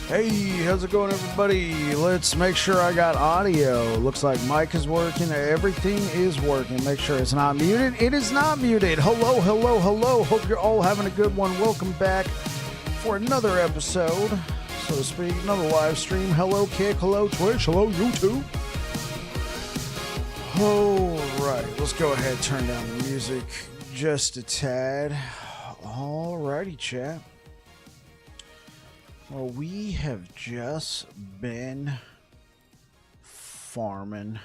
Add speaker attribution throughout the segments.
Speaker 1: Hey, how's it going, everybody? Let's make sure I got audio. Looks like mic is working. Everything is working. Make sure it's not muted. It is not muted. Hello, hello, hello. Hope you're all having a good one. Welcome back for another episode, so to speak, another live stream. Hello, Kick. Hello, Twitch. Hello, YouTube. All right, let's go ahead and turn down the music just a tad. All righty, chat. Well, we have just been farming.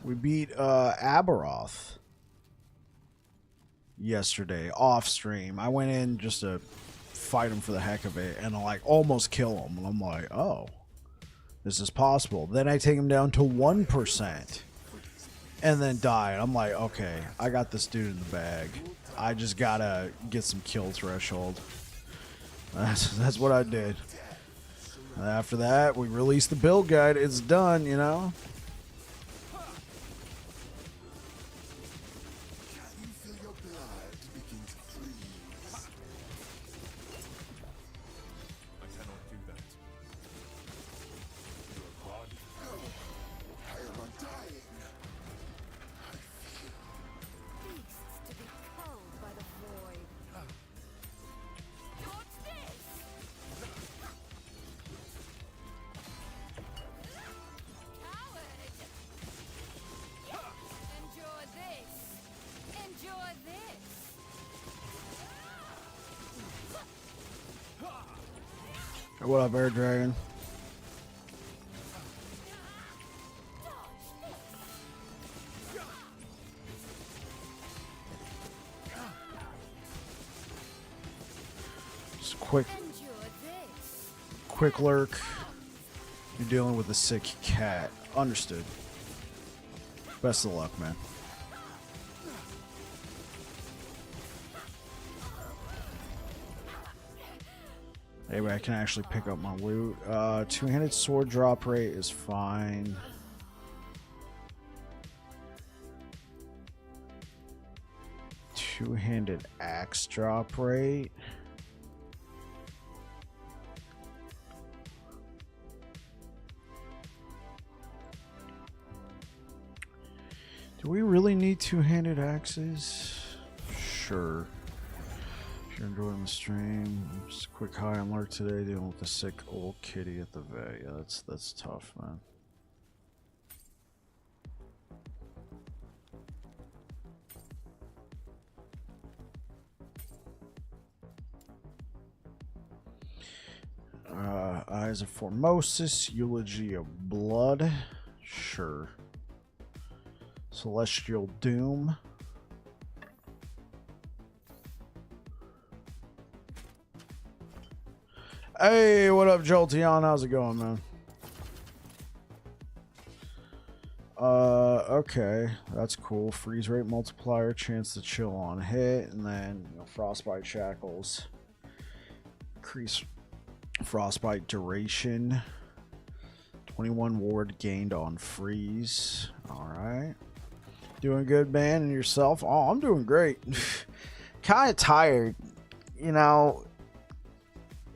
Speaker 1: We beat Aberroth yesterday off stream. I went in just to fight him for the heck of it and like almost kill him. And I'm like, oh, this is possible. Then I take him down to 1%. And then die. I'm like, okay, I got this dude in the bag. I just gotta get some kill threshold. That's what I did. And after that, we released the build guide. It's done, you know? What up, Air Dragon? Just quick lurk. You're dealing with a sick cat. Understood. Best of luck, man. Anyway, I can actually pick up my loot. Two-handed sword drop rate is fine. Two-handed axe drop rate. Do we really need two-handed axes? Sure. You're enjoying the stream. Just a quick hi on Lark today, dealing with the sick old kitty at the vet. Yeah, that's tough, man. Eyes of Formosus, Eulogy of Blood. Sure. Celestial Doom. Hey, what up, Jolteon? How's it going, man? Okay, that's cool. Freeze rate multiplier, chance to chill on hit, and then frostbite shackles. Increase frostbite duration. 21 ward gained on freeze. All right, doing good, man. And yourself? Oh, I'm doing great. Kind of tired, you know.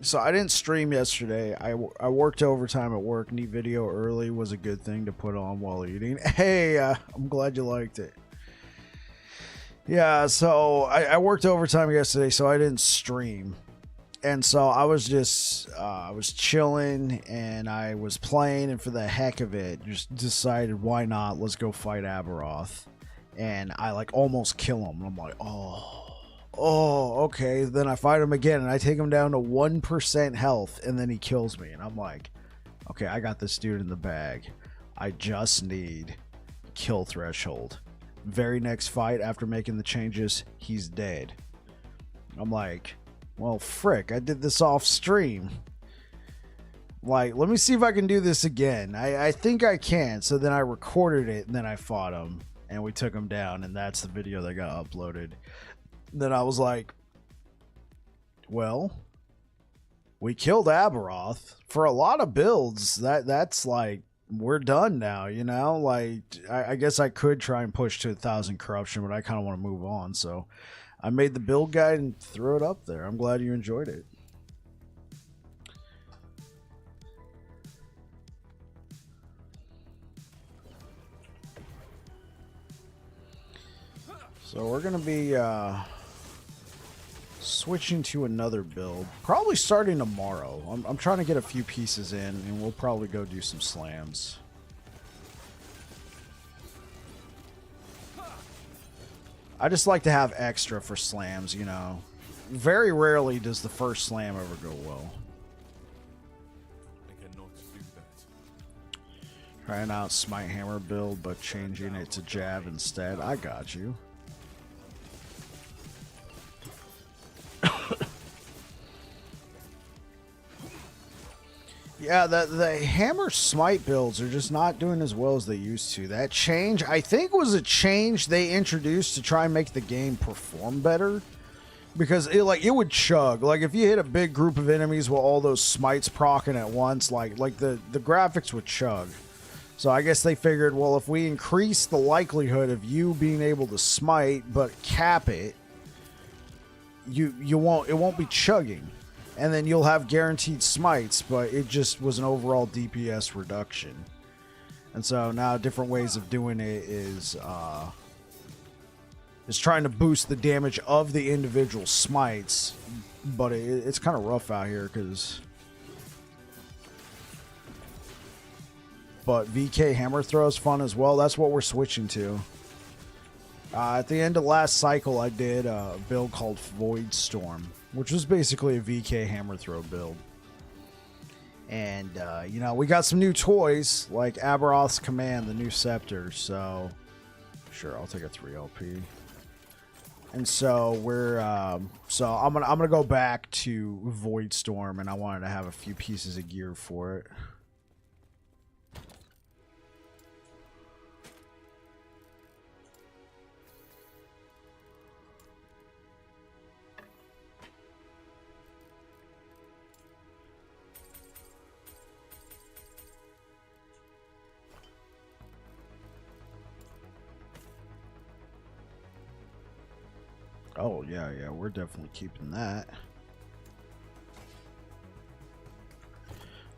Speaker 1: So I didn't stream yesterday. I worked overtime at work. Neat video early was a good thing to put on while eating. Hey, I'm glad you liked it. Yeah, so I worked overtime yesterday, so I didn't stream. And so I was just, I was chilling and I was playing, and for the heck of it, just decided, why not? Let's go fight Aberroth. And I like almost kill him. I'm like, oh, okay. Then I fight him again, and I take him down to 1% health, and then he kills me. And I'm like, okay, I got this dude in the bag. I just need kill threshold. Very next fight, after making the changes, he's dead. I'm like, well, frick, I did this off stream. Like, let me see if I can do this again. I think I can. So then I recorded it, and then I fought him, and we took him down, and that's the video that got uploaded. Then I was like, well, we killed Aberroth. For a lot of builds, that's like, we're done now, you know? Like, I guess I could try and push to 1,000 corruption, but I kind of want to move on, so I made the build guide and threw it up there. I'm glad you enjoyed it. So we're going to be switching to another build. Probably starting tomorrow. I'm trying to get a few pieces in, and we'll probably go do some slams. I just like to have extra for slams, you know. Very rarely does the first slam ever go well.
Speaker 2: I cannot do that.
Speaker 1: Trying out Smite Hammer build, but changing it to jab instead. I got you. Yeah, the hammer smite builds are just not doing as well as they used to. That change, I think, was a change they introduced to try and make the game perform better. Because it would chug. Like if you hit a big group of enemies with all those smites proccing at once, like the graphics would chug. So I guess they figured, well, if we increase the likelihood of you being able to smite but cap it, it won't be chugging. And then you'll have guaranteed smites, but it just was an overall DPS reduction. And so now different ways of doing it is trying to boost the damage of the individual smites, but it's kind of rough out here because. But VK hammer throw is fun as well. That's what we're switching to. At the end of last cycle, I did a build called Void Storm, which was basically a VK hammer throw build. And, you know, we got some new toys, like Aberroth's Command, the new scepter, so sure, I'll take a 3 LP. And so we're, so I'm gonna go back to Void Storm, and I wanted to have a few pieces of gear for it. Oh, yeah, we're definitely keeping that.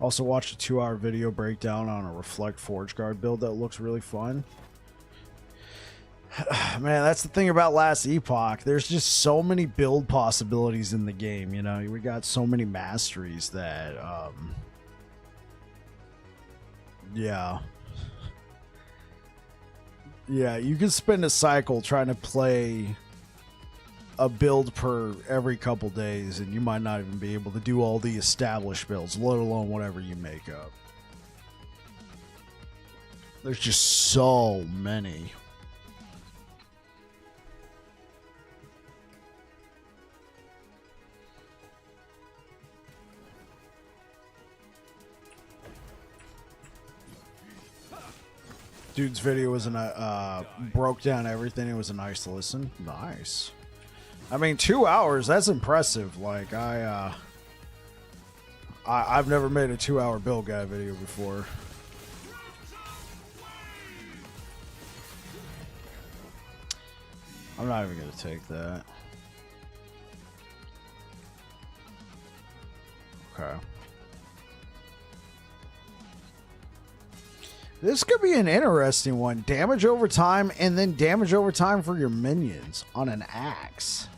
Speaker 1: Also watched a 2-hour video breakdown on a Reflect Forge Guard build that looks really fun. Man, that's the thing about last Epoch. There's just so many build possibilities in the game, you know? We got so many masteries that, yeah. Yeah, you can spend a cycle trying to play a build per every couple days, and you might not even be able to do all the established builds, let alone whatever you make up. There's just so many. Dude's video was broke down everything. It was a nice listen. Nice. I mean, 2 hours, that's impressive. Like, I've never made a 2-hour build guide video before. I'm not even going to take that. Okay. This could be an interesting one. Damage over time, and then damage over time for your minions on an axe.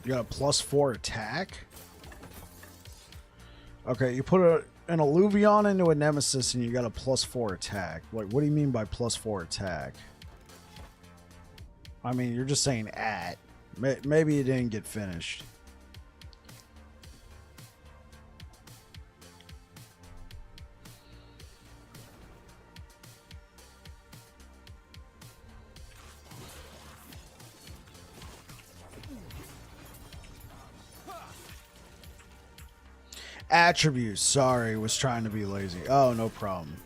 Speaker 1: You got a +4 attack? Okay, you put an Alluvion into a Nemesis and you got a +4 attack. Like, what do you mean by +4 attack? I mean, you're just saying at. Maybe it didn't get finished. Attributes. Sorry, was trying to be lazy. Oh, no problem.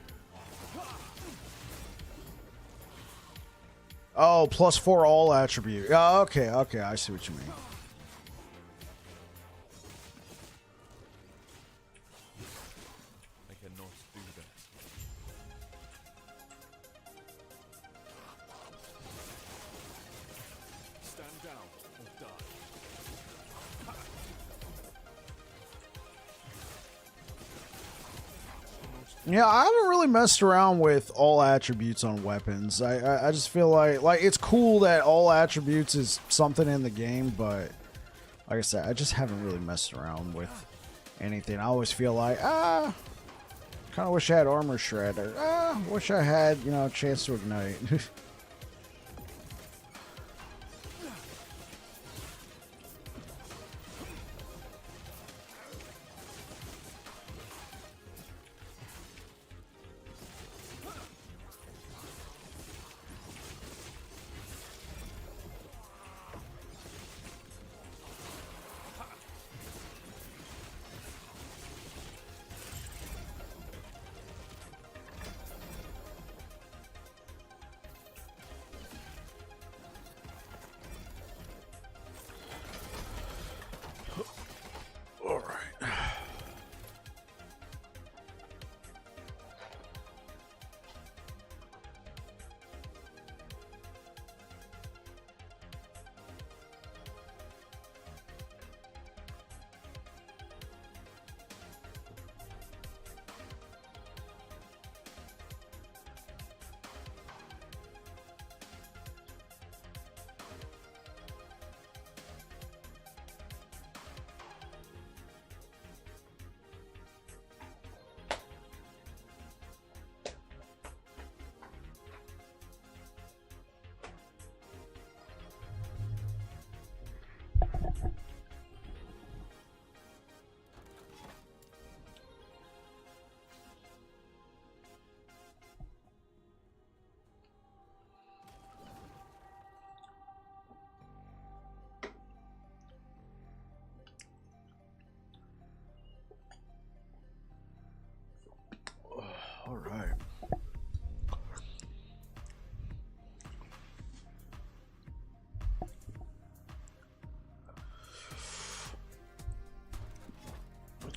Speaker 1: Oh, +4 all attribute. Oh, okay, okay, I see what you mean.
Speaker 2: I cannot do that. Stand down or die.
Speaker 1: Yeah, I haven't really messed around with all attributes on weapons. I just feel like it's cool that all attributes is something in the game, but like I said, I just haven't really messed around with anything. I always feel like, kind of wish I had armor shred, or wish I had, you know, a chance to ignite. All right.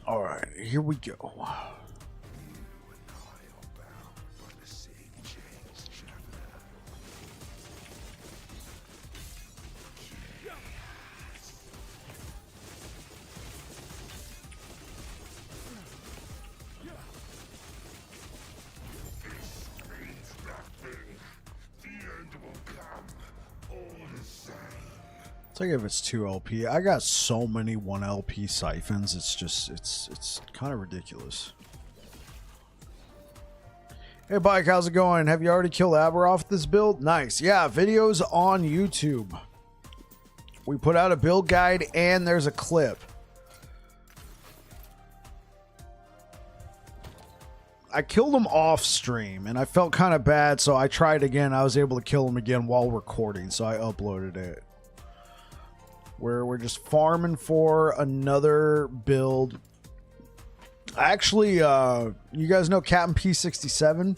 Speaker 1: All right, here we go. It's like if it's 2 LP. I got so many 1 LP siphons. It's just it's kind of ridiculous. Hey Bike, how's it going? Have you already killed Aberroth with this build? Nice. Yeah, videos on YouTube. We put out a build guide and there's a clip. I killed him off stream and I felt kind of bad, so I tried again. I was able to kill him again while recording, so I uploaded it. We're just farming for another build. Actually, you guys know Captain P67?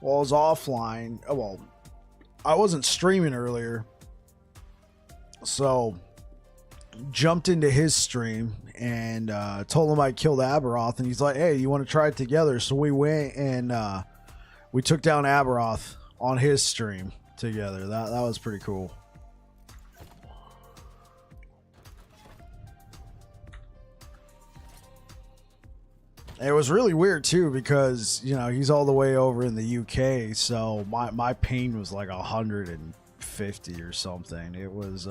Speaker 1: Well, I was offline. Oh, well, I wasn't streaming earlier, so jumped into his stream and told him I killed Aberroth, and he's like, hey, you want to try it together? So we went and we took down Aberroth on his stream together. That was pretty cool. It was really weird too because, you know, he's all the way over in the UK, so my pain was like 150 or something. It was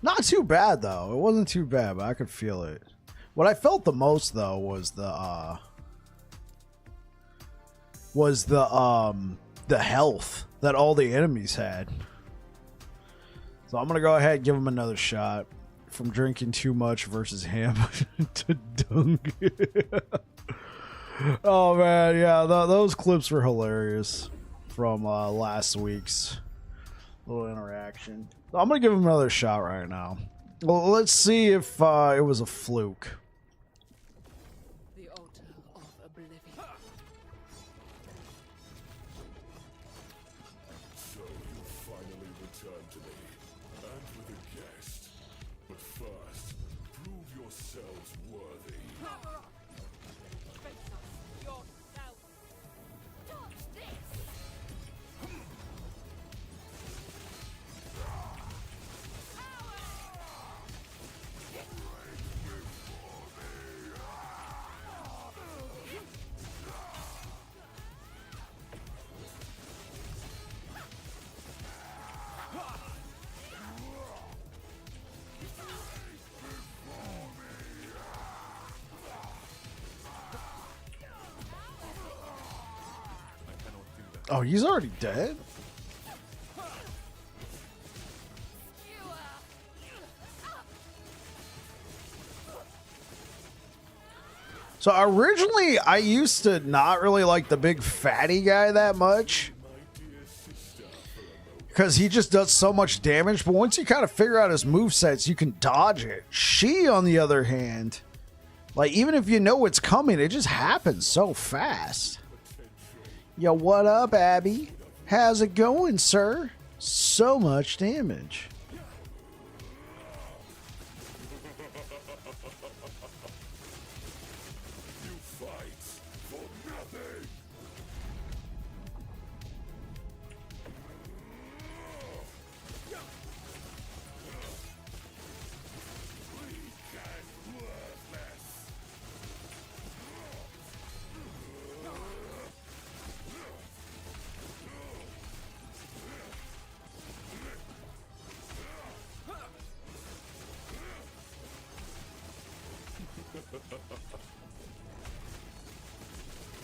Speaker 1: Not too bad though. It wasn't too bad, but I could feel it. What I felt the most though was the health that all the enemies had. So I'm gonna go ahead and give him another shot. From drinking too much versus him to dunk. Oh man, yeah, those clips were hilarious from last week's little interaction. So I'm gonna give him another shot right now. Well, let's see if it was a fluke.
Speaker 3: The altar of oblivion.
Speaker 2: So you finally returned to me, and with a guest. But first, prove yourselves worthy.
Speaker 3: Aberroth! Face us yourself! Dodge this!
Speaker 2: I cannot do that.
Speaker 1: Oh, he's already dead? So originally, I used to not really like the big fatty guy that much. Because he just does so much damage, but once you kind of figure out his movesets, you can dodge it. She, on the other hand, like, even if you know it's coming, it just happens so fast. Yo, what up, Abby? How's it going, sir? So much damage.
Speaker 2: You fight for nothing. Weak and worthless.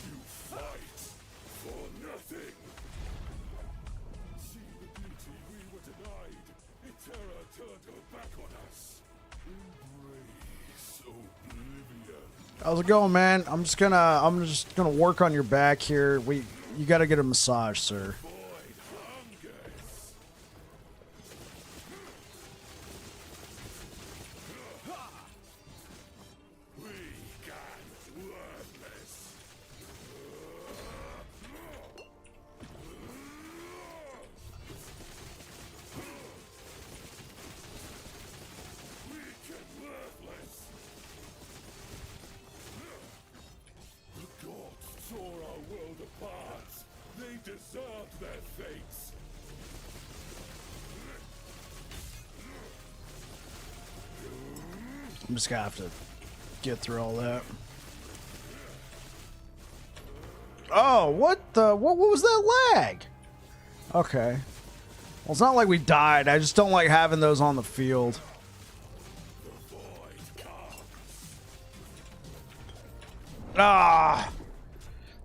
Speaker 2: You fight for nothing. See the beauty we were denied. Terror turned her back on us. Embrace oblivion.
Speaker 1: How's it going, man? I'm just gonna work on your back here. You gotta get a massage, sir.
Speaker 2: Void hungers. Weak and worthless. Weak and worthless. The gods tore our world apart. They deserved their fates.
Speaker 1: I'm just gonna have to get through all that. Oh, what was that lag? Okay. Well, it's not like we died. I just don't like having those on the field.
Speaker 2: The void comes.
Speaker 1: Ah.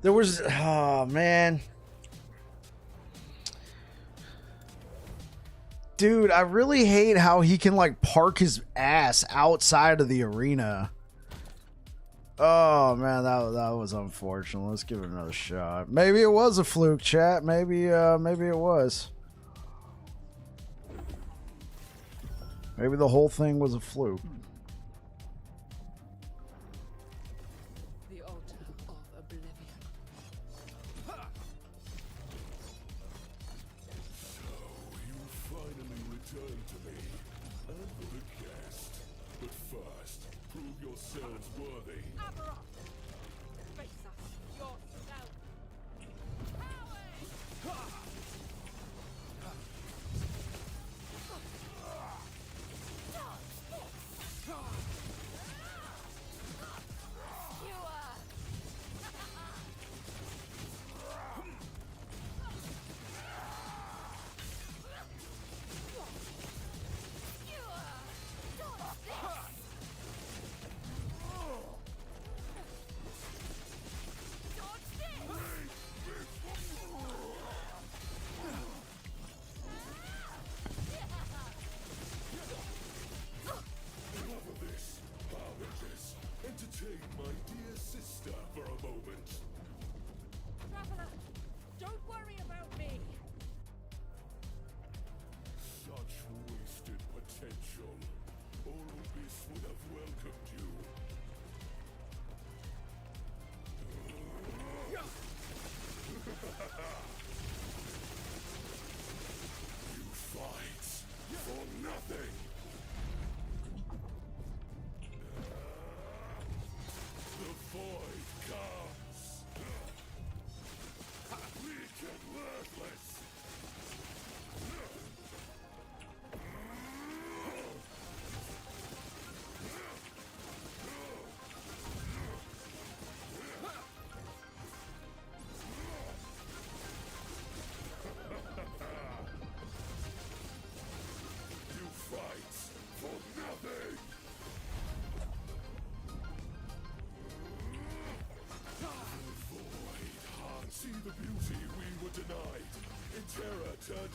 Speaker 1: There was, oh man. Dude, I really hate how he can like park his ass outside of the arena. Oh man, that was unfortunate. Let's give it another shot. Maybe it was a fluke, chat. Maybe it was. Maybe the whole thing was a fluke.
Speaker 3: The altar of oblivion.
Speaker 2: You finally returned to me, and with a guest. But first, prove yourselves worthy.
Speaker 3: Aberroth! Face us yourself!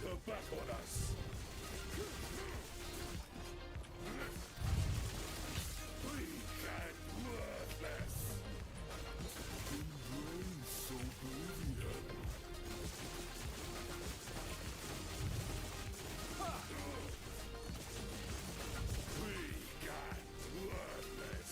Speaker 2: her back on us. Weak and worthless. Embrace oblivion. Weak and worthless.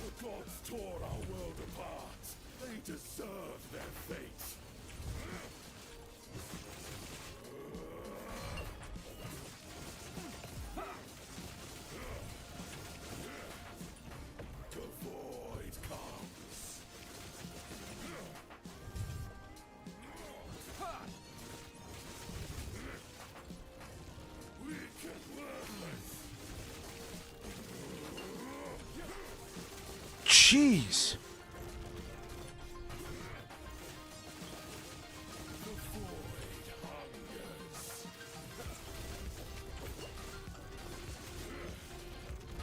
Speaker 2: The gods tore our world apart. They deserve their fate. The void comes. Weak and worthless.
Speaker 1: Jeez.
Speaker 2: The void hungers.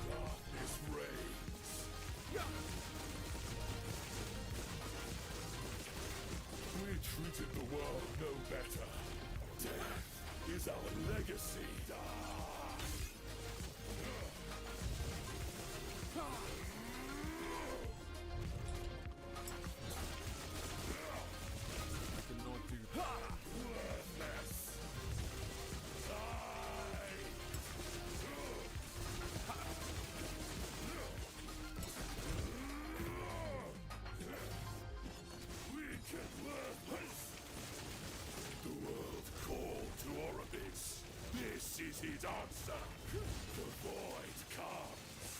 Speaker 2: Darkness reigns. We treated the world no better. Death is our legacy. Worthless. Weak and worthless. The world called to Orbis. This is his answer. The void comes.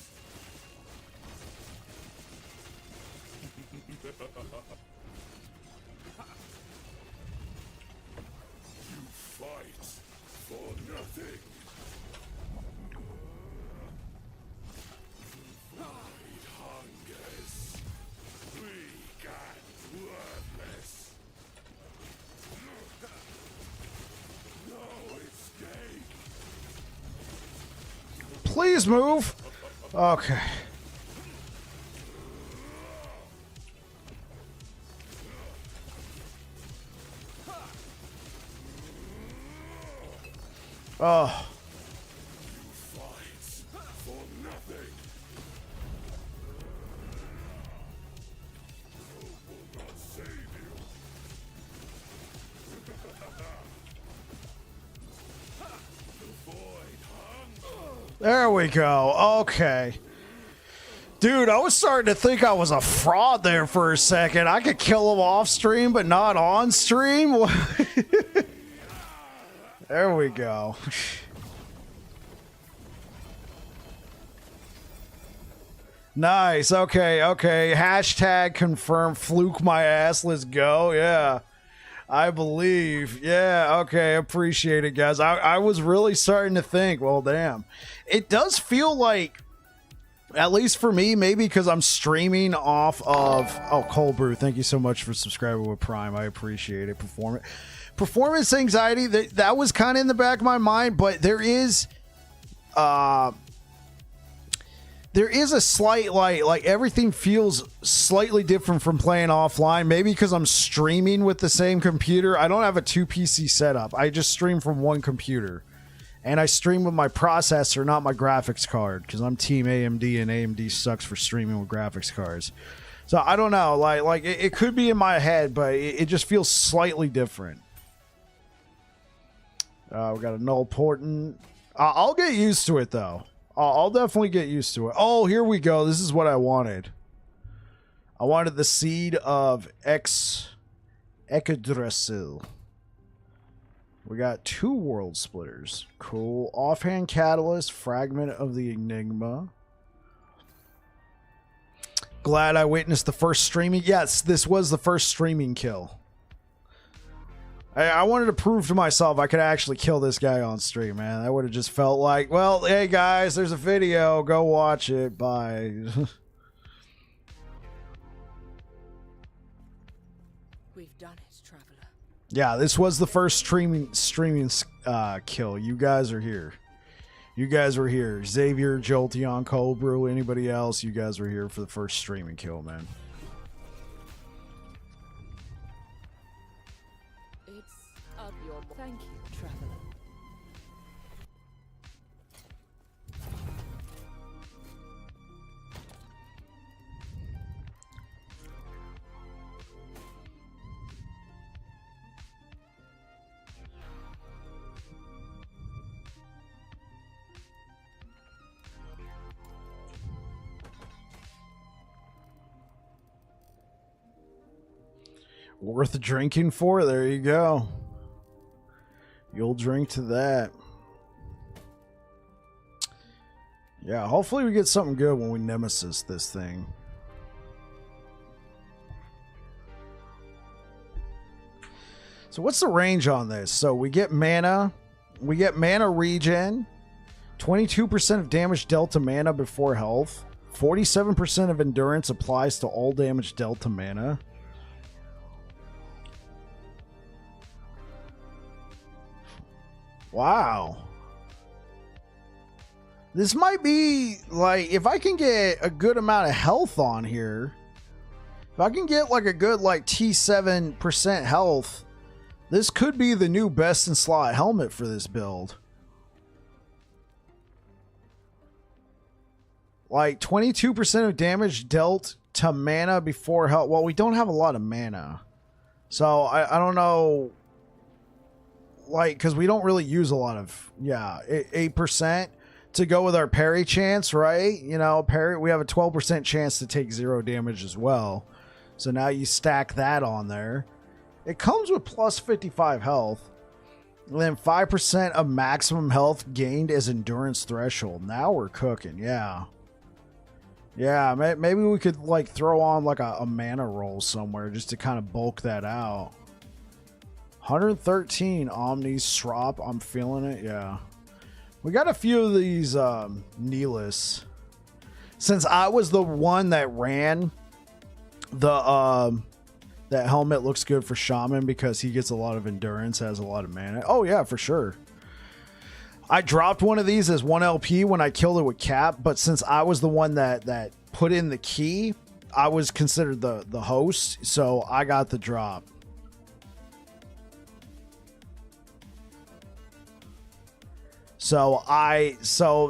Speaker 2: You fight for nothing. The void hungers. Weak and worthless. No escape.
Speaker 1: Please move. Okay. Oh.
Speaker 2: You fight for nothing. Hope will not save you. The void hunger.
Speaker 1: There we go. Okay. Dude, I was starting to think I was a fraud there for a second. I could kill him off stream, but not on stream? There we go. Nice. Okay, okay. Hashtag confirm fluke my ass. Let's go. Yeah. I believe. Yeah, okay. Appreciate it, guys. I was really starting to think, well, damn. It does feel like, at least for me, maybe because I'm streaming off of... Oh, Cold Brew, thank you so much for subscribing with Prime. I appreciate it. Performance anxiety, that was kind of in the back of my mind, but there is a slight, like everything feels slightly different from playing offline. Maybe because I'm streaming with the same computer. I don't have a 2 PC setup. I just stream from one computer. And I stream with my processor, not my graphics card, because I'm Team AMD, and AMD sucks for streaming with graphics cards. So I don't know, like it could be in my head, but it just feels slightly different. We got a null portent. I'll get used to it though. I'll definitely get used to it. Oh, here we go. This is what I wanted. I wanted the seed of Yggdrasil. We got 2 world splitters. Cool. Offhand catalyst, fragment of the enigma. Glad I witnessed the first streaming. Yes, this was the first streaming kill. I wanted to prove to myself I could actually kill this guy on stream, man. That would have just felt like, well, hey guys, there's a video. Go watch it. Bye.
Speaker 3: We've done it, traveler.
Speaker 1: Yeah, this was the first streaming kill. You guys are here. You guys were here. Xavier, Jolteon, Cobra, anybody else, you guys were here for the first streaming kill, man.
Speaker 3: It's up your. Thank you, traveler.
Speaker 1: Worth drinking for? There you go. You'll drink to that. Yeah, hopefully we get something good when we nemesis this thing. So what's the range on this? So we get mana. We get mana regen. 22% of damage dealt to mana before health. 47% of endurance applies to all damage dealt to mana. Wow. This might be like, if I can get a good amount of health on here, if I can get like a good like T7% health, this could be the new best in slot helmet for this build. Like 22% of damage dealt to mana before health. Well, we don't have a lot of mana. So I don't know. Like, because we don't really use a lot of, 8% to go with our parry chance, right? You know, parry, we have a 12% chance to take 0 damage as well. So now you stack that on there. It comes with plus 55 health. And then 5% of maximum health gained as endurance threshold. Now we're cooking, yeah. Yeah, maybe we could like throw on like a mana roll somewhere just to kind of bulk that out. 113 Omni Srop. I'm feeling it. Yeah. We got a few of these Neelis. Since I was the one that ran the that helmet looks good for Shaman because he gets a lot of endurance, has a lot of mana. Oh yeah, for sure. I dropped one of these as 1 LP when I killed it with Cap, but since I was the one that put in the key, I was considered the host, so I got the drop. So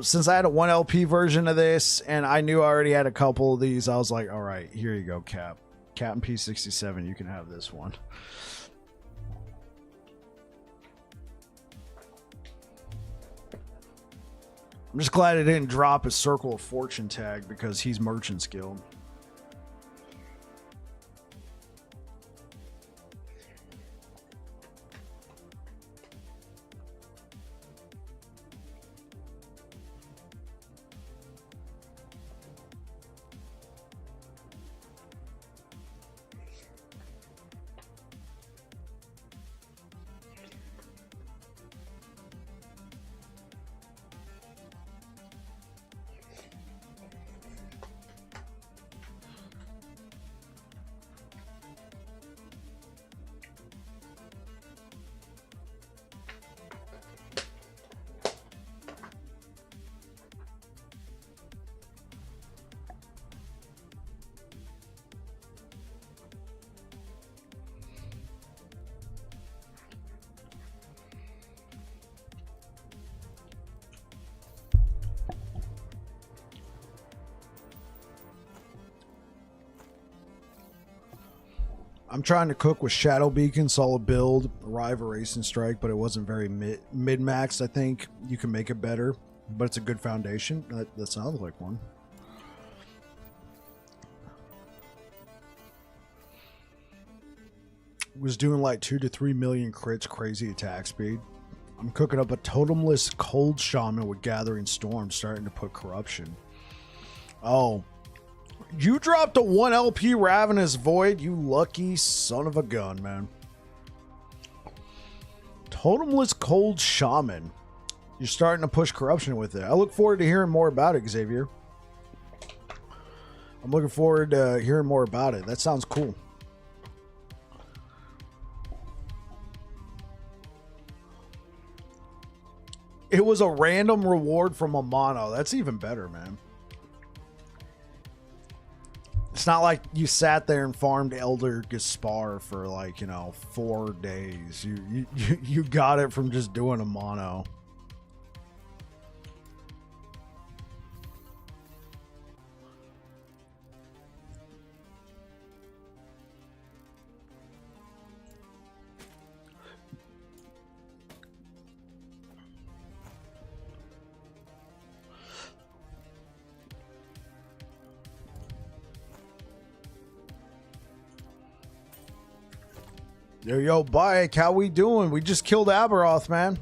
Speaker 1: since I had a 1 LP version of this and I knew I already had a couple of these, I was like, all right, here you go, Captain P67, you can have this one. I'm just glad it didn't drop his Circle of Fortune tag because he's Merchant's Guild. I'm trying to cook with Shadow Beacon, solid build, Rive, Erase, and Strike, but it wasn't very mid-maxed. I think you can make it better, but it's a good foundation. That sounds like one. Was doing like 2 to 3 million crits, crazy attack speed. I'm cooking up a totemless cold shaman with Gathering Storm, starting to put corruption. Oh. You dropped a 1 LP Ravenous Void, you lucky son of a gun, man. Totemless Cold Shaman. You're starting to push corruption with it. I look forward to hearing more about it, Xavier. I'm looking forward to hearing more about it. That sounds cool. It was a random reward from a mono. That's even better, man. It's not like you sat there and farmed Elder Gaspar for like, 4 days. You got it from just doing a mono. Yo, Bike, how we doing? We just killed Aberroth, man.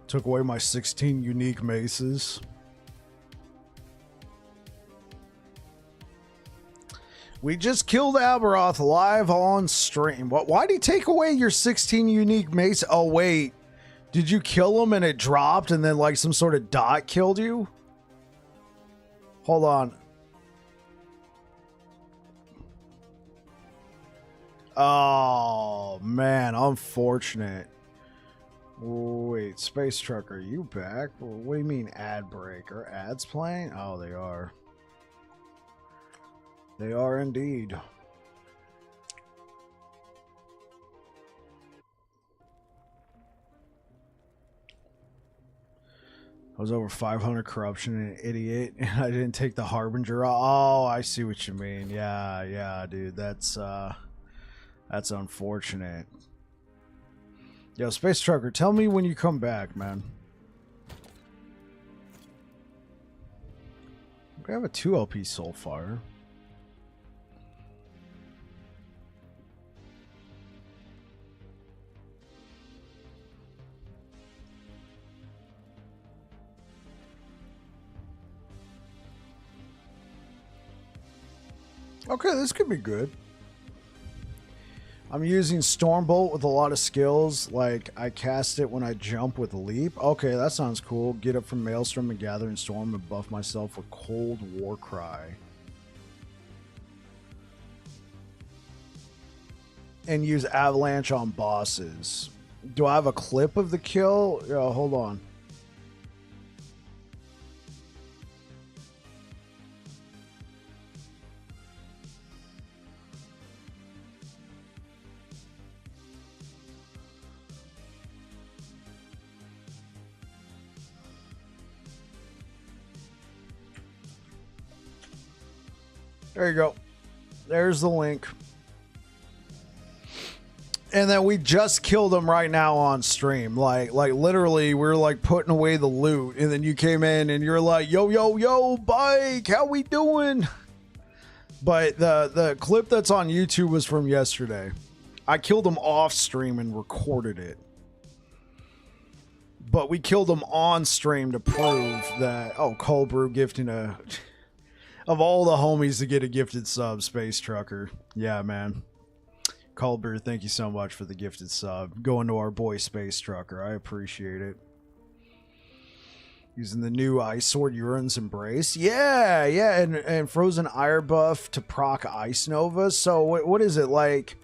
Speaker 1: Took away my 16 unique maces. We just killed Aberroth live on stream. Why'd he take away your 16 unique mace? Oh, wait. Did you kill him and it dropped and then like some sort of dot killed you? Hold on. Oh, man, unfortunate. Wait, Space Truck, are you back? What do you mean ad break? Are ads playing? Oh, they are. They are indeed. I was over 500 corruption and an idiot, and I didn't take the Harbinger. Oh, I see what you mean. Yeah, dude, that's unfortunate. Yo, Space Trucker, tell me when you come back, man. We have a 2 LP Soulfire. Okay, this could be good. I'm using Stormbolt with a lot of skills, like I cast it when I jump with Leap. Okay, that sounds cool. Get up from Maelstrom and Gathering Storm and buff myself with Cold Warcry. And use Avalanche on bosses. Do I have a clip of the kill? Yeah, hold on. There you go. There's the link. And then we just killed him right now on stream. Like literally, we're like putting away the loot, and then you came in and you're like, yo, Bike, how we doing? But the clip that's on YouTube was from yesterday. I killed him off stream and recorded it. But we killed him on stream to prove that, oh, Cold Brew gifting a... Of all the homies to get a gifted sub, Space Trucker. Yeah, man. Culber, thank you so much for the gifted sub. Going to our boy Space Trucker. I appreciate it. Using the new Ice Sword Uran's Embrace. Yeah, and Frozen Ire buff to proc Ice Nova. So what is it like?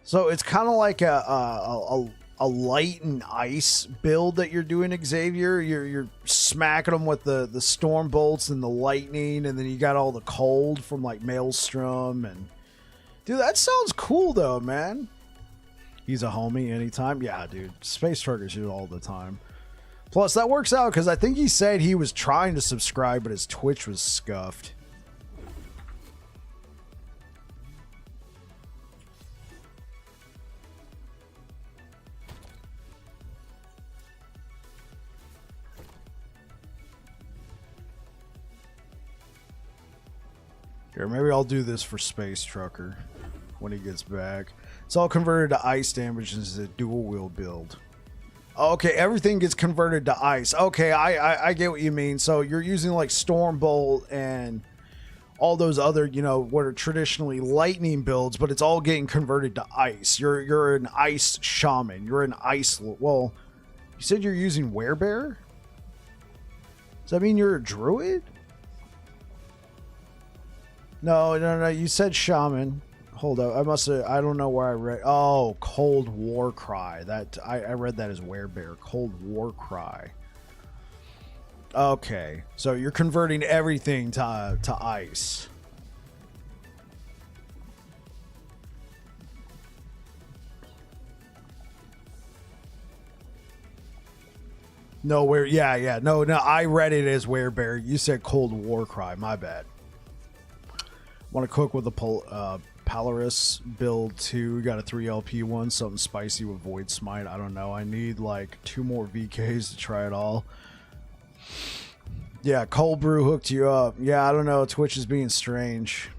Speaker 1: So it's kind of like a light and ice build that you're doing, Xavier. You're smacking them with the storm bolts and the lightning, and then you got all the cold from like Maelstrom. And dude, that sounds cool though, man. He's a homie anytime. Yeah, dude, Space Truckers do it all the time. Plus that works out because I think he said he was trying to subscribe, but his Twitch was scuffed. Here, maybe I'll do this for Space Trucker when he gets back. It's all converted to ice damage as a dual wheel build. Okay, everything gets converted to ice. Okay, I get what you mean. So you're using like Stormbolt and all those other, what are traditionally lightning builds, but it's all getting converted to ice. You're an ice shaman. You're an ice... Well, you said you're using Werebear? Does that mean you're a druid? No, you said shaman. Hold up. I must have. I don't know where I read. Oh, Cold War Cry. That I read that as Werebear. Cold War Cry. Okay, so you're converting everything to ice. No, yeah. No, I read it as Werebear. You said Cold War Cry. My bad. Want to cook with a Polaris build 2. We got a 3LP one, something spicy with Void Smite. I don't know. I need like 2 more VKs to try it all. Yeah, Cold Brew hooked you up. Yeah, I don't know. Twitch is being strange.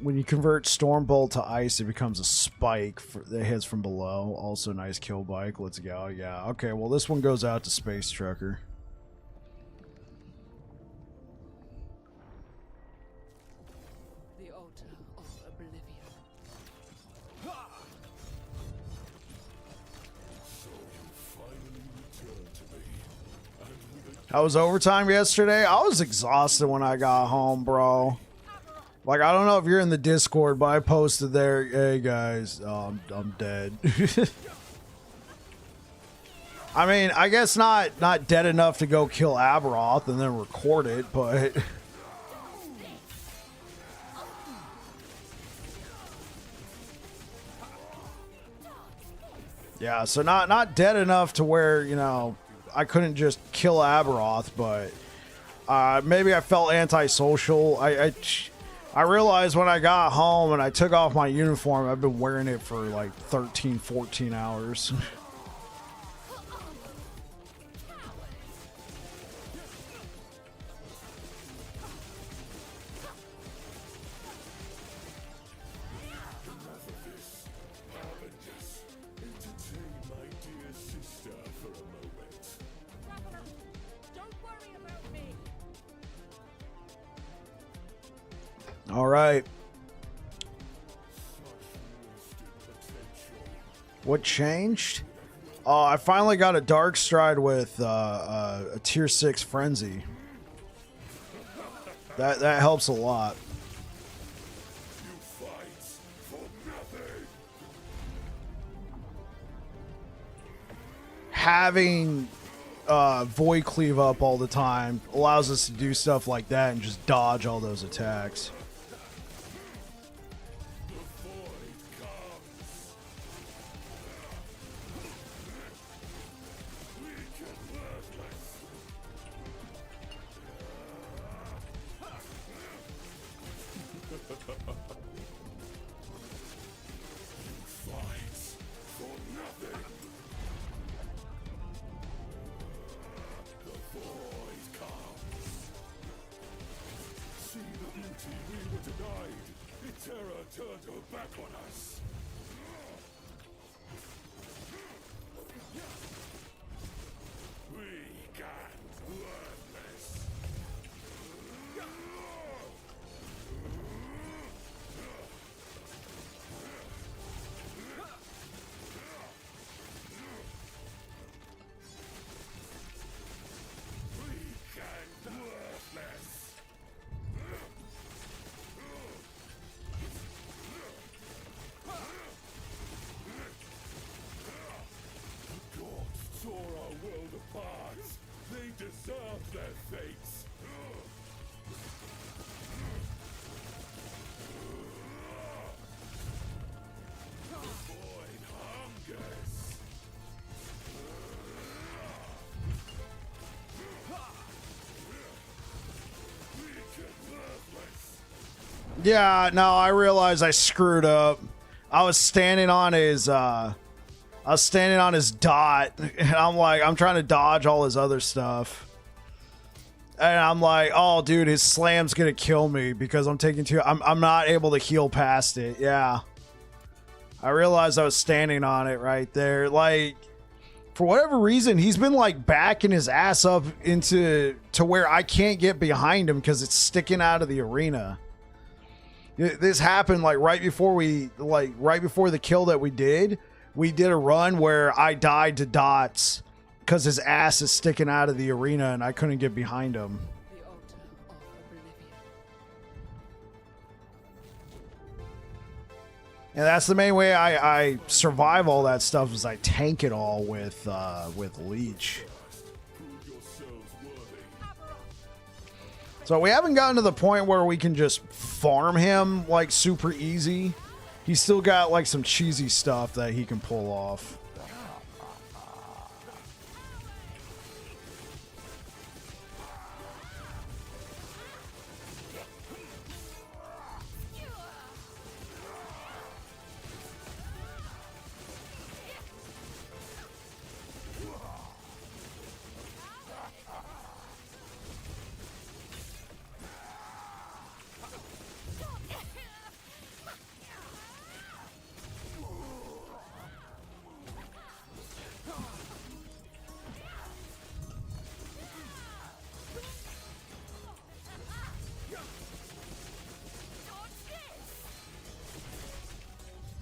Speaker 1: When you convert Stormbolt to ice, it becomes a spike that hits from below. Also, nice kill bike. Let's go. Yeah. Okay. Well, this one goes out to Space Trucker.
Speaker 3: The altar of oblivion.
Speaker 2: So you finally returned to me. And with a
Speaker 1: I was overtime yesterday. I was exhausted when I got home, bro. Like, I don't know if you're in the Discord, but I posted there, hey guys, I'm dead. I mean, I guess not dead enough to go kill Aberroth and then record it, but yeah, so not dead enough to where, you know, I couldn't just kill Aberroth, but maybe I felt antisocial. I realized when I got home and I took off my uniform, I've been wearing it for like 13, 14 hours.
Speaker 2: entertain my dear sister for a moment.
Speaker 3: Traveler, don't worry about me.
Speaker 1: All right. What changed? Oh, I finally got a Dark Stride with a tier 6 Frenzy. That helps a lot.
Speaker 2: You fight for nothing.
Speaker 1: Having Void Cleave up all the time allows us to do stuff like that and just dodge all those attacks.
Speaker 2: Fights for nothing. The void comes. See the beauty we were denied. The terror turned her back on us. Weak and worthless. Weak and worthless. The gods tore our world apart. They deserve their fates. The void hungers. Weak and worthless.
Speaker 1: Yeah, no, I realized I screwed up. I was standing on his dot, and I'm trying to dodge all his other stuff. And I'm like, oh dude, his slam's gonna kill me because I'm not able to heal past it. Yeah. I realized I was standing on it right there. Like, for whatever reason, he's been like backing his ass up to where I can't get behind him because it's sticking out of the arena. This happened like right before the kill that we did a run where I died to dots because his ass is sticking out of the arena and I couldn't get behind him.
Speaker 3: The altar of oblivion.
Speaker 1: And that's the main way I survive all that stuff is I tank it all with leech.
Speaker 2: Prove yourselves worthy.
Speaker 3: Aberroth.
Speaker 1: So we haven't gotten to the point where we can just farm him like super easy. He's still got like some cheesy stuff that he can pull off.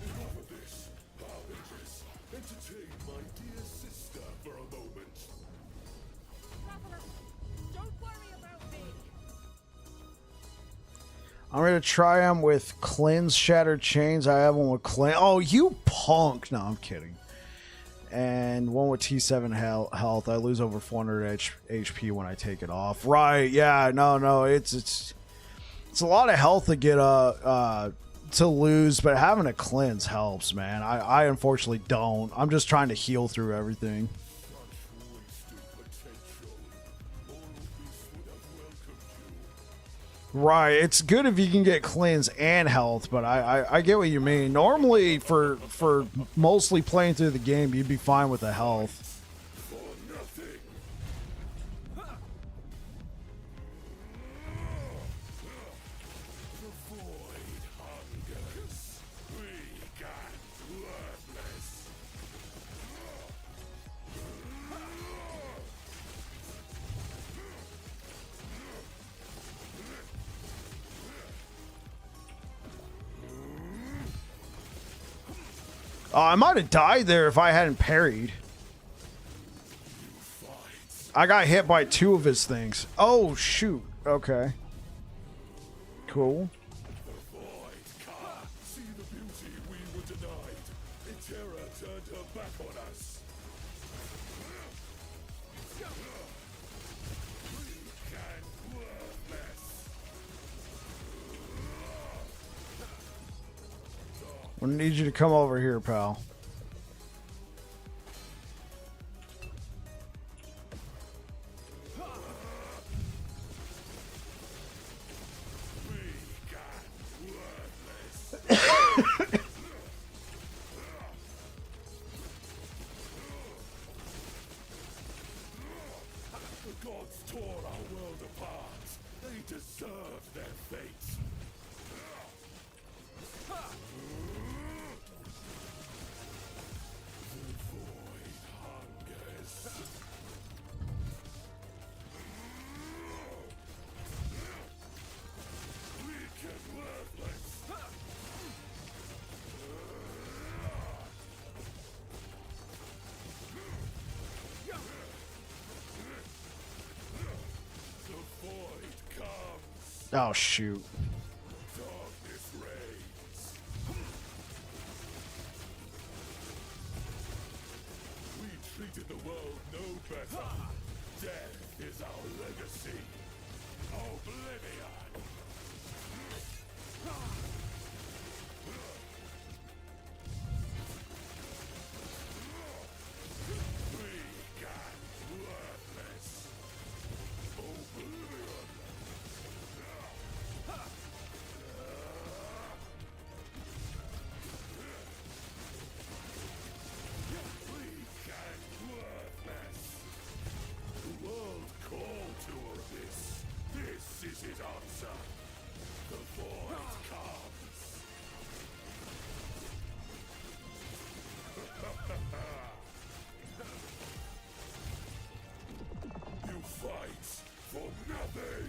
Speaker 2: Enough of this. Harvesters, entertain my dear sister for a moment.
Speaker 3: Traveler, don't worry about me.
Speaker 1: I'm gonna try him with cleanse shattered chains. I have one with cleanse. Oh, you punk! No, I'm kidding. And one with T7 health. I lose over 400 HP when I take it off. Right? Yeah. No. It's a lot of health to get to lose, but having a cleanse helps, man. I unfortunately don't. I'm just trying to heal through everything.
Speaker 2: Such wasted potential. All of this would have welcomed you.
Speaker 1: Right, it's good if you can get cleanse and health, but I get what you mean. Normally, for mostly playing through the game, you'd be fine with the health.
Speaker 2: For nothing. The void hungers. Weak and worthless.
Speaker 1: I might have died there if I hadn't parried. I got hit by 2 of his things. Oh, shoot. Okay. Cool.
Speaker 2: The void car. See the beauty we were denied. The terror turned her back on us. Weak and worthless.
Speaker 1: I need you to come over here, pal.
Speaker 2: Weak and worthless. The gods tore our world apart. They deserve their fate. The void hungers. Weak and worthless. The void comes.
Speaker 1: Oh, shoot.
Speaker 2: Darkness reigns. We treated the world no better. Death is our legacy. Oblivion. Weak and worthless. Oblivion. Weak and worthless. The world called to all this. This is his answer. The void comes. You fight for nothing.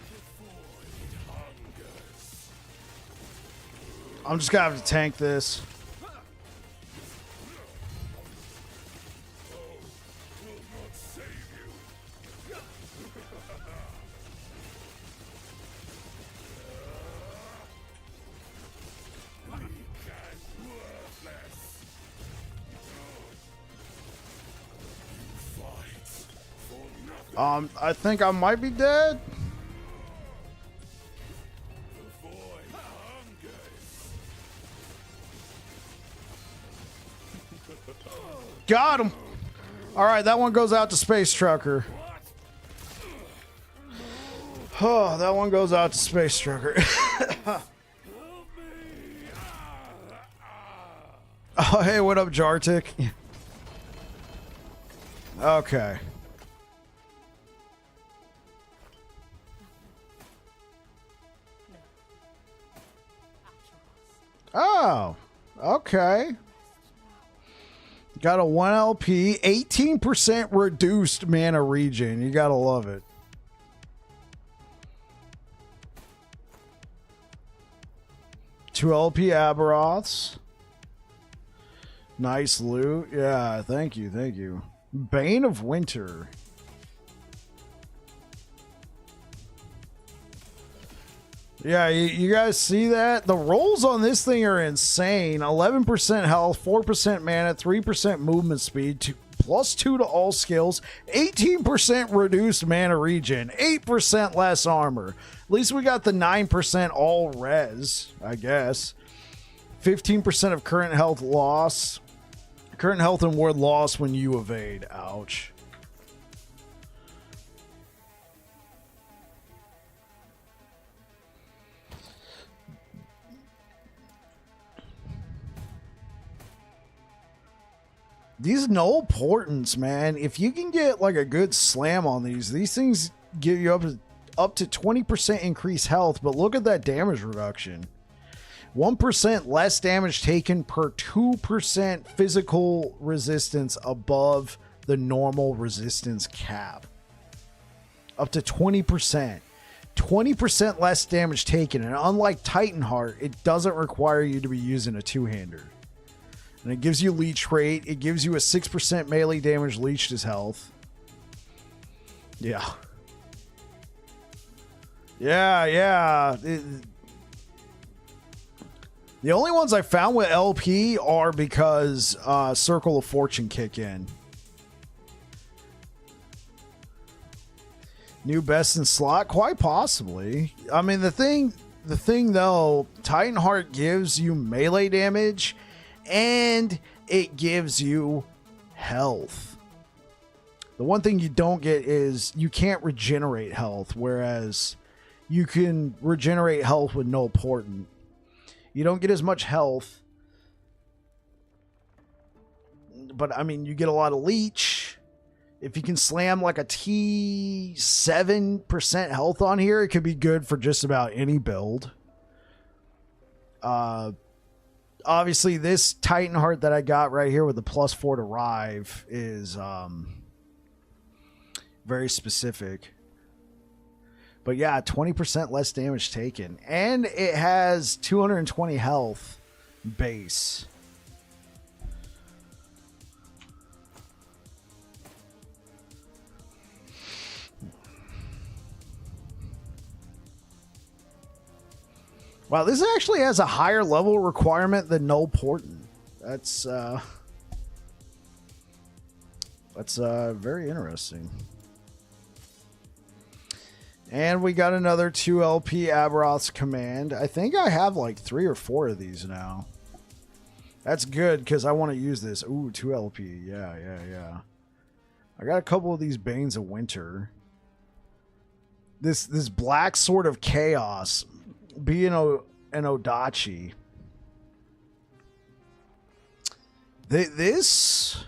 Speaker 2: The void hungers.
Speaker 1: I'm just gonna have to tank this.
Speaker 2: Will not save you.
Speaker 1: I think I might be dead.
Speaker 2: The void hungers.
Speaker 1: Got him. All right, that one goes out to Space Trucker. Oh, that one goes out to Space Trucker. Oh, hey, what up, Jartik? Okay. Oh, okay. Got a 1 LP, 18% reduced mana regen. You gotta love it. Two LP Aberroths. Nice loot. Yeah, thank you, thank you. Bane of Winter. Yeah, you guys see that? The rolls on this thing are insane. 11% health, 4% mana, 3% movement speed, +2 to all skills, 18% reduced mana regen, 8% less armor. At least we got the 9% all res, I guess. 15% of current health loss. Current health and ward loss when you evade. Ouch. These null portents, man, if you can get like a good slam on these things give you up to 20% increased health, but look at that damage reduction. 1% less damage taken per 2% physical resistance above the normal resistance cap. Up to 20%. 20% less damage taken, and unlike Titanheart, it doesn't require you to be using a two-hander. And it gives you leech rate. It gives you a 6% melee damage leached as health. Yeah. Yeah. The only ones I found with LP are because Circle of Fortune kick in. New best in slot? Quite possibly. I mean, the thing though, Titanheart gives you melee damage and it gives you health. The one thing you don't get is you can't regenerate health, whereas you can regenerate health with no portent. You don't get as much health, but I mean, you get a lot of leech. If you can slam like a T7% health on here, it could be good for just about any build. Obviously, this Titanheart that I got right here with the +4 to Rive is very specific. But yeah, 20% less damage taken. And it has 220 health base. Wow, this actually has a higher level requirement than null portent. That's very interesting. And we got another 2 LP Aberroth's Command. I think I have like 3 or 4 of these now. That's good because I want to use this. Ooh, 2 LP. Yeah. I got a couple of these Banes of Winter. This black sort of chaos. Being an Odachi. This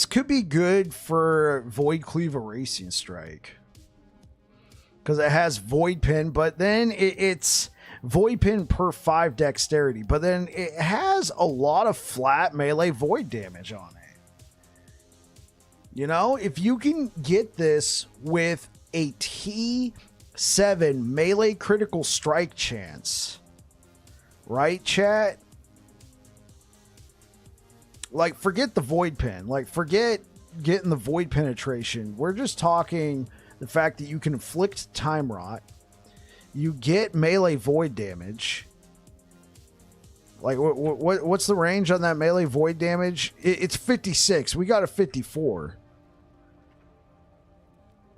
Speaker 1: could be good for Void Cleave Erasing Strike. Because it has Void Pin, but then it's Void Pin per 5 dexterity. But then it has a lot of flat melee void damage on it. You know, if you can get this with a T7 melee critical strike chance, right, chat? Like, forget the void pin. Like, forget getting the void penetration. We're just talking the fact that you can inflict time rot. You get melee void damage. Like, what's the range on that melee void damage? It's 56. We got a 54.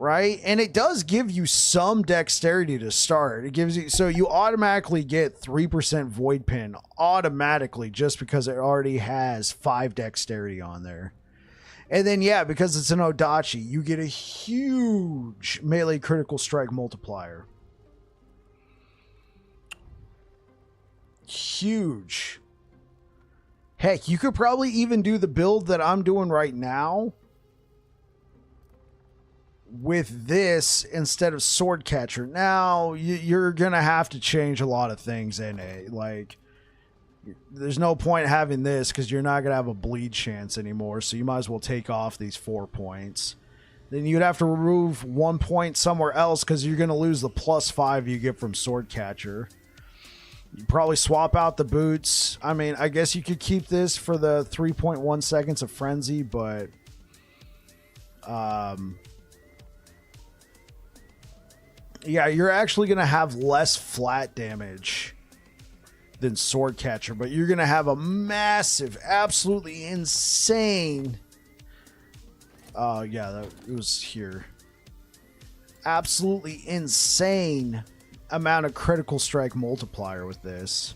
Speaker 1: right? And it does give you some dexterity to start. It gives you, so you automatically get 3% void pin automatically just because it already has 5 dexterity on there. And then, yeah, because it's an Odachi, you get a huge melee critical strike multiplier. Huge. Heck, you could probably even do the build that I'm doing right now with this instead of Sword Catcher. Now, you're going to have to change a lot of things in it. Like, there's no point having this because you're not going to have a bleed chance anymore. So you might as well take off these 4 points. Then you'd have to remove 1 point somewhere else because you're going to lose the +5 you get from Sword Catcher. You probably swap out the boots. I mean, I guess you could keep this for the 3.1 seconds of Frenzy, but yeah, you're actually going to have less flat damage than Sword Catcher, but you're going to have a massive, absolutely insane. Yeah, it was here. Absolutely insane amount of critical strike multiplier with this.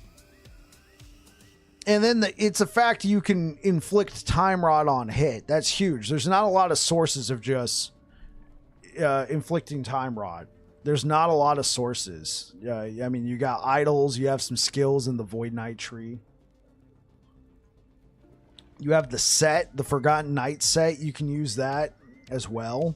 Speaker 1: And then it's a fact you can inflict Time Rod on hit. That's huge. There's not a lot of sources of just inflicting Time Rod. There's not a lot of sources. I mean, you got idols, you have some skills in the Void Knight tree. You have the set, the Forgotten Knight set. You can use that as well.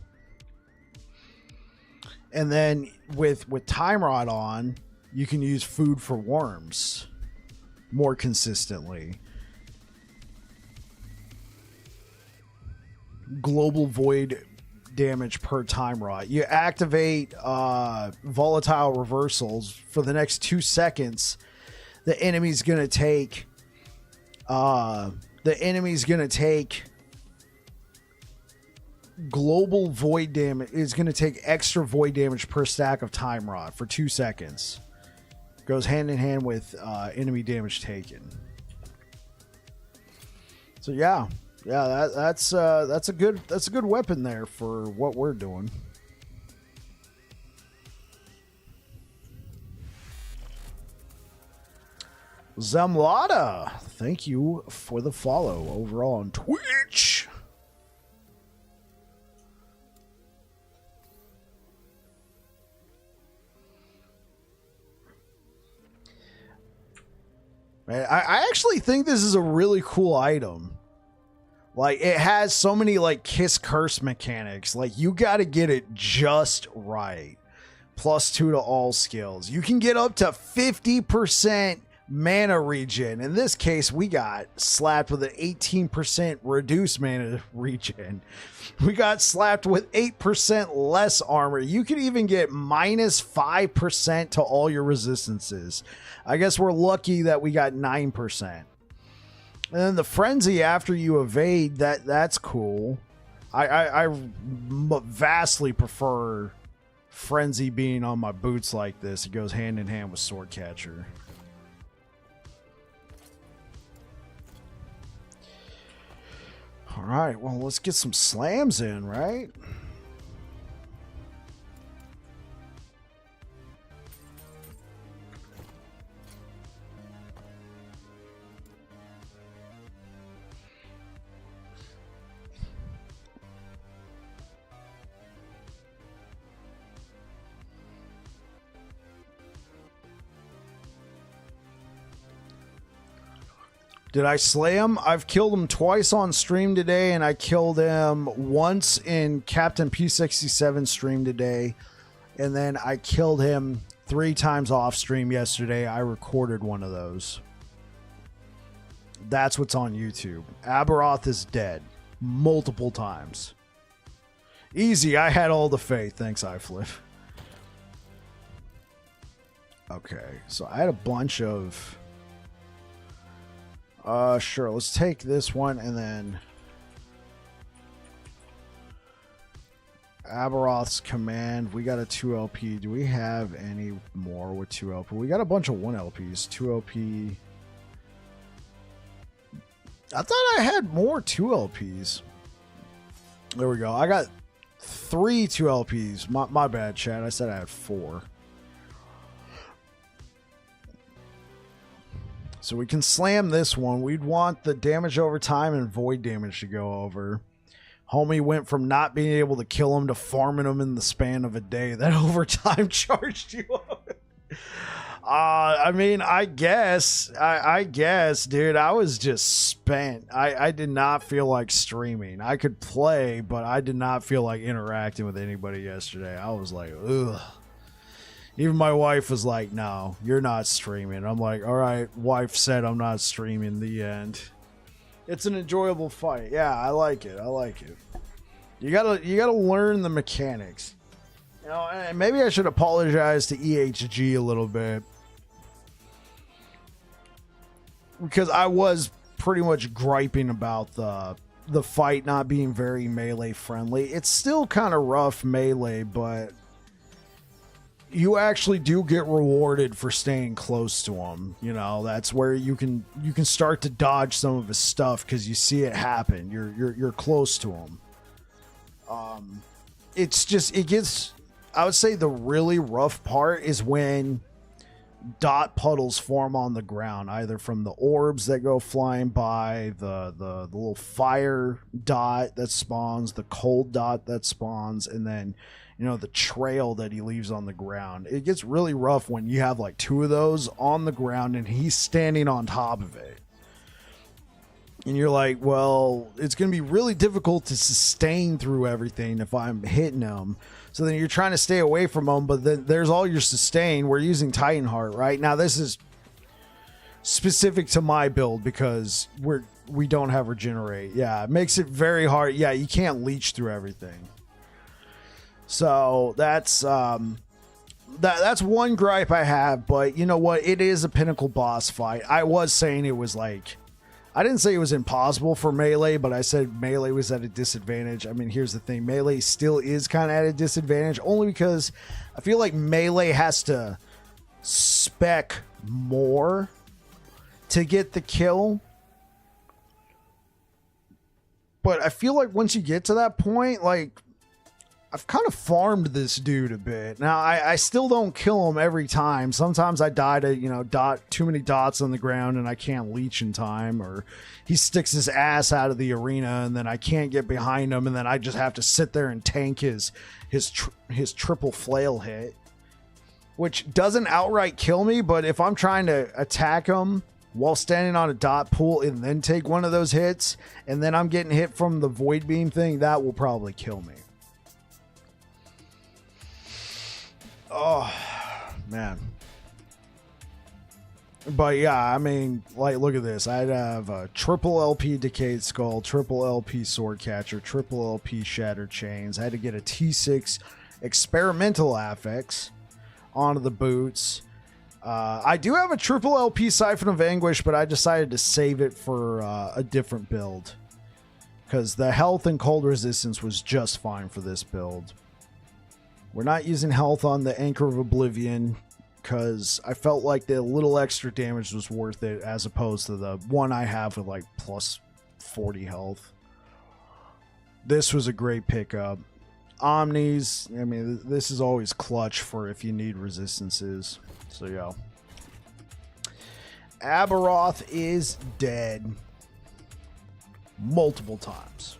Speaker 1: And then with Time Rod on, you can use Food for Worms more consistently. Global Void damage per Time Rod. You activate volatile reversals for the next 2 seconds. The enemy's gonna take global void damage. Is going to take extra void damage per stack of Time Rod for 2 seconds. Goes hand in hand with enemy damage taken. So yeah, that's a good weapon there for what we're doing. Zamlada, thank you for the follow over on Twitch. Man, I actually think this is a really cool item. Like, it has so many like kiss curse mechanics. Like, you got to get it just right. +2 to all skills. You can get up to 50% mana regen. In this case, we got slapped with an 18% reduced mana regen. We got slapped with 8% less armor. You could even get -5% to all your resistances. I guess we're lucky that we got 9%. And then the frenzy after you evade, that's cool. I vastly prefer frenzy being on my boots like this. It goes hand in hand with Sword Catcher. All right, well, let's get some slams in, right? Did I slay him? I've killed him twice on stream today, and I killed him once in Captain P67 stream today, and then I killed him 3 times off stream yesterday. I recorded one of those. That's what's on YouTube. Aberroth is dead multiple times. Easy, I had all the faith. Thanks, iFlip. Okay, so I had a bunch of... Sure, let's take this one and then Aberroth's command. We got a 2 LP. Do we have any more with 2 LP? We got a bunch of 1 LPs. 2 LP. I thought I had more 2 LPs. There we go. I got 3 2 LPs. My bad, Chad. I said I had 4. So we can slam this one. We'd want the damage over time and void damage to go over. Homie went from not being able to kill him to farming him in the span of a day. That overtime charged you up. I mean, I guess, dude, I was just spent. I did not feel like streaming. I could play, but I did not feel like interacting with anybody yesterday. I was like, ugh. Even my wife was like, no, you're not streaming. I'm like, all right, wife said I'm not streaming, the end. It's an enjoyable fight. Yeah, I like it. I like it. You gotta learn the mechanics. You know, and maybe I should apologize to EHG a little bit. Because I was pretty much griping about the fight not being very melee friendly. It's still kind of rough melee, but you actually do get rewarded for staying close to him. You know, that's where you can start to dodge some of his stuff because you see it happen. You're close to him. It's just, it gets, I would say the really rough part is when dot puddles form on the ground, either from the orbs that go flying by, the little fire dot that spawns, the cold dot that spawns, and then, you know, the trail that he leaves on the ground. It gets really rough when you have like 2 of those on the ground and he's standing on top of it. And you're like, well, it's going to be really difficult to sustain through everything if I'm hitting him. So then you're trying to stay away from him, but then there's all your sustain. We're using Titan Heart, right? Now this is specific to my build because we don't have regenerate. Yeah, it makes it very hard. Yeah, you can't leech through everything. So that's that's one gripe I have, but you know what? It is a pinnacle boss fight. I was saying it was like, I didn't say it was impossible for melee, but I said melee was at a disadvantage. I mean, here's the thing. Melee still is kind of at a disadvantage, only because I feel like melee has to spec more to get the kill. But I feel like once you get to that point, like, I've kind of farmed this dude a bit. Now, I still don't kill him every time. Sometimes I die to, you know, too many dots on the ground and I can't leech in time, or he sticks his ass out of the arena and then I can't get behind him and then I just have to sit there and tank his triple flail hit, which doesn't outright kill me, but if I'm trying to attack him while standing on a dot pool and then take one of those hits and then I'm getting hit from the void beam thing, that will probably kill me. Oh, man. But yeah, I mean, like, look at this. I'd have a triple LP Decayed Skull, triple LP Sword Catcher, triple LP Shattered Chains. I had to get a T6 Experimental Affix onto the boots. I do have a triple LP Siphon of Anguish, but I decided to save it for a different build, because the health and cold resistance was just fine for this build. We're not using health on the Anchor of Oblivion because I felt like the little extra damage was worth it as opposed to the one I have with like plus 40 health. This was a great pickup. Omnis, I mean, this is always clutch for if you need resistances. So, yeah. Aberroth is dead multiple times.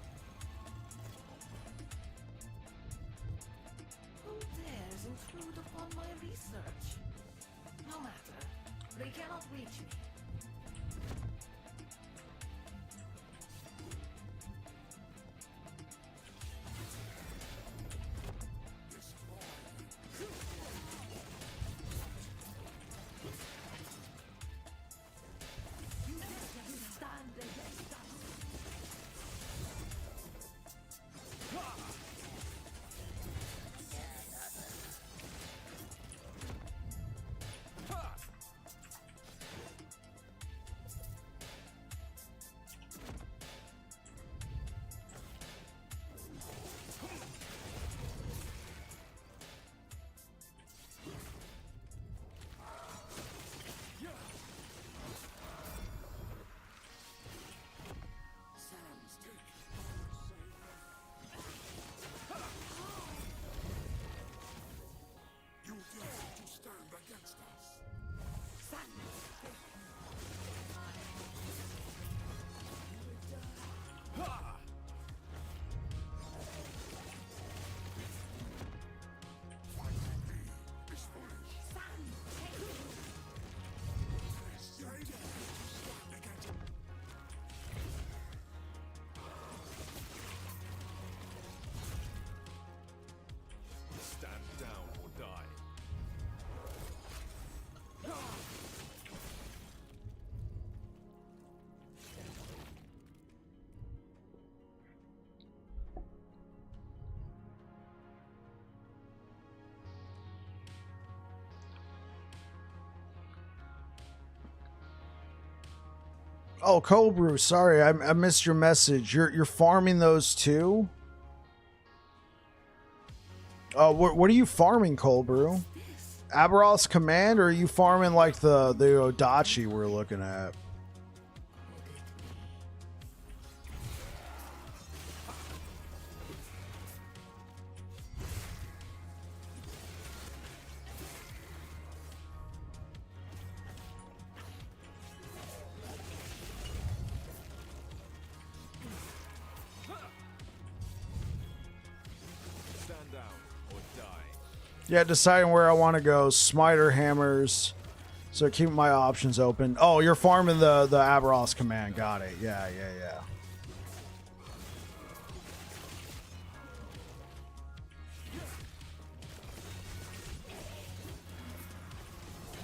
Speaker 1: Oh, cold brew. Sorry, I missed your message. You're farming those too? Oh, what are you farming, cold brew? Aberroth's command, or are you farming like the Odachi we're looking at?
Speaker 2: Stand down or die.
Speaker 1: Yeah, deciding where I want to go. Smiter hammers. So keep my options open. Oh, you're farming the Aberroth's command. Got it. Yeah.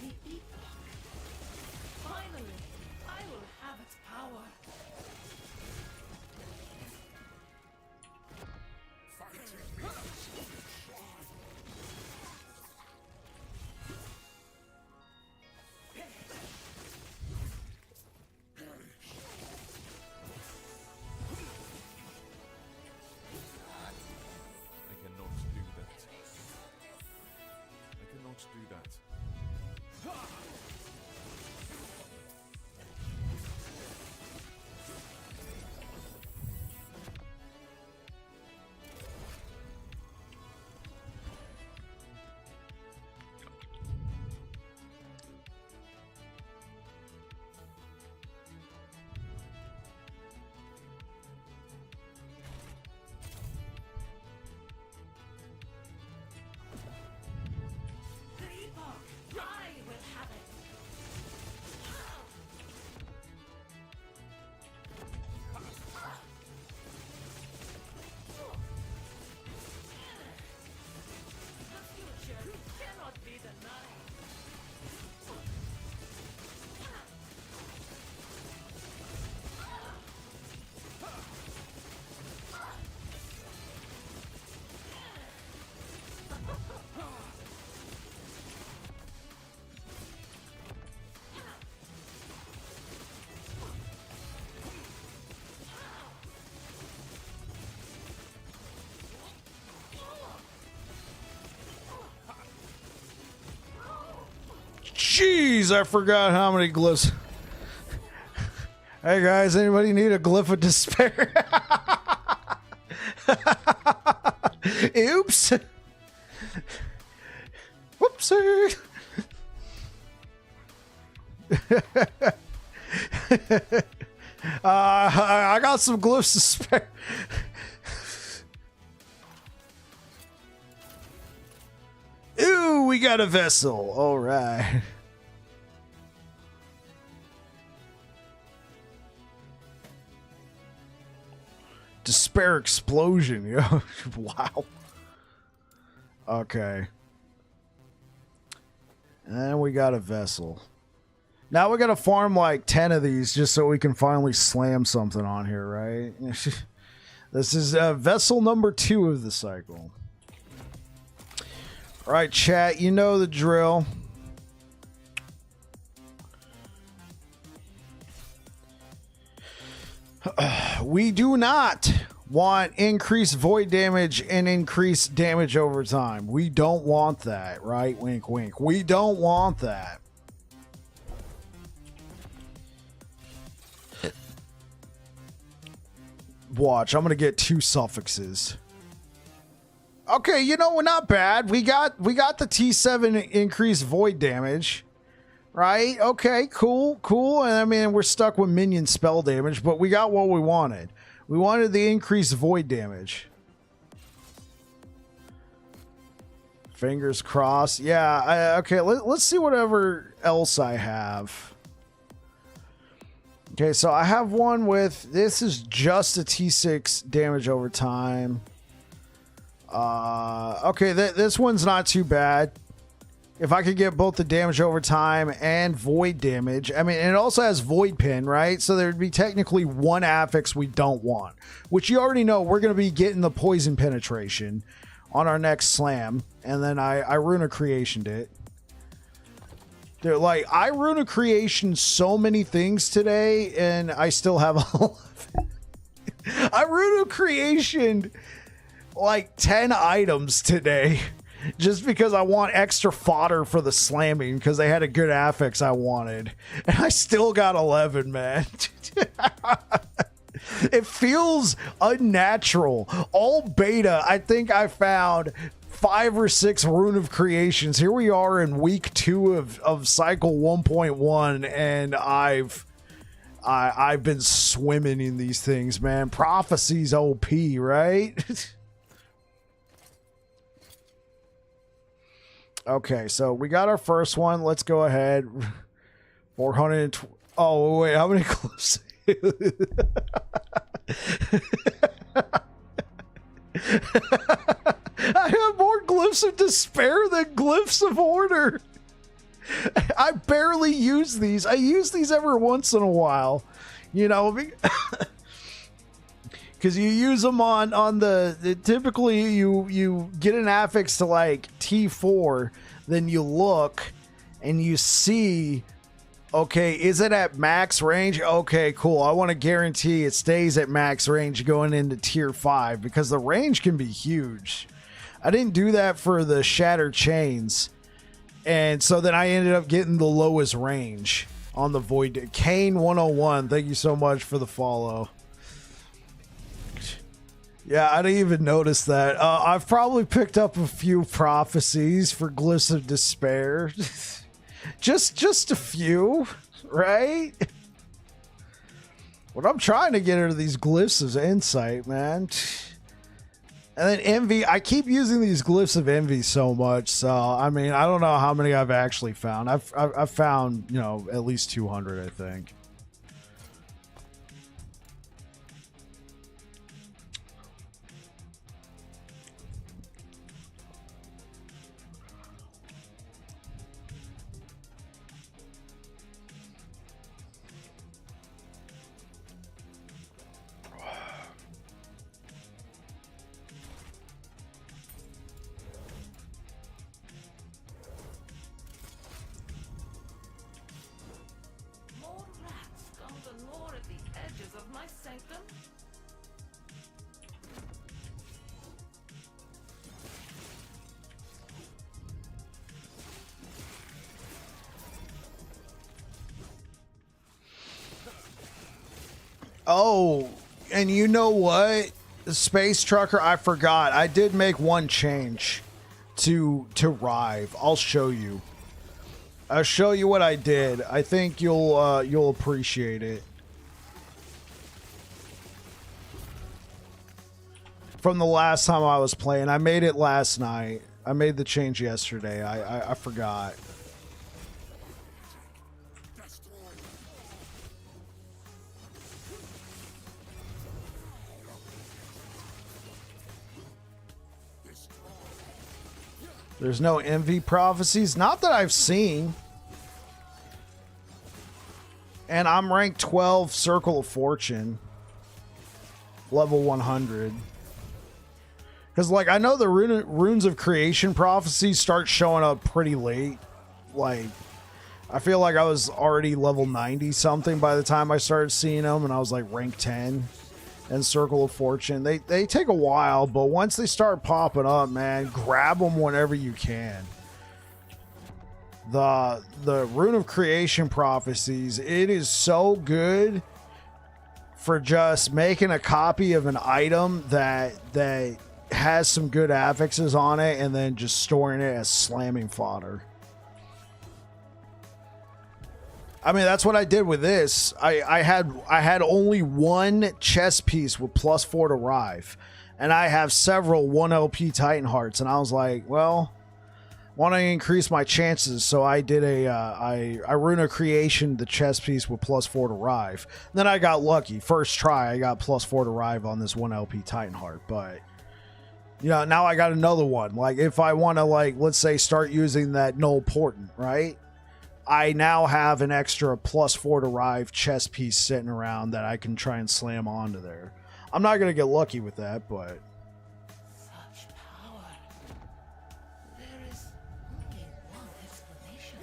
Speaker 3: The Epoch. Finally, I will have its power.
Speaker 2: I cannot do that. I cannot do that.
Speaker 3: The Epoch. I will have it. The future cannot be denied.
Speaker 1: Jeez, I forgot how many glyphs. Hey guys, anybody need a glyph of despair? Oops. Whoopsie. I got some glyphs to spare. Ooh, we got a vessel. All right. Despair explosion. Yo. Wow. Okay. And we got a vessel. Now we got to farm like 10 of these just so we can finally slam something on here, right? This is vessel number 2 of the cycle. All right, chat, you know the drill. We do not want increased void damage and increased damage over time. We don't want that, right? Wink, wink. We don't want that. Watch, I'm gonna get 2 suffixes. Okay, you know, we're not bad. We got the T7 increased void damage. Right? Okay, cool. And I mean, we're stuck with minion spell damage, but we got what we wanted. We wanted the increased void damage. Fingers crossed. Yeah, okay, let's see whatever else I have. Okay, so I have one with, this is just a T6 damage over time. Okay, this one's not too bad. If I could get both the damage over time and void damage. I mean, and it also has void pin, right? So there'd be technically one affix we don't want, which you already know we're going to be getting the poison penetration on our next slam. And then I Runa creationed it. Dude, like, I rune a creation so many things today, and I still have 11. I rune a creation like 10 items today just because I want extra fodder for the slamming because they had a good affix I wanted. And I still got 11, man. It feels unnatural. All beta, I think I found 5 or 6 rune of creations. Here we are in week 2 of cycle 1.1, and I've been swimming in these things, man. Prophecy's OP, right? Okay, so we got our first one. Let's go ahead. 420. Oh, wait, how many glyphs? I have more glyphs of despair than glyphs of order. I barely use these. I use these every once in a while, you know, because you use them on the typically you get an affix to like T4, then you look and you see, okay, is it at max range? Okay, cool. I want to guarantee it stays at max range going into tier 5 because the range can be huge. I didn't do that for the Shattered Chains. And so then I ended up getting the lowest range on the Void. Kane 101, thank you so much for the follow. Yeah, I didn't even notice that. I've probably picked up a few prophecies for Glyphs of Despair. just a few, right? What I'm trying to get out of these Glyphs is insight, man. And then envy, I keep using these glyphs of envy so much, so I mean, I don't know how many I've actually found. I've found, you know, at least 200, I think. Oh, and you know what? Space Trucker, I forgot. I did make one change to Rive. I'll show you. I'll show you what I did. I think you'll appreciate it. From the last time I was playing, I made it last night. I made the change yesterday. I forgot. There's no envy prophecies. Not that I've seen. And I'm ranked 12 Circle of Fortune. Level 100. Because, like, I know the runes of creation prophecies start showing up pretty late. Like, I feel like I was already level 90 something by the time I started seeing them. And I was, like, rank 10. And Circle of Fortune, they take a while, but once they start popping up, man, grab them whenever you can. The Rune of Creation prophecies, it is so good for just making a copy of an item that has some good affixes on it, and then just storing it as slamming fodder. I mean, that's what I did with this. I had only one chess piece with +4 to Rive, and I have several 1 LP Titan Hearts, and I was like, well, want to increase my chances, so I did I Rune of Creation the chess piece with +4 to Rive. Then I got lucky. First try, I got +4 to Rive on this 1 LP Titan Heart, but you know, now I got another one. Like, if I want to, like, let's say start using that Null Portent, right? I now have an extra +4 to Rive chess piece sitting around that I can try and slam onto there. I'm not going to get lucky with that, but...
Speaker 3: Such power. There is only one explanation.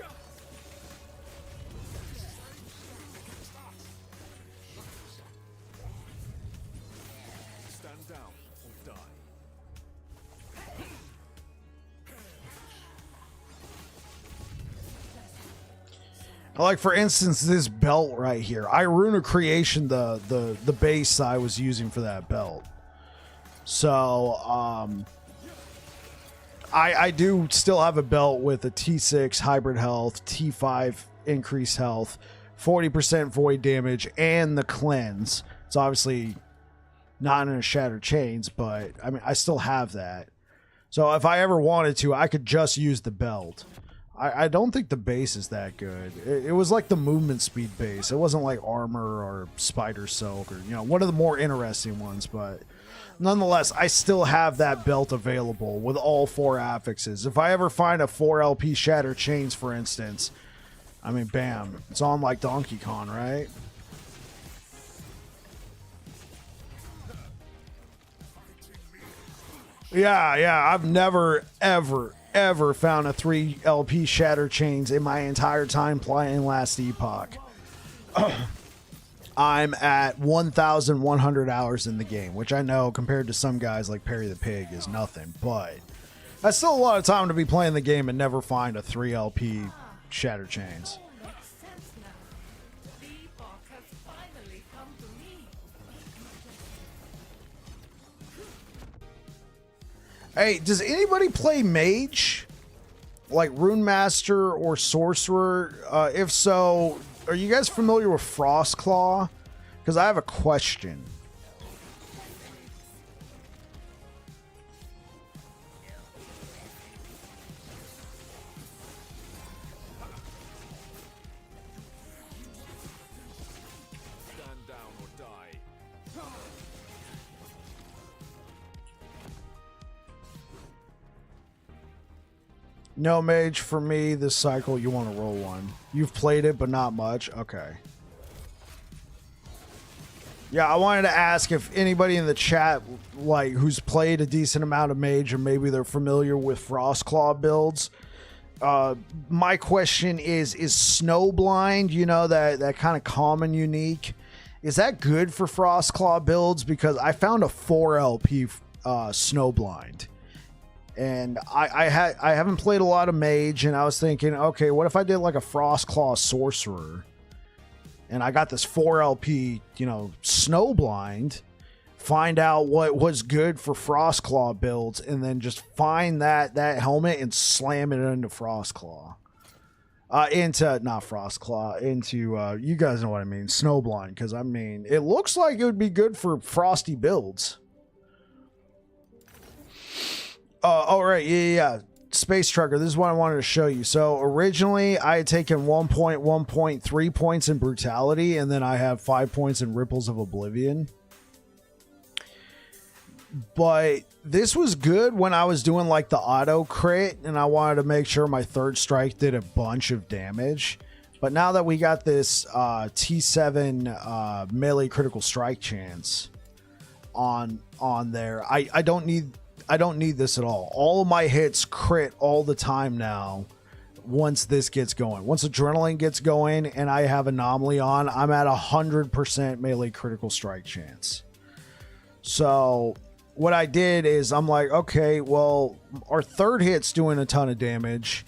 Speaker 1: Like, for instance, this belt right here. I Rune of Creation the base I was using for that belt. So, I do still have a belt with a T6 hybrid health, T5 increased health, 40% void damage, and the cleanse. It's obviously not in a Shattered Chains, but I mean, I still have that. So if I ever wanted to, I could just use the belt. I don't think the base is that good. It was like the movement speed base. It wasn't like armor or spider silk or, you know, one of the more interesting ones, but nonetheless, I still have that belt available with all 4 affixes. If I ever find a 4 LP Shattered Chains, for instance, I mean, bam, it's on like Donkey Kong, right? Yeah, I've never, ever found a 3 LP Shattered Chains in my entire time playing Last Epoch. I'm at 1,100 hours in the game, which I know compared to some guys like Perry the Pig is nothing, but that's still a lot of time to be playing the game and never find a 3 LP Shattered Chains.
Speaker 3: Makes sense now. The epoch has finally come to me.
Speaker 1: Hey, does anybody play Mage? Like Rune Master or Sorcerer? If so, are you guys familiar with Frostclaw? Because I have a question.
Speaker 2: Stand down or die.
Speaker 1: No Mage for me this cycle. You want to roll one. You've played it, but not much. Okay. Yeah, I wanted to ask if anybody in the chat, like, who's played a decent amount of Mage, or maybe they're familiar with Frostclaw builds. My question is Snowblind, you know, that kind of common unique, is that good for Frostclaw builds? Because I found a 4 LP Snowblind. And I haven't played a lot of Mage, and I was thinking, okay, what if I did like a Frostclaw Sorcerer, and I got this 4 LP, you know, Snowblind, find out what was good for Frostclaw builds, and then just find that helmet and slam it into Frostclaw. Not Frostclaw, into, you guys know what I mean, Snowblind, because I mean, it looks like it would be good for frosty builds. All right, yeah. Space Trucker, this is what I wanted to show you. So originally I had taken 1.3 points in Brutality, and then I have 5 points in Ripples of Oblivion. But this was good when I was doing like the auto crit, and I wanted to make sure my third strike did a bunch of damage. But now that we got this T7 melee critical strike chance on there, I don't need this at all. All of my hits crit all the time now once this gets going. Once Adrenaline gets going and I have Anomaly on, I'm at 100% melee critical strike chance. So what I did is I'm like, okay, well, our third hit's doing a ton of damage,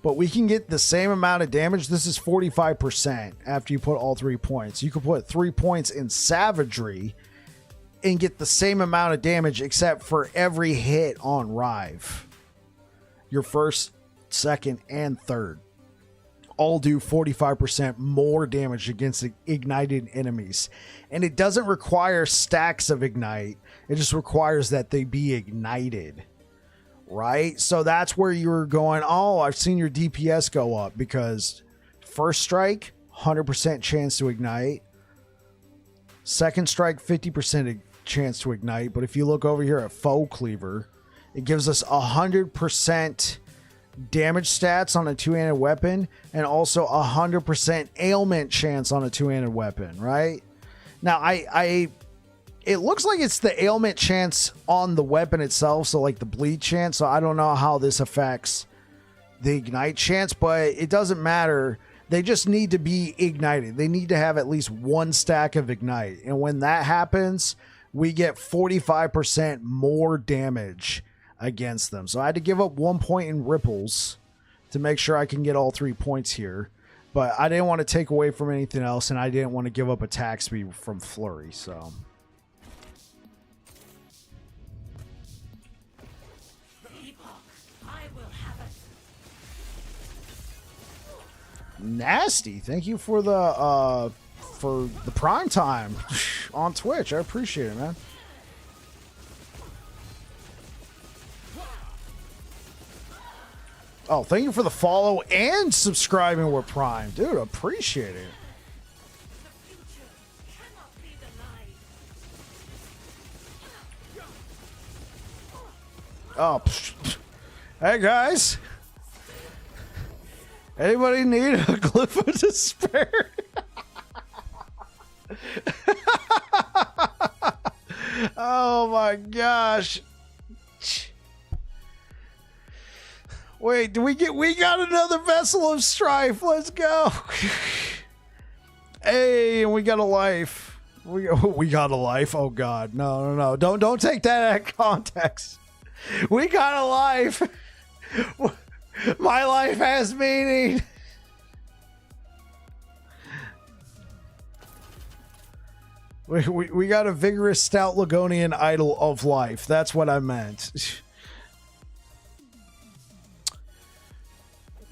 Speaker 1: but we can get the same amount of damage. This is 45% after you put all 3 points. You could put 3 points in Savagery and get the same amount of damage, except for every hit on Rive. Your first, second, and third all do 45% more damage against ignited enemies. And it doesn't require stacks of ignite. It just requires that they be ignited. Right? So that's where you're going, oh, I've seen your DPS go up, because first strike, 100% chance to ignite. Second strike, 50% chance to ignite. But if you look over here at Foe Cleaver, it gives us 100% damage stats on a two-handed weapon, and also 100% ailment chance on a two-handed weapon, right? Now, it looks like it's the ailment chance on the weapon itself, so like the bleed chance, so I don't know how this affects the ignite chance, but it doesn't matter. They just need to be ignited. They need to have at least one stack of ignite, and when that happens, we get 45% more damage against them. So I had to give up 1 point in Ripples to make sure I can get all 3 points here. But I didn't want to take away from anything else, and I didn't want to give up attack speed from Flurry, so.
Speaker 3: Epoch, I will have it.
Speaker 1: Nasty. Thank you for the prime time on Twitch. I appreciate it, man. Oh, thank you for the follow and subscribing with Prime. Dude, appreciate it.
Speaker 3: The future cannot be denied.
Speaker 1: Oh, hey guys. Anybody need a glyph of despair? Oh my gosh. Wait, we got another vessel of strife. Let's go. Hey, and we got a life. We got a life. Oh god. No. Don't take that out of context. We got a life. My life has meaning. We got a vigorous, stout Ligonian idol of life. That's what I meant.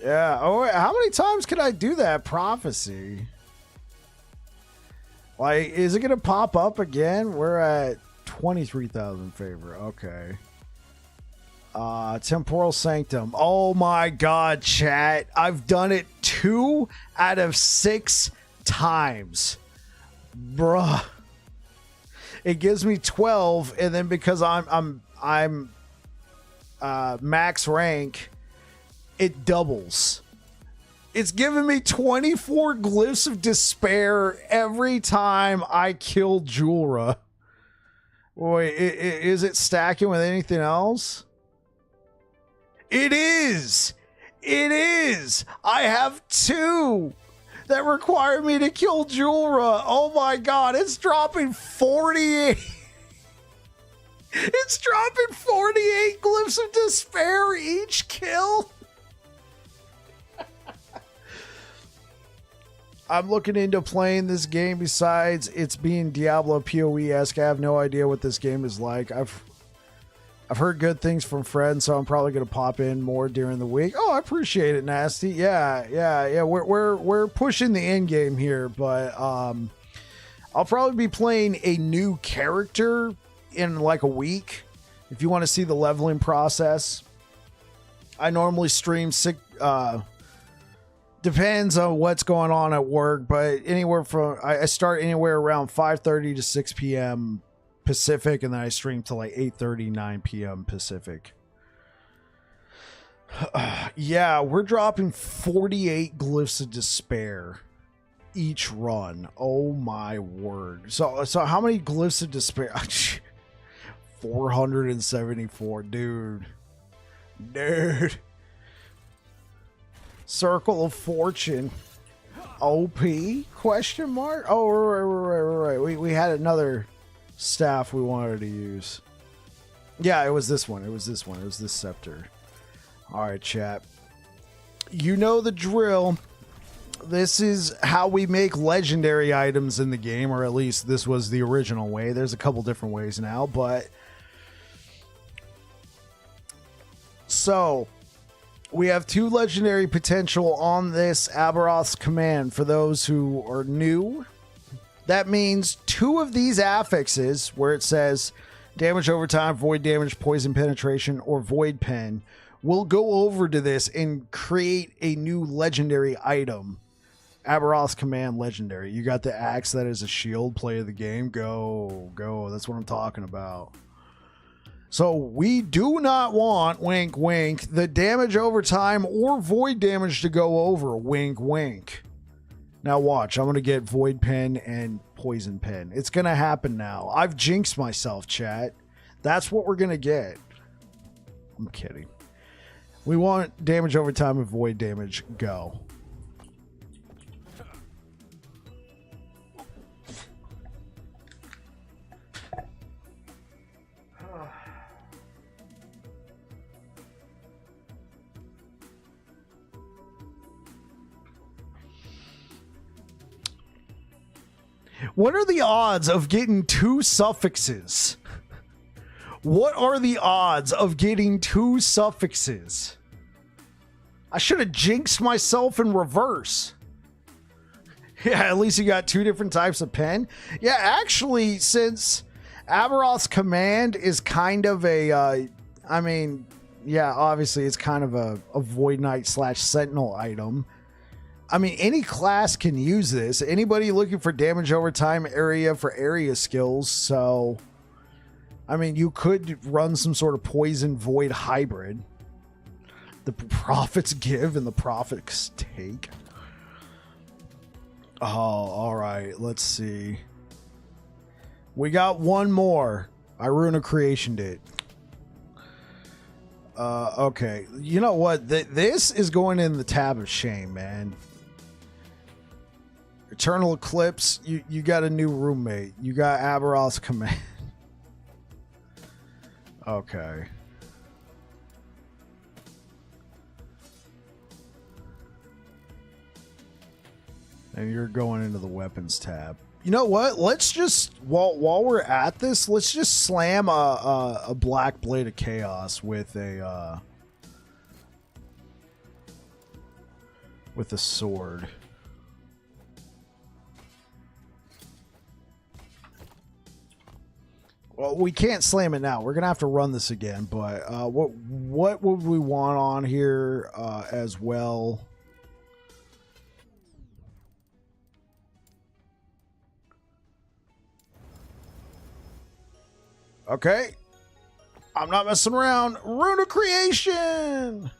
Speaker 1: Yeah. Oh, wait, how many times can I do that prophecy? Like, is it going to pop up again? We're at 23,000 favor. Okay. Temporal Sanctum. Oh my god, chat. I've done it 2 out of 6 times. Bruh. It gives me 12, and then because I'm max rank, it doubles. It's giving me 24 glyphs of despair every time I kill Julra. Wait, is it stacking with anything else? It is! It is! I have 2 that require me to kill Julra. Oh my god, it's dropping 48. It's dropping 48 glyphs of despair each kill. I'm looking into playing this game. Besides it's being Diablo PoE-esque, I have no idea what this game is like. I've heard good things from friends, so I'm probably gonna pop in more during the week. Oh, I appreciate it, Nasty. Yeah. We're pushing the end game here, but I'll probably be playing a new character in like a week. If you want to see the leveling process, I normally stream depends on what's going on at work, but anywhere from I start anywhere around 5:30 to 6 p.m. Pacific, and then I stream to like 8:30, 9 p.m. Pacific. Yeah, we're dropping 48 glyphs of despair each run. Oh my word. So how many glyphs of despair? 474, dude. Circle of Fortune. OP? Question mark? Oh, right. We had another staff we wanted to use. Yeah, it was this one. It was this scepter. Alright, chat. You know the drill. This is how we make legendary items in the game, or at least this was the original way. There's a couple different ways now, but... So... we have 2 legendary potential on this Aberroth's command. For those who are new, that means 2 of these affixes, where it says damage over time, void damage, poison penetration, or void pen, will go over to this and create a new legendary item. Aberroth's command legendary. You got the axe that is a shield. Play of the game. Go. That's what I'm talking about. So we do not want, wink, wink, the damage over time or void damage to go over, wink, wink. Now watch, I'm going to get void pen and poison pen. It's going to happen now. I've jinxed myself, chat. That's what we're going to get. I'm kidding. We want damage over time and void damage, go. What are the odds of getting 2 suffixes? What are the odds of getting 2 suffixes? I should have jinxed myself in reverse. Yeah, at least you got 2 different types of pen. Yeah, actually, since Aberroth's command is kind of a, I mean, yeah, obviously it's kind of a Void Knight / Sentinel item. I mean, any class can use this. Anybody looking for damage over time area for area skills. So, I mean, you could run some sort of poison void hybrid. The prophets give and the prophets take. Oh, all right. Let's see. We got one more. I Rune of Creation did. Okay. You know what? This is going in the tab of shame, man. Eternal Eclipse, you got a new roommate. You got Aberroth's command. Okay. And you're going into the weapons tab. You know what? Let's just, while we're at this, let's just slam a Black Blade of Chaos with a sword. Well, we can't slam it now. We're gonna have to run this again. But what would we want on here as well? Okay, I'm not messing around. Rune of Creation.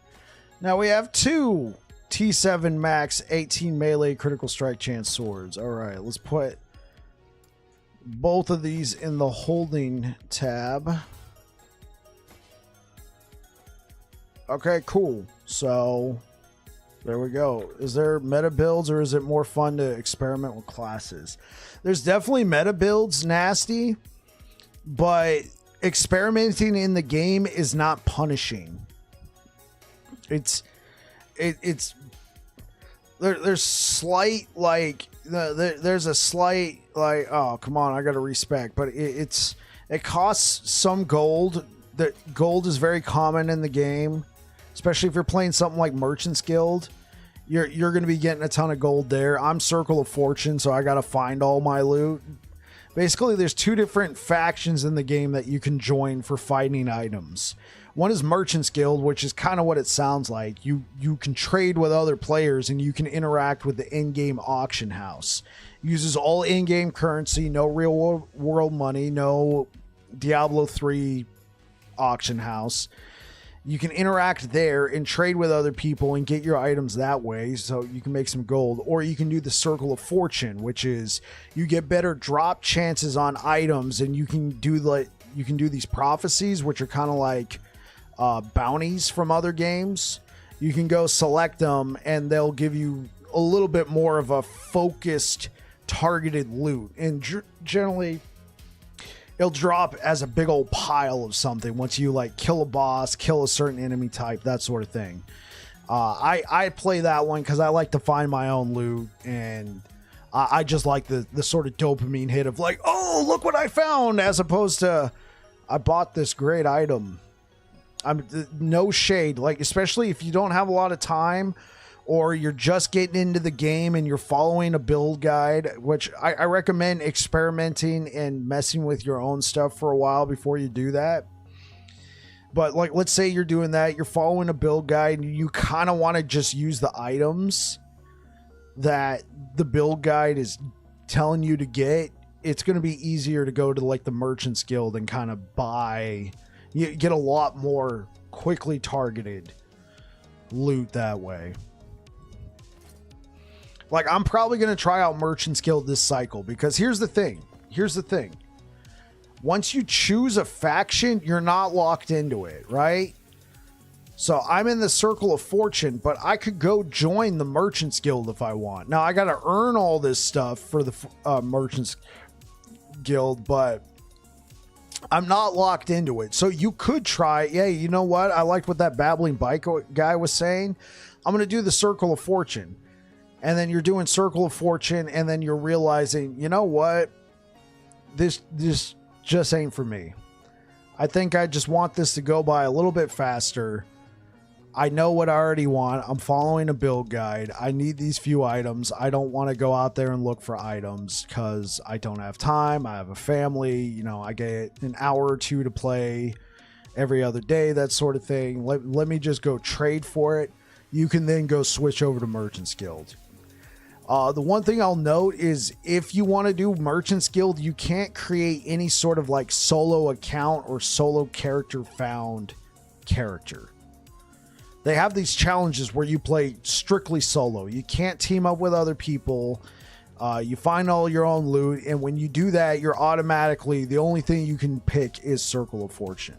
Speaker 1: Now we have 2 T7 max 18 melee critical strike chance swords. All right, let's put both of these in the holding tab. Okay, cool. So there we go. Is there meta builds or is it more fun to experiment with classes? There's definitely meta builds, nasty, but experimenting in the game is not punishing. There's slight like there's a slight like, oh come on, I gotta respect, but it costs some gold. That gold is very common in the game, especially if you're playing something like Merchant's Guild. You're gonna be getting a ton of gold there. I'm Circle of Fortune, so I gotta find all my loot. Basically, there's 2 different factions in the game that you can join for fighting items. One is Merchant's Guild, which is kind of what it sounds like. You can trade with other players and you can interact with the in-game auction house. Uses all in-game currency, no real world money, no Diablo 3 auction house. You can interact there and trade with other people and get your items that way, so you can make some gold. Or you can do the Circle of Fortune, which is you get better drop chances on items, and you can do these prophecies, which are kind of like bounties from other games. You can go select them, and they'll give you a little bit more of a focused, targeted loot. And generally, it'll drop as a big old pile of something once you like kill a boss, kill a certain enemy type, that sort of thing. I play that one because I like to find my own loot, and I just like the sort of dopamine hit of like, oh, look what I found, as opposed to I bought this great item. I'm no shade, like especially if you don't have a lot of time or you're just getting into the game and you're following a build guide, which I recommend experimenting and messing with your own stuff for a while before you do that. But like, let's say you're doing that, you're following a build guide and you kind of want to just use the items that the build guide is telling you to get. It's going to be easier to go to like the Merchant's Guild and kind of buy. You get a lot more quickly targeted loot that way. Like, I'm probably going to try out Merchant's Guild this cycle because here's the thing. Once you choose a faction, you're not locked into it, right? So I'm in the Circle of Fortune, but I could go join the Merchant's Guild if I want. Now, I got to earn all this stuff for the Merchant's Guild, but I'm not locked into it. So you could try, yeah, you know what? I liked what that babbling bike guy was saying. I'm going to do the Circle of Fortune. And then you're doing Circle of Fortune, and then you're realizing, you know what? This just ain't for me. I think I just want this to go by a little bit faster. I know what I already want. I'm following a build guide. I need these few items. I don't want to go out there and look for items because I don't have time. I have a family. You know, I get an hour or two to play every other day, that sort of thing. Let me just go trade for it. You can then go switch over to Merchant's Guild. The one thing I'll note is if you want to do Merchant's Guild, you can't create any sort of like solo account or solo character found character. They have these challenges where you play strictly solo. You can't team up with other people. You find all your own loot. And when you do that, you're automatically, the only thing you can pick is Circle of Fortune.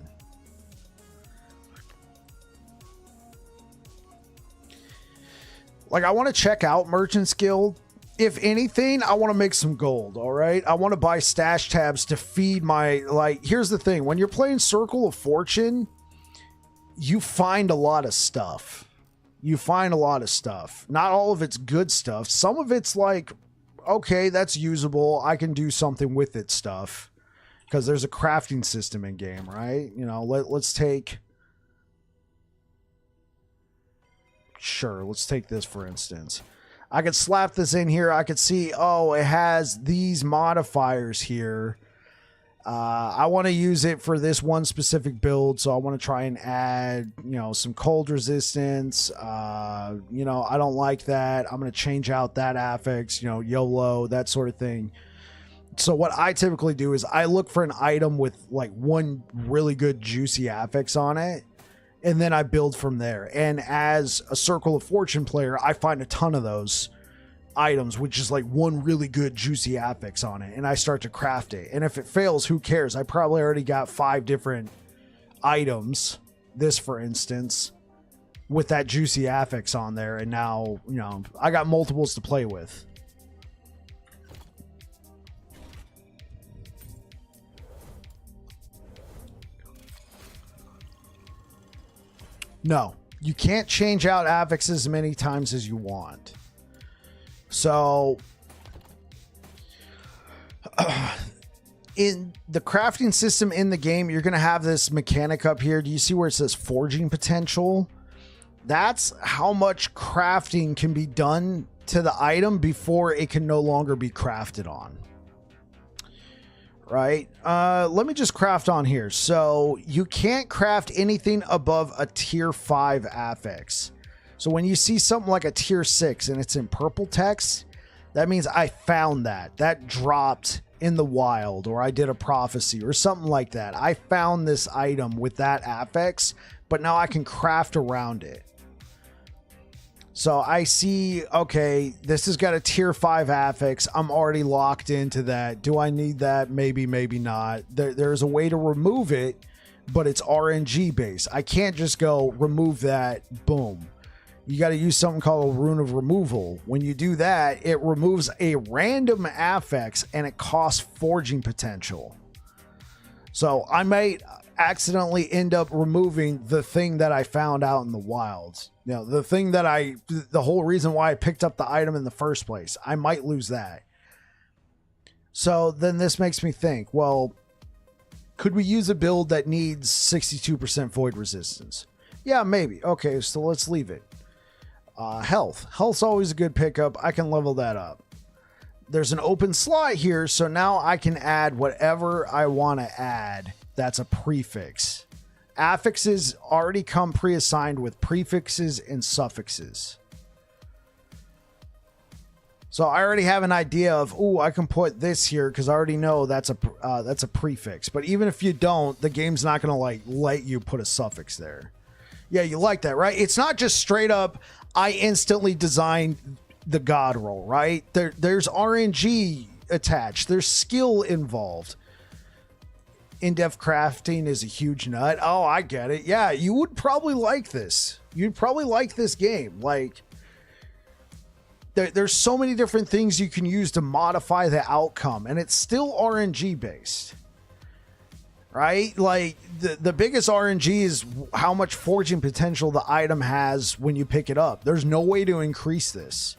Speaker 1: Like, I want to check out Merchant's Guild. If anything, I want to make some gold, all right? I want to buy stash tabs to feed my, like, here's the thing. When you're playing Circle of Fortune, you find a lot of stuff. You find a lot of stuff. Not all of it's good stuff. Some of it's like, okay, that's usable. I can do something with it stuff. Because there's a crafting system in game, right? You know, let's take... Sure, let's take this for instance. I could slap this in here. I could see, oh, it has these modifiers here. I want to use it for this one specific build, so I want to try and add, you know, some cold resistance. You know, I don't like that. I'm going to change out that affix, you know, YOLO, that sort of thing. So what I typically do is I look for an item with like one really good juicy affix on it. And then I build from there. And as a Circle of Fortune player, I find a ton of those items, which is like one really good juicy affix on it. And I start to craft it. And if it fails, who cares? I probably already got 5 different items. This, for instance, with that juicy affix on there. And now, you know, I got multiples to play with. No, you can't change out affixes as many times as you want. So, in the crafting system in the game, you're going to have this mechanic up here. Do you see where it says forging potential? That's how much crafting can be done to the item before it can no longer be crafted on. Right? Let me just craft on here. So you can't craft anything above a tier 5 affix. So when you see something like a tier 6 and it's in purple text, that means I found that dropped in the wild, or I did a prophecy or something like that. I found this item with that affix, but now I can craft around it. So I see, okay, this has got a tier 5 affix. I'm already locked into that. Do I need that? Maybe, maybe not. There's a way to remove it, but it's RNG based. I can't just go remove that, boom. You got to use something called a rune of removal. When you do that, it removes a random affix and it costs forging potential. So I might accidentally end up removing the thing that I found out in the wilds. You know, the thing that the whole reason why I picked up the item in the first place. I might lose that. So then this makes me think, well, could we use a build that needs 62% void resistance? Yeah, maybe. Okay, so let's leave it. Health. Health's always a good pickup. I can level that up. There's an open slot here, so now I can add whatever I want to add. That's a prefix. Affixes already come pre-assigned with prefixes and suffixes. So I already have an idea of, ooh, I can put this here because I already know that's a prefix. But even if you don't, the game's not going to like let you put a suffix there. Yeah, you like that, right? It's not just straight up, I instantly designed the god roll, right? There's RNG attached. There's skill involved. In-depth crafting is a huge nut. Oh, I get it. Yeah, you would probably like this. You'd probably like this game. Like, there's so many different things you can use to modify the outcome, and it's still RNG based. Right? Like, the biggest RNG is how much forging potential the item has when you pick it up. There's no way to increase this.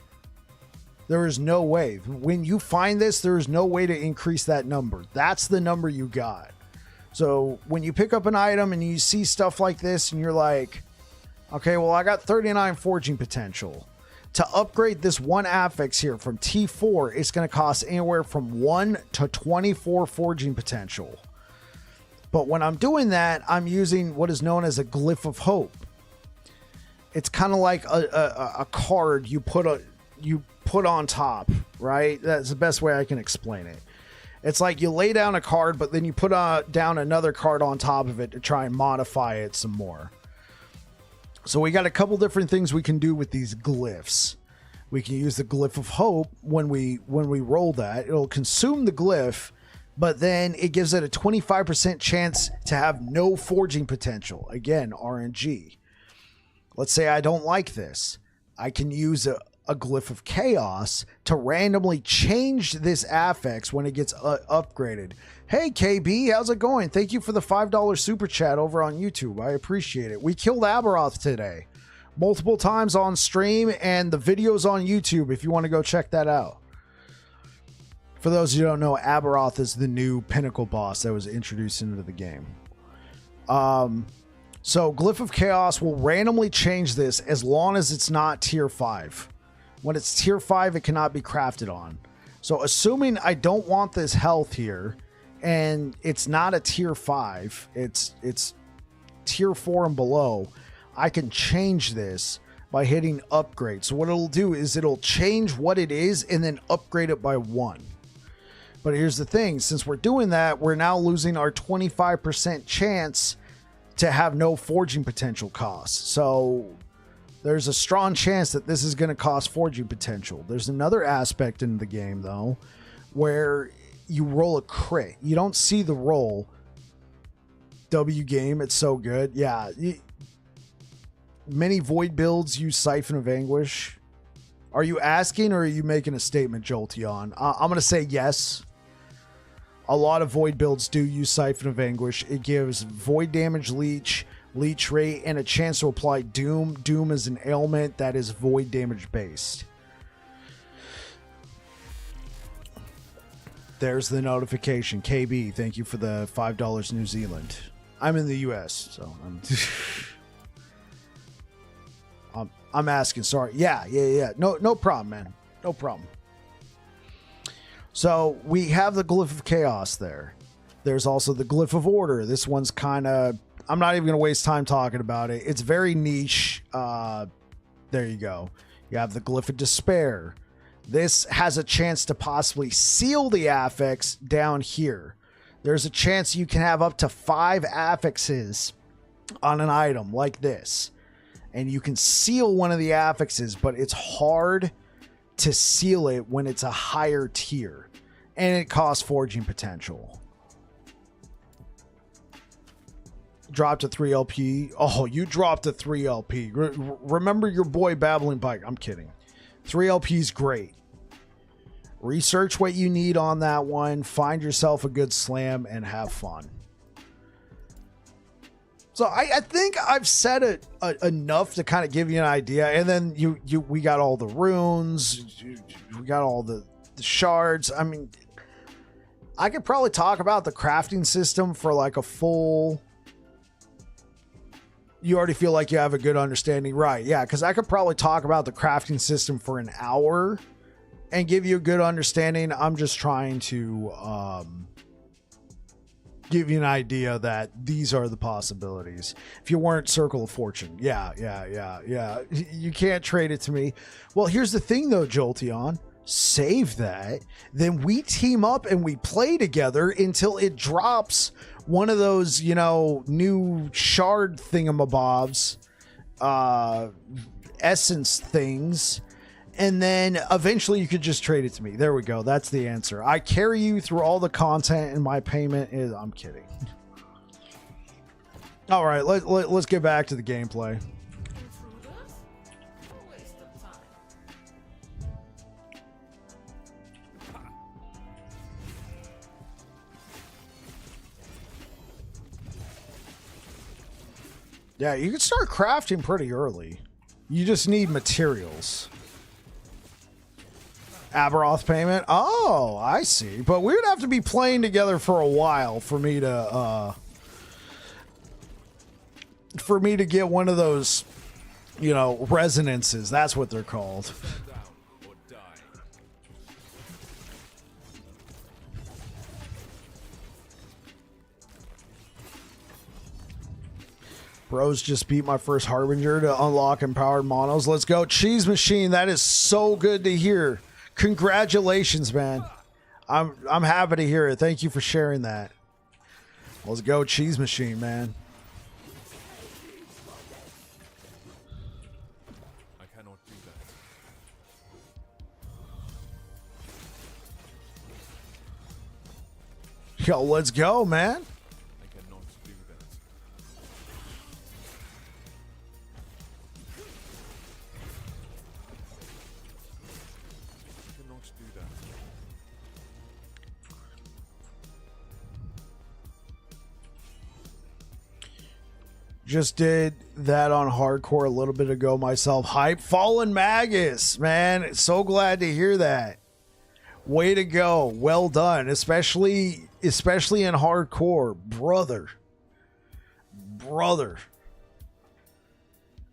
Speaker 1: There is no way. When you find this, there is no way to increase that number. That's the number you got. So when you pick up an item and you see stuff like this and you're like, okay, well, I got 39 forging potential. To upgrade this one affix here from T4, it's going to cost anywhere from 1 to 24 forging potential. But when I'm doing that, I'm using what is known as a glyph of hope. It's kind of like a card you put on top, right? That's the best way I can explain it. It's like you lay down a card, but then you put down another card on top of it to try and modify it some more. So we got a couple different things we can do with these glyphs. We can use the glyph of hope when we roll that. It'll consume the glyph, but then it gives it a 25% chance to have no forging potential. Again, RNG. Let's say I don't like this. I can use a glyph of chaos to randomly change this affix when it gets upgraded. Hey KB, how's it going? Thank you for the $5 super chat over on YouTube. I appreciate it. We killed Aberroth today multiple times on stream, and the video's on YouTube if you want to go check that out. For those who don't know, Aberroth is the new pinnacle boss that was introduced into the game. So Glyph of Chaos will randomly change this as long as it's not tier 5. When it's tier 5, it cannot be crafted on. So assuming I don't want this health here, and it's not a tier 5, it's tier 4 and below, I can change this by hitting upgrade. So what it'll do is it'll change what it is and then upgrade it by 1. But here's the thing, since we're doing that, we're now losing our 25% chance to have no forging potential costs. So there's a strong chance that this is going to cost forging potential. There's another aspect in the game, though, where you roll a crit. You don't see the roll. W game, it's so good. Yeah. Many void builds use Siphon of Anguish. Are you asking or are you making a statement, Jolteon? I'm going to say yes. A lot of void builds do use Siphon of Anguish. It gives void damage leech rate, and a chance to apply Doom. Doom is an ailment that is void damage based. There's the notification. KB, thank you for the $5 New Zealand. I'm in the US, so I'm asking. Sorry. Yeah. No problem, man. No problem. So we have the Glyph of Chaos there. There's also the Glyph of Order. This one's kind of, I'm not even going to waste time talking about it. It's very niche. There you go. You have the Glyph of Despair. This has a chance to possibly seal the affix down here. There's a chance you can have up to 5 affixes on an item like this. And you can seal one of the affixes, but it's hard to seal it when it's a higher tier. And it costs forging potential. Dropped to 3 LP. Oh, you dropped to 3 LP. Remember your boy Babbling Pike. I'm kidding. 3 LP is great. Research what you need on that one. Find yourself a good slam and have fun. So I think I've said it enough to kind of give you an idea. And then we got all the runes. We got all the shards. I mean, I could probably talk about the crafting system for like a full... You already feel like you have a good understanding, right? Yeah, because I could probably talk about the crafting system for an hour and give you a good understanding. I'm just trying to give you an idea that these are the possibilities. If you weren't Circle of Fortune, yeah, you can't trade it to me. Well, here's the thing though, Jolteon. Save that, then we team up and we play together until it drops one of those, new shard thingamabobs, essence things, and then eventually you could just trade it to me. There we go. That's the answer. I carry you through all the content, and my payment is... I'm kidding. All right, let's get back to the gameplay.
Speaker 3: Intruders? A waste of time.
Speaker 1: Yeah, you can start crafting pretty early. You just need materials. Aberroth payment. Oh, I see. But we would have to be playing together for a while for me to get one of those, you know, resonances. That's what they're called.
Speaker 2: Stand down or die.
Speaker 1: Bros just beat my first Harbinger to unlock empowered monos. Let's go. Cheese Machine, that is so good to hear. Congratulations, man. I'm happy to hear it. Thank you for sharing that. Let's go, Cheese Machine, man.
Speaker 2: I cannot do that.
Speaker 1: Yo, let's go, man.
Speaker 2: I cannot do that. I cannot do that.
Speaker 1: Just did that on hardcore a little bit ago myself. Hype. Fallen Magus, man. So glad to hear that. Way to go. Well done. Especially in hardcore. Brother.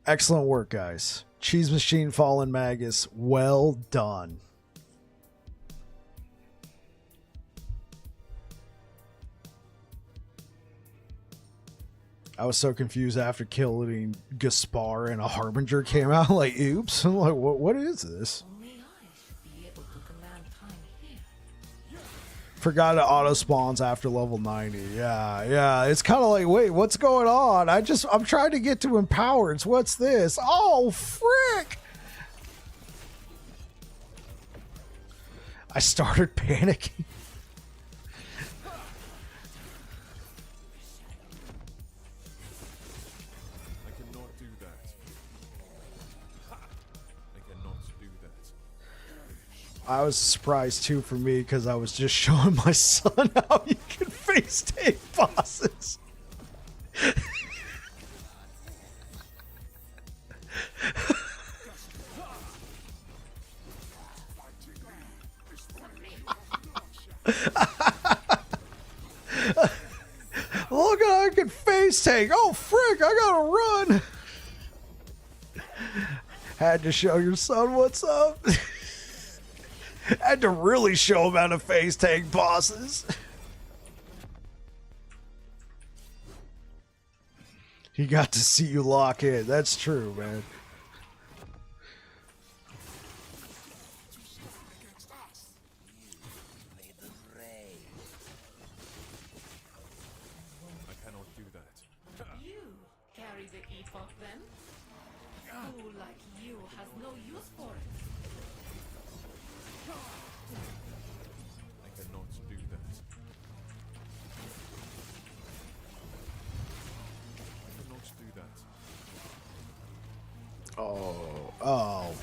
Speaker 1: Excellent work, guys. Cheese Machine, Fallen Magus. Well done. I was so confused after killing Gaspar and a Harbinger came out. Like, oops. I'm like, what is this?
Speaker 3: Only I should be able to command time here.
Speaker 1: Forgot it auto spawns after level 90. Yeah. It's kind of like, wait, what's going on? I'm trying to get to empowereds. What's this? Oh, frick. I started panicking.
Speaker 2: I cannot do that. Ha! I cannot do that.
Speaker 1: I was surprised too for me because I was just showing my son how you can face take bosses. Look at how I can face take. Oh frick, I gotta run. Had to show your son what's up. Had to really show him how to face tank bosses. He got to see you lock in. That's true, man.
Speaker 2: I cannot do that.
Speaker 3: You carry the Epoch then? Who like you has no use for it?
Speaker 2: I cannot do that. I cannot do that.
Speaker 1: Oh.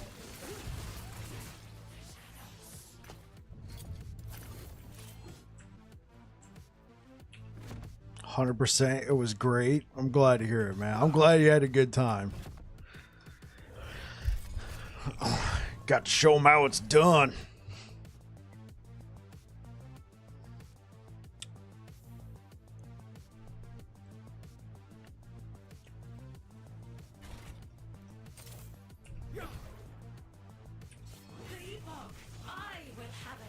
Speaker 1: 100%. It was great. I'm glad to hear it, man. I'm glad you had a good time. Got to show them how it's done.
Speaker 3: The Epoch! I will have it!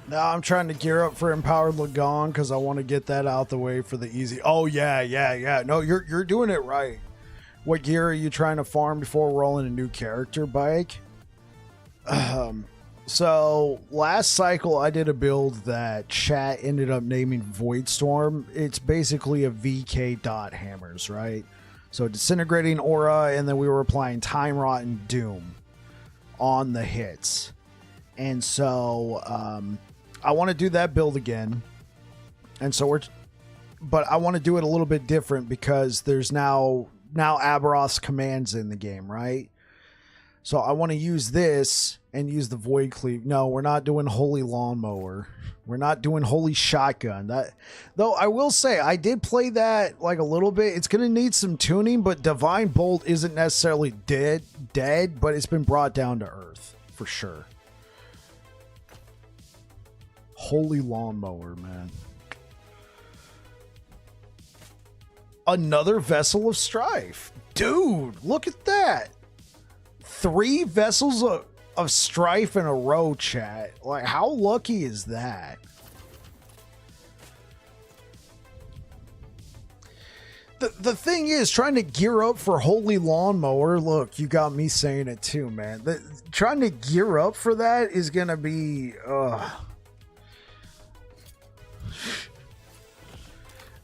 Speaker 1: Now I'm trying to gear up for Empowered Lagon because I want to get that out the way for the easy. Oh yeah. No, you're doing it right. What gear are you trying to farm before rolling a new character, Bike? So last cycle I did a build that chat ended up naming Void Storm. It's basically a VK dot hammers, right? So disintegrating aura, and then we were applying Time Rot and Doom on the hits. And so I want to do that build again. And so but I want to do it a little bit different because there's now Aberroth's commands in the game, right? So I want to use this and use the Void Cleave. No, we're not doing Holy Lawnmower. We're not doing Holy Shotgun. That, though I will say I did play that like a little bit. It's going to need some tuning, but Divine Bolt isn't necessarily dead, but it's been brought down to earth for sure. Holy Lawnmower, man. Another Vessel of Strife. Dude, look at that. 3 Vessels of Strife in a row, chat. Like, how lucky is that? The thing is, trying to gear up for Holy Lawnmower, look, you got me saying it too, man. Trying to gear up for that is going to be...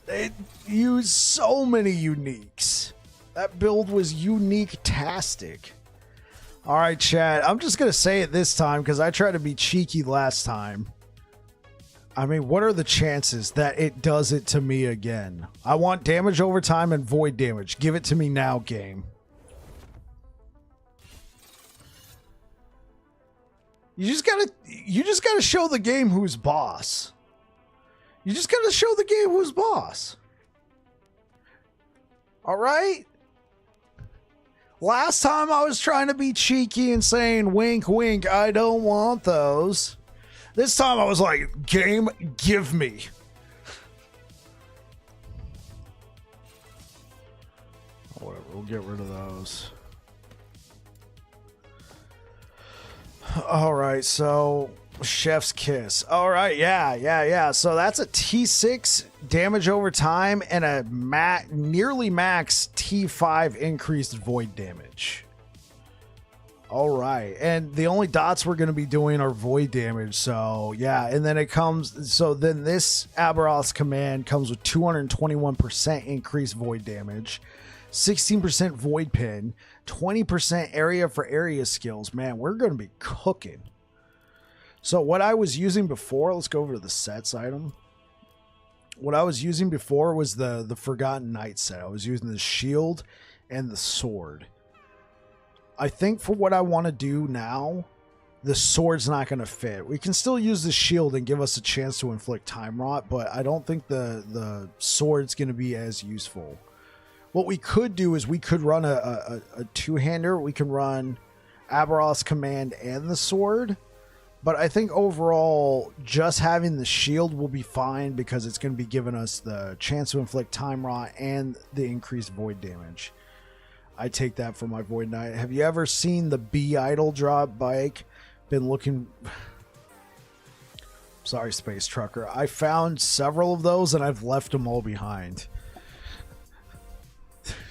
Speaker 1: It used so many uniques. That build was unique-tastic. All right, chat. I'm just going to say it this time because I tried to be cheeky last time. I mean, what are the chances that it does it to me again? I want damage over time and void damage. Give it to me now, game. You just gotta show the game who's boss. You just gotta show the game who's boss. All right? Last time I was trying to be cheeky and saying, wink, wink, I don't want those. This time I was like, game, give me. Whatever, we'll get rid of those. All right, so Chef's Kiss. All right, yeah. So that's a T6 damage over time and a nearly max T5 increased void damage. All right, and the only dots we're going to be doing are void damage. So yeah, and then it comes. So then this Aberroth's command comes with 221% increased void damage, 16% void pin, 20% area for area skills. Man, we're going to be cooking. So what I was using before, let's go over to the sets item. What I was using before was the Forgotten Knight set. I was using the shield and the sword. I think for what I want to do now, the sword's not going to fit. We can still use the shield and give us a chance to inflict time rot, but I don't think the sword's going to be as useful. What we could do is we could run a two-hander. We can run Aberroth's command and the sword. But I think overall, just having the shield will be fine because it's going to be giving us the chance to inflict time rot and the increased void damage. I take that for my Void Knight. Have you ever seen the B Idol drop bike? Been looking... Sorry, Space Trucker. I found several of those and I've left them all behind.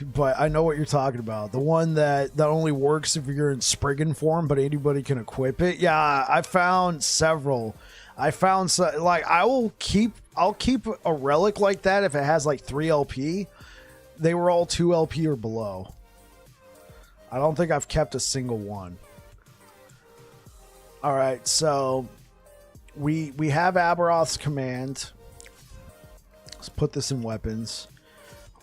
Speaker 1: But I know what you're talking about. The one that only works if you're in Spriggan form, but anybody can equip it. Yeah, I found several. I found like I'll keep a relic like that if it has like 3 LP. They were all 2 LP or below. I don't think I've kept a single one. All right, so we have Aberroth's command. Let's put this in weapons.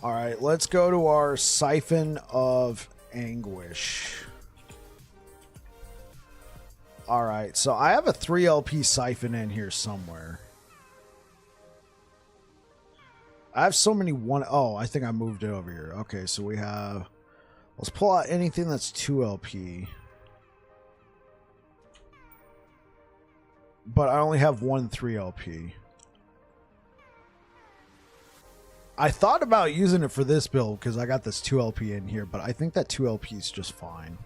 Speaker 1: All right, let's go to our Siphon of Anguish. All right, so I have a 3 LP Siphon in here somewhere. I have so many oh, I think I moved it over here. Okay, so we have... Let's pull out anything that's 2 LP. But I only have 1 3 LP. I thought about using it for this build because I got this 2 LP in here, but I think that 2 LP is just fine.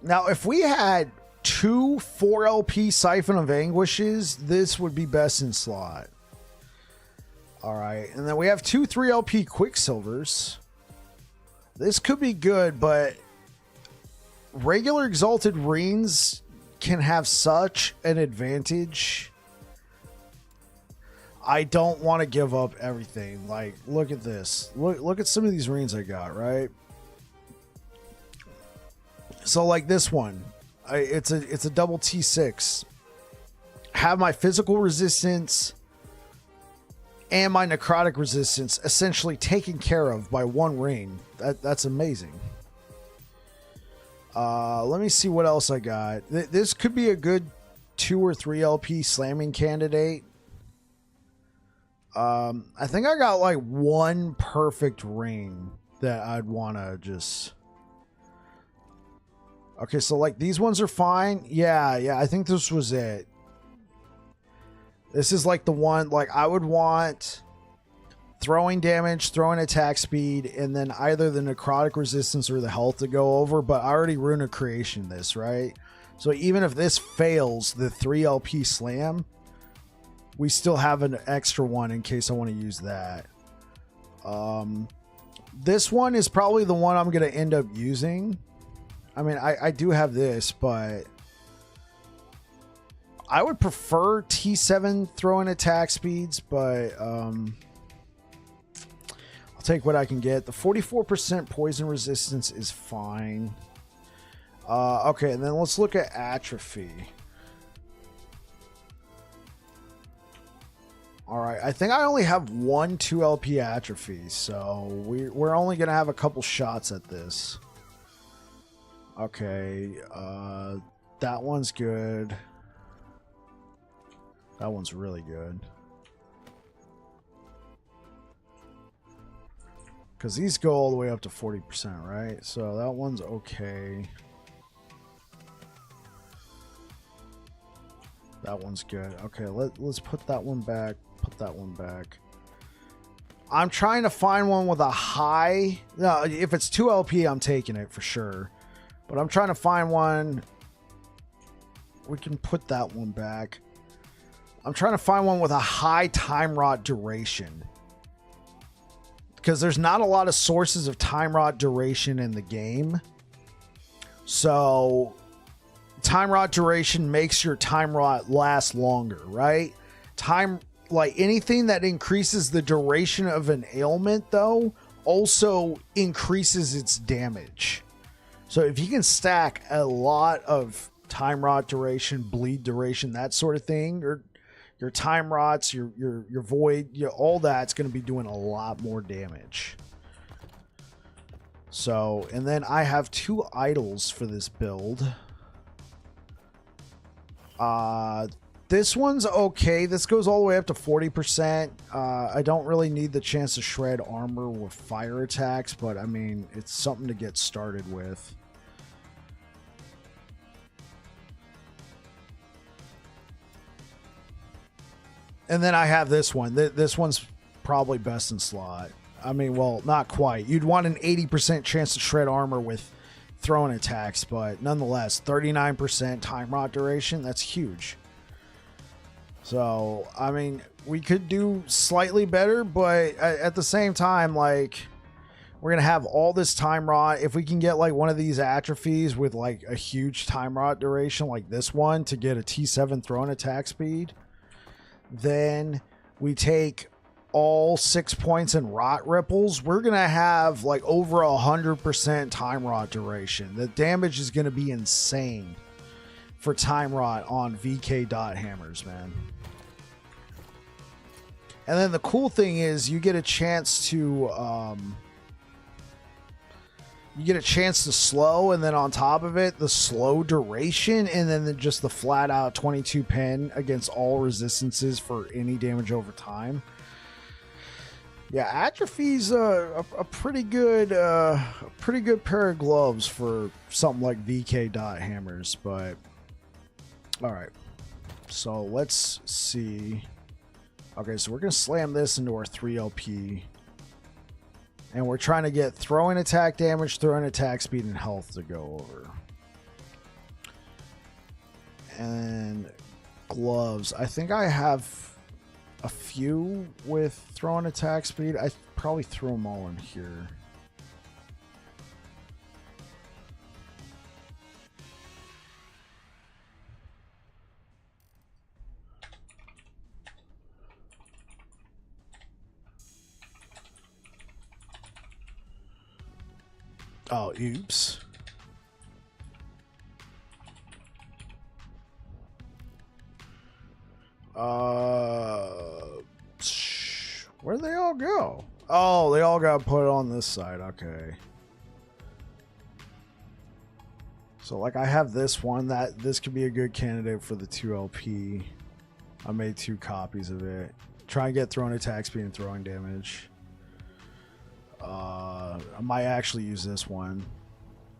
Speaker 1: Now, if we had 2 4 LP Siphon of Anguishes, this would be best in slot. All right, and then we have 2 3 LP Quicksilvers. This could be good, but regular Exalted Reins can have such an advantage. I don't want to give up everything. Like, look at this. Look at some of these Reins I got, right? So like this one, it's a double T6. Have my physical resistance and my necrotic resistance essentially taken care of by one Rein. That's amazing. Let me see what else I got. This could be a good 2 or 3 LP slamming candidate. I think I got like one perfect Rein that I'd want to just... Okay, so like these ones are fine. Yeah, I think this was it. This is like the one, like I would want throwing damage, throwing attack speed, and then either the necrotic resistance or the health to go over, but I already Rune of Creation this, right? So even if this fails the 3 LP slam, we still have an extra one in case I want to use that. This one is probably the one I'm going to end up using. I mean, I do have this, but I would prefer T7 throwing attack speeds, but I'll take what I can get. The 44% poison resistance is fine. Okay, and then let's look at atrophy. All right, I think I only have 1 2 LP atrophy, so we're only going to have a couple shots at this. Okay, that one's good. That one's really good. Because these go all the way up to 40%, right? So that one's okay. That one's good. Okay, let's put that one back. Put that one back. I'm trying to find one with a high... No, if it's 2 LP, I'm taking it for sure. But I'm trying to find one. We can put that one back. I'm trying to find one with a high time rot duration. Because there's not a lot of sources of time rot duration in the game. So time rot duration makes your time rot last longer, right? Like anything that increases the duration of an ailment, though, also increases its damage. So if you can stack a lot of time rot duration, bleed duration, that sort of thing, or your time rots, your void, all that's going to be doing a lot more damage. So, and then I have 2 idols for this build. This one's okay. This goes all the way up to 40%. I don't really need the chance to shred armor with fire attacks, but I mean, it's something to get started with. And then I have this one. This one's probably best in slot. I mean, well, not quite. You'd want an 80% chance to shred armor with throwing attacks, but nonetheless, 39% time rot duration. That's huge. So, I mean, we could do slightly better, but at the same time, like, we're going to have all this time rot. If we can get, like, one of these atrophies with, like, a huge time rot duration like this one to get a T7 throwing attack speed, then we take all 6 points in rot ripples. We're going to have, like, over 100% time rot duration. The damage is going to be insane for time rot on VK dot hammers, man. And then the cool thing is you get a chance to slow, and then on top of it, the slow duration, and then just the flat out 22 pen against all resistances for any damage over time. Yeah, atrophy's a pretty good pair of gloves for something like VK dot hammers, but all right. So let's see. Okay, so we're gonna slam this into our 3 LP. And we're trying to get throwing attack damage, throwing attack speed, and health to go over. And gloves. I think I have a few with throwing attack speed. I probably threw them all in here. Oh, oops. Where'd they all go? Oh, they all got put on this side. Okay. So, like, I have this one. This could be a good candidate for the 2LP. I made 2 copies of it. Try and get thrown attack speed and throwing damage. I might actually use this one.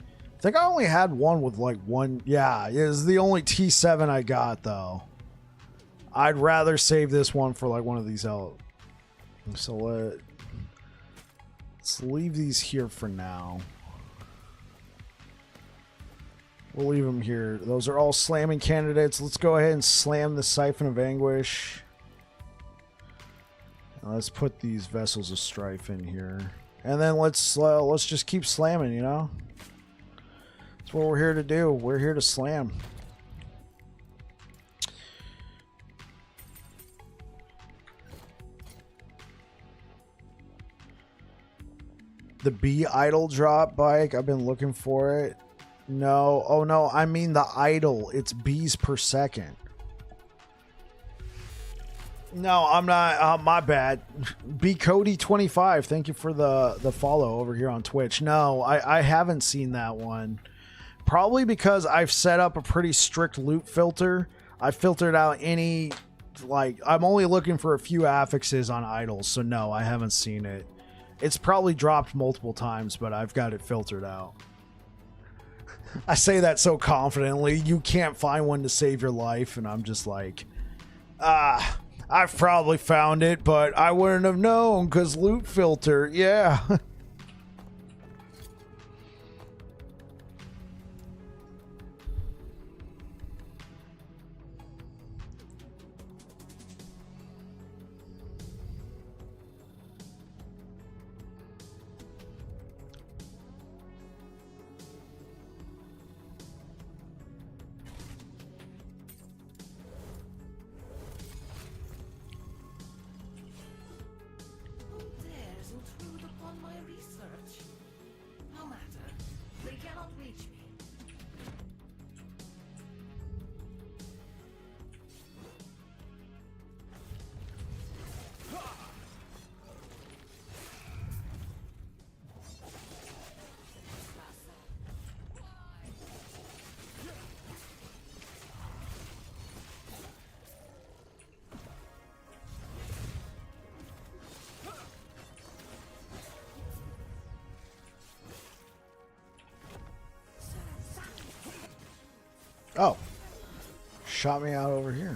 Speaker 1: I think I only had one with, like, one. Yeah, it is the only T7 I got, though. I'd rather save this one for, like, one of these out. So, let's leave these here for now. We'll leave them here. Those are all slamming candidates. Let's go ahead and slam the Siphon of Anguish. Let's put these Vessels of Strife in here. And then let's just keep slamming, you know? That's what we're here to do. We're here to slam. The B idle drop bike. I've been looking for it. No. Oh, no. I mean the idle. It's Bs per second. No, I'm not. My bad. B Cody 25. Thank you for the follow over here on Twitch. No, I haven't seen that one. Probably because I've set up a pretty strict loot filter. I filtered out any, like, I'm only looking for a few affixes on idols. So no, I haven't seen it. It's probably dropped multiple times, but I've got it filtered out. I say that so confidently. You can't find one to save your life. And I'm just like, I've probably found it, but I wouldn't have known because loot filter. Yeah. Oh, shot me out over here.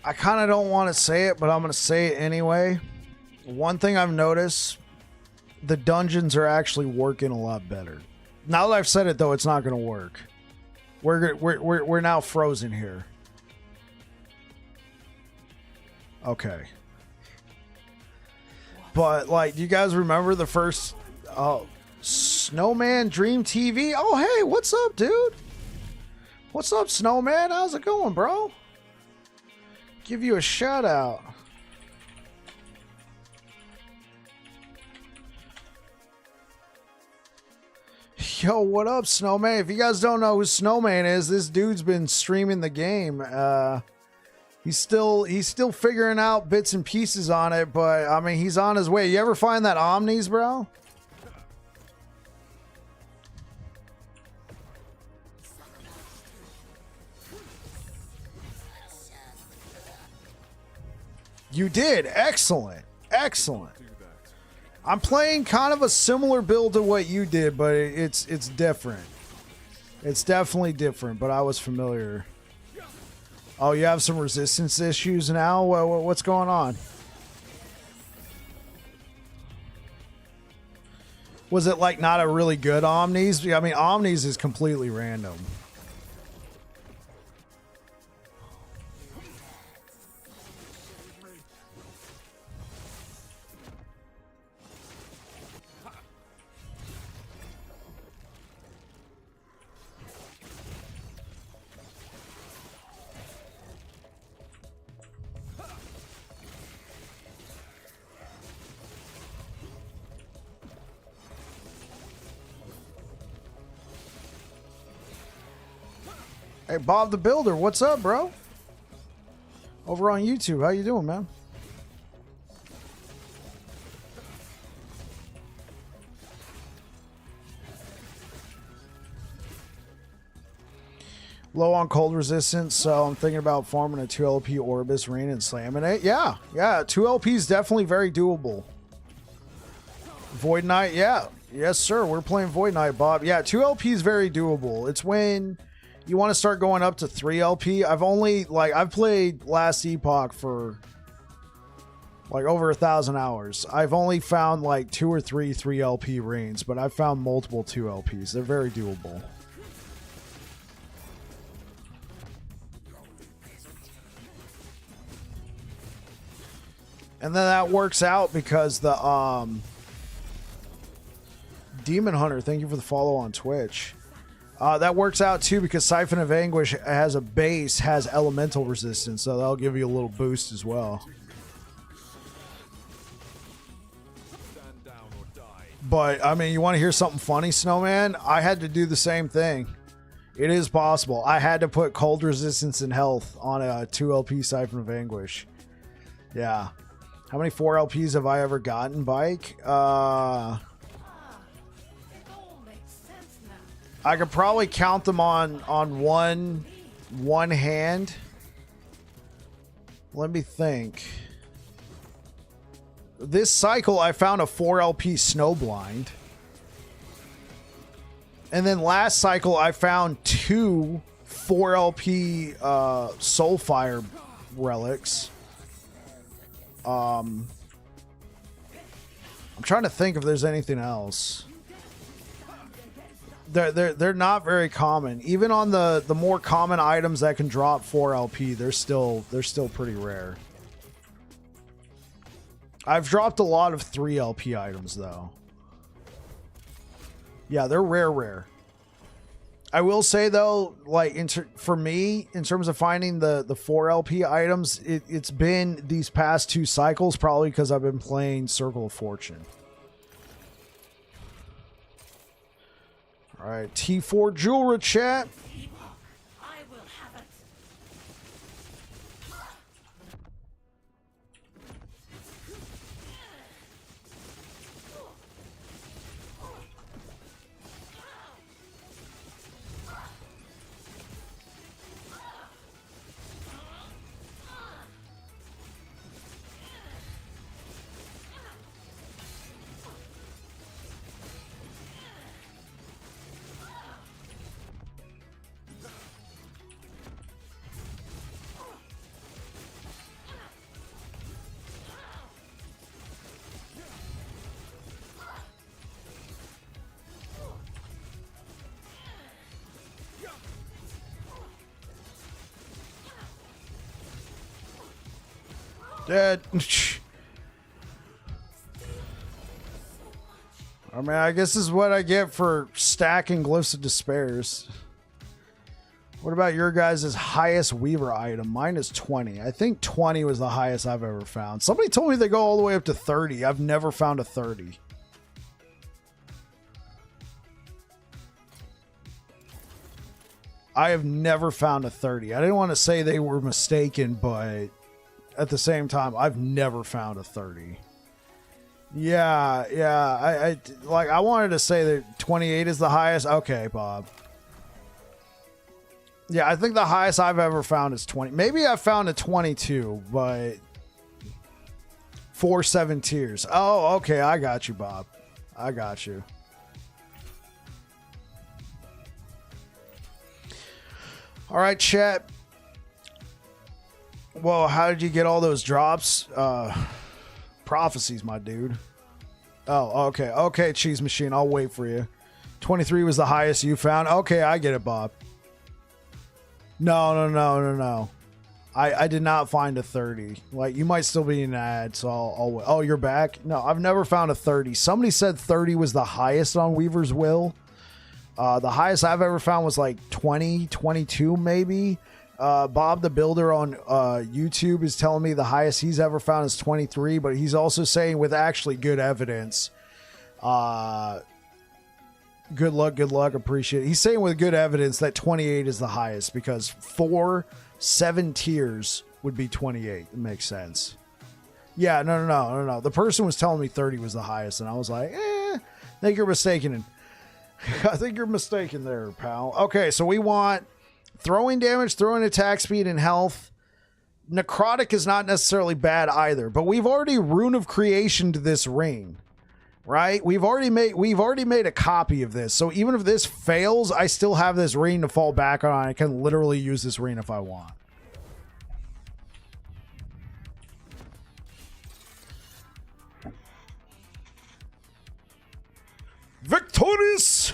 Speaker 1: I kind of don't want to say it, but I'm going to say it anyway. One thing I've noticed, the dungeons are actually working a lot better. Now that I've said it, though, it's not going to work. We're now frozen here. Okay. But, like, do you guys remember the first Snowman Dream TV? Oh, hey, what's up, dude? What's up, Snowman? How's it going, bro? Give you a shout out. Yo, what up, Snowman? If you guys don't know who Snowman is, this dude's been streaming the game. He's still figuring out bits and pieces on it, but I mean, he's on his way. You ever find that Omnis, bro? You did. Excellent. Excellent. I'm playing kind of a similar build to what you did, but it's different. It's definitely different, but I was familiar. Oh, you have some resistance issues now? What's going on? Was it like not a really good Omnis? I mean, Omnis is completely random. Hey, Bob the Builder, what's up, bro? Over on YouTube, how you doing, man? Low on cold resistance, so I'm thinking about farming a 2LP Orbis Rain and slamming it. Yeah, 2LP is definitely very doable. Void Knight, yeah. Yes, sir, we're playing Void Knight, Bob. Yeah, 2LP is very doable. It's when you want to start going up to 3LP. I've played last Epoch for like over 1,000 hours. I've only found like 2 or 3 3LP reigns, but I've found multiple 2LPs. They're very doable. And then that works out because the Demon Hunter, thank you for the follow on Twitch. That works out too because Siphon of Anguish has a base, has elemental resistance, so that'll give you a little boost as well. But I mean, you want to hear something funny, Snowman? I had to do the same thing. It is possible. I had to put cold resistance and health on a 2LP Siphon of Anguish. Yeah. How many 4LPs have I ever gotten, Bike? I could probably count them on one hand. Let me think. This cycle, I found a 4LP Snowblind. And then last cycle, I found 2 4LP Soulfire relics. I'm trying to think if there's anything else. They're not very common. Even on the more common items that can drop 4LP, they're still pretty rare. I've dropped a lot of 3LP items though. Yeah, they're rare. I will say though, like for me, in terms of finding the 4LP items, it's been these past 2 cycles, probably because I've been playing Circle of Fortune. All right, T4 Jewelry chat.
Speaker 3: I will have it.
Speaker 1: Dead. I mean, I guess this is what I get for stacking Glyphs of Despairs. What about your guys' highest Weaver item? Mine is 20. I think 20 was the highest I've ever found. Somebody told me they go all the way up to 30. I've never found a 30. I have never found a 30. I didn't want to say they were mistaken, but at the same time, I've never found a 30. Yeah. I wanted to say that 28 is the highest. Okay, Bob. Yeah, I think the highest I've ever found is 20. Maybe I found a 22, but 4 7 tiers. Oh, okay. I got you, Bob. I got you. All right, chat. Well, how did you get all those drops? Prophecies, my dude. Oh, okay. Okay, Cheese Machine. I'll wait for you. 23 was the highest you found. Okay, I get it, Bob. No. I did not find a 30. Like, you might still be in an ad, so I'll oh, you're back? No, I've never found a 30. Somebody said 30 was the highest on Weaver's Will. The highest I've ever found was like 20, 22 maybe. Bob the Builder on YouTube is telling me the highest he's ever found is 23, but he's also saying with actually good evidence. Good luck, appreciate it. He's saying with good evidence that 28 is the highest because 4 7 tiers would be 28. It makes sense. Yeah, no. The person was telling me 30 was the highest, and I was like, I think you're mistaken. I think you're mistaken there, pal. Okay, so we want throwing damage, throwing attack speed, and health. Necrotic is not necessarily bad either, but we've already Rune of Creation to this ring, right? We've already made a copy of this, so even if this fails, I still have this ring to fall back on. I can literally use this ring if I want. Victorious!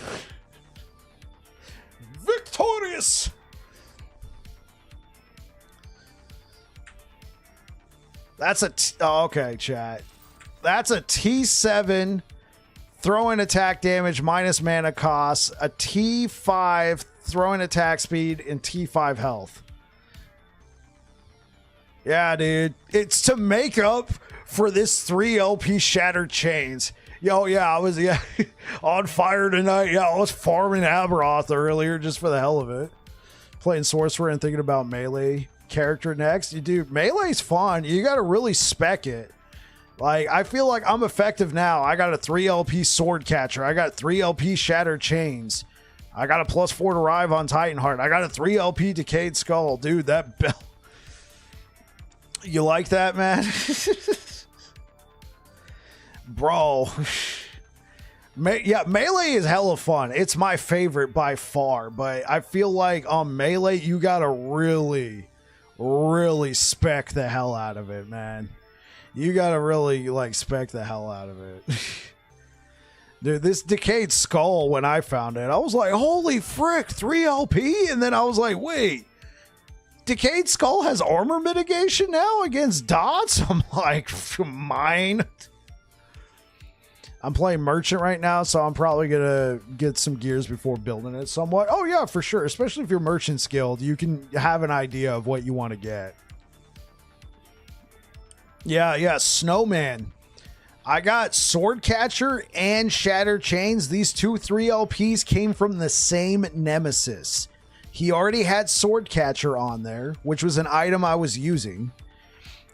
Speaker 1: Victorious! That's a okay, chat. That's a T7 throwing attack damage minus mana cost, a T5 throwing attack speed, and T5 health. Yeah, dude. It's to make up for this 3 LP Shattered Chains. Yo, yeah, I was on fire tonight. Yeah, I was farming Aberroth earlier just for the hell of it. Playing Sorcerer and thinking about melee character next. Dude, melee's fun. You got to really spec it. Like, I feel like I'm effective now. I got a 3 LP Sword Catcher. I got 3 LP Shattered Chains. I got a +4 to Rive on Titanheart. I got a 3 LP Decayed Skull. Dude, that bell. You like that, man? Bro. Yeah, melee is hella fun. It's my favorite by far, but I feel like on melee, you gotta really spec the hell out of it, man. You gotta really, like, spec the hell out of it. Dude, this Decayed Skull, when I found it, I was like, holy frick, 3 LP? And then I was like, wait, Decayed Skull has armor mitigation now against dots? I'm like, mine. I'm playing Merchant right now, so I'm probably going to get some gears before building it somewhat. Oh, yeah, for sure. Especially if you're Merchant skilled, you can have an idea of what you want to get. Yeah, Snowman. I got Sword Catcher and Shattered Chains. These 2 3 LPs came from the same Nemesis. He already had Sword Catcher on there, which was an item I was using.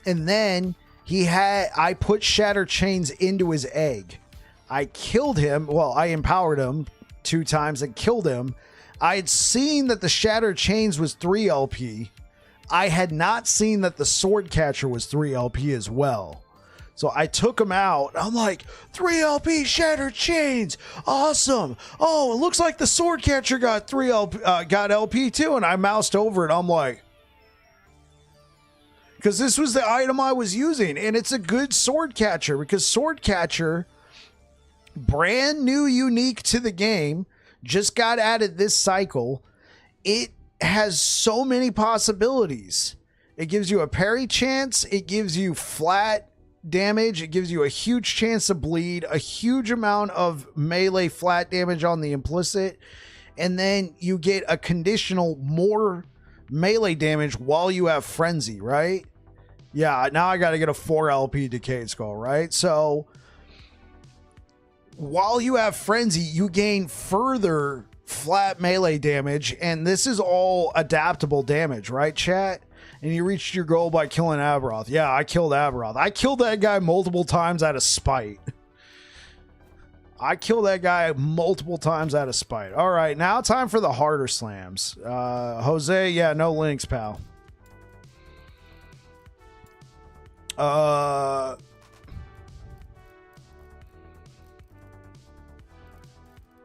Speaker 1: And then I put Shattered Chains into his egg. I killed him. Well, I empowered him 2 times and killed him. I had seen that the Shattered Chains was 3 LP. I had not seen that the Sword Catcher was 3 LP as well. So I took him out. I'm like, 3 LP Shattered Chains. Awesome. Oh, it looks like the Sword Catcher got 3 LP, got LP too. And I moused over it. I'm like, because this was the item I was using. And it's a good Sword Catcher because Sword Catcher, brand new, unique to the game, just got added this cycle. It has so many possibilities. It gives you a parry chance. It gives you flat damage. It gives you a huge chance to bleed, a huge amount of melee flat damage on the implicit, and then you get a conditional more melee damage while you have frenzy, right? Yeah, now I got to get a 4 LP Decayed Skull, right? So while you have frenzy, you gain further flat melee damage, and this is all adaptable damage, right, chat? And you reached your goal by killing Aberroth. Yeah, I killed Aberroth. I killed that guy multiple times out of spite. All right, now time for the harder slams. Jose, yeah, no links, pal.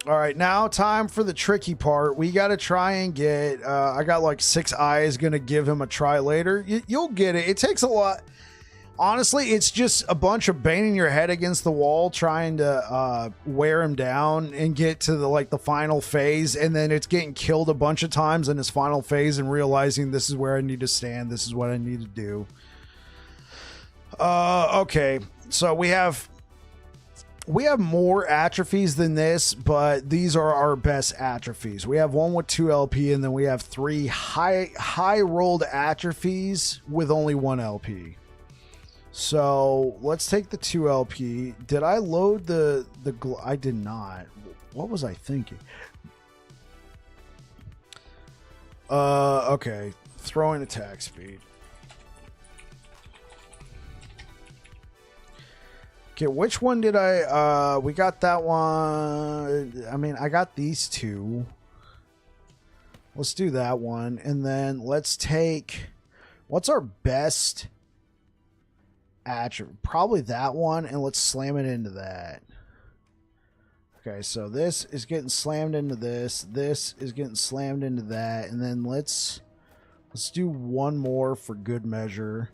Speaker 1: All right, now time for the tricky part. We got to try and get, I got like 6 eyes, going to give him a try later. You'll get it. It takes a lot. Honestly, it's just a bunch of banging your head against the wall, trying to wear him down and get to the final phase. And then it's getting killed a bunch of times in his final phase and realizing this is where I need to stand. This is what I need to do. Okay, so we have more atrophies than this, but these are our best atrophies. We have one with 2 LP, and then we have 3 high rolled atrophies with only 1 LP. So let's take the 2 LP. Did I load the I did not. What was I thinking? Okay. Throwing attack speed. Okay, which one did I we got that one. I mean, I got these 2. Let's do that one, and then let's take, what's our best attribute? Probably that one, and let's slam it into that. Okay, so this is getting slammed into this. This is getting slammed into that, and then let's do one more for good measure.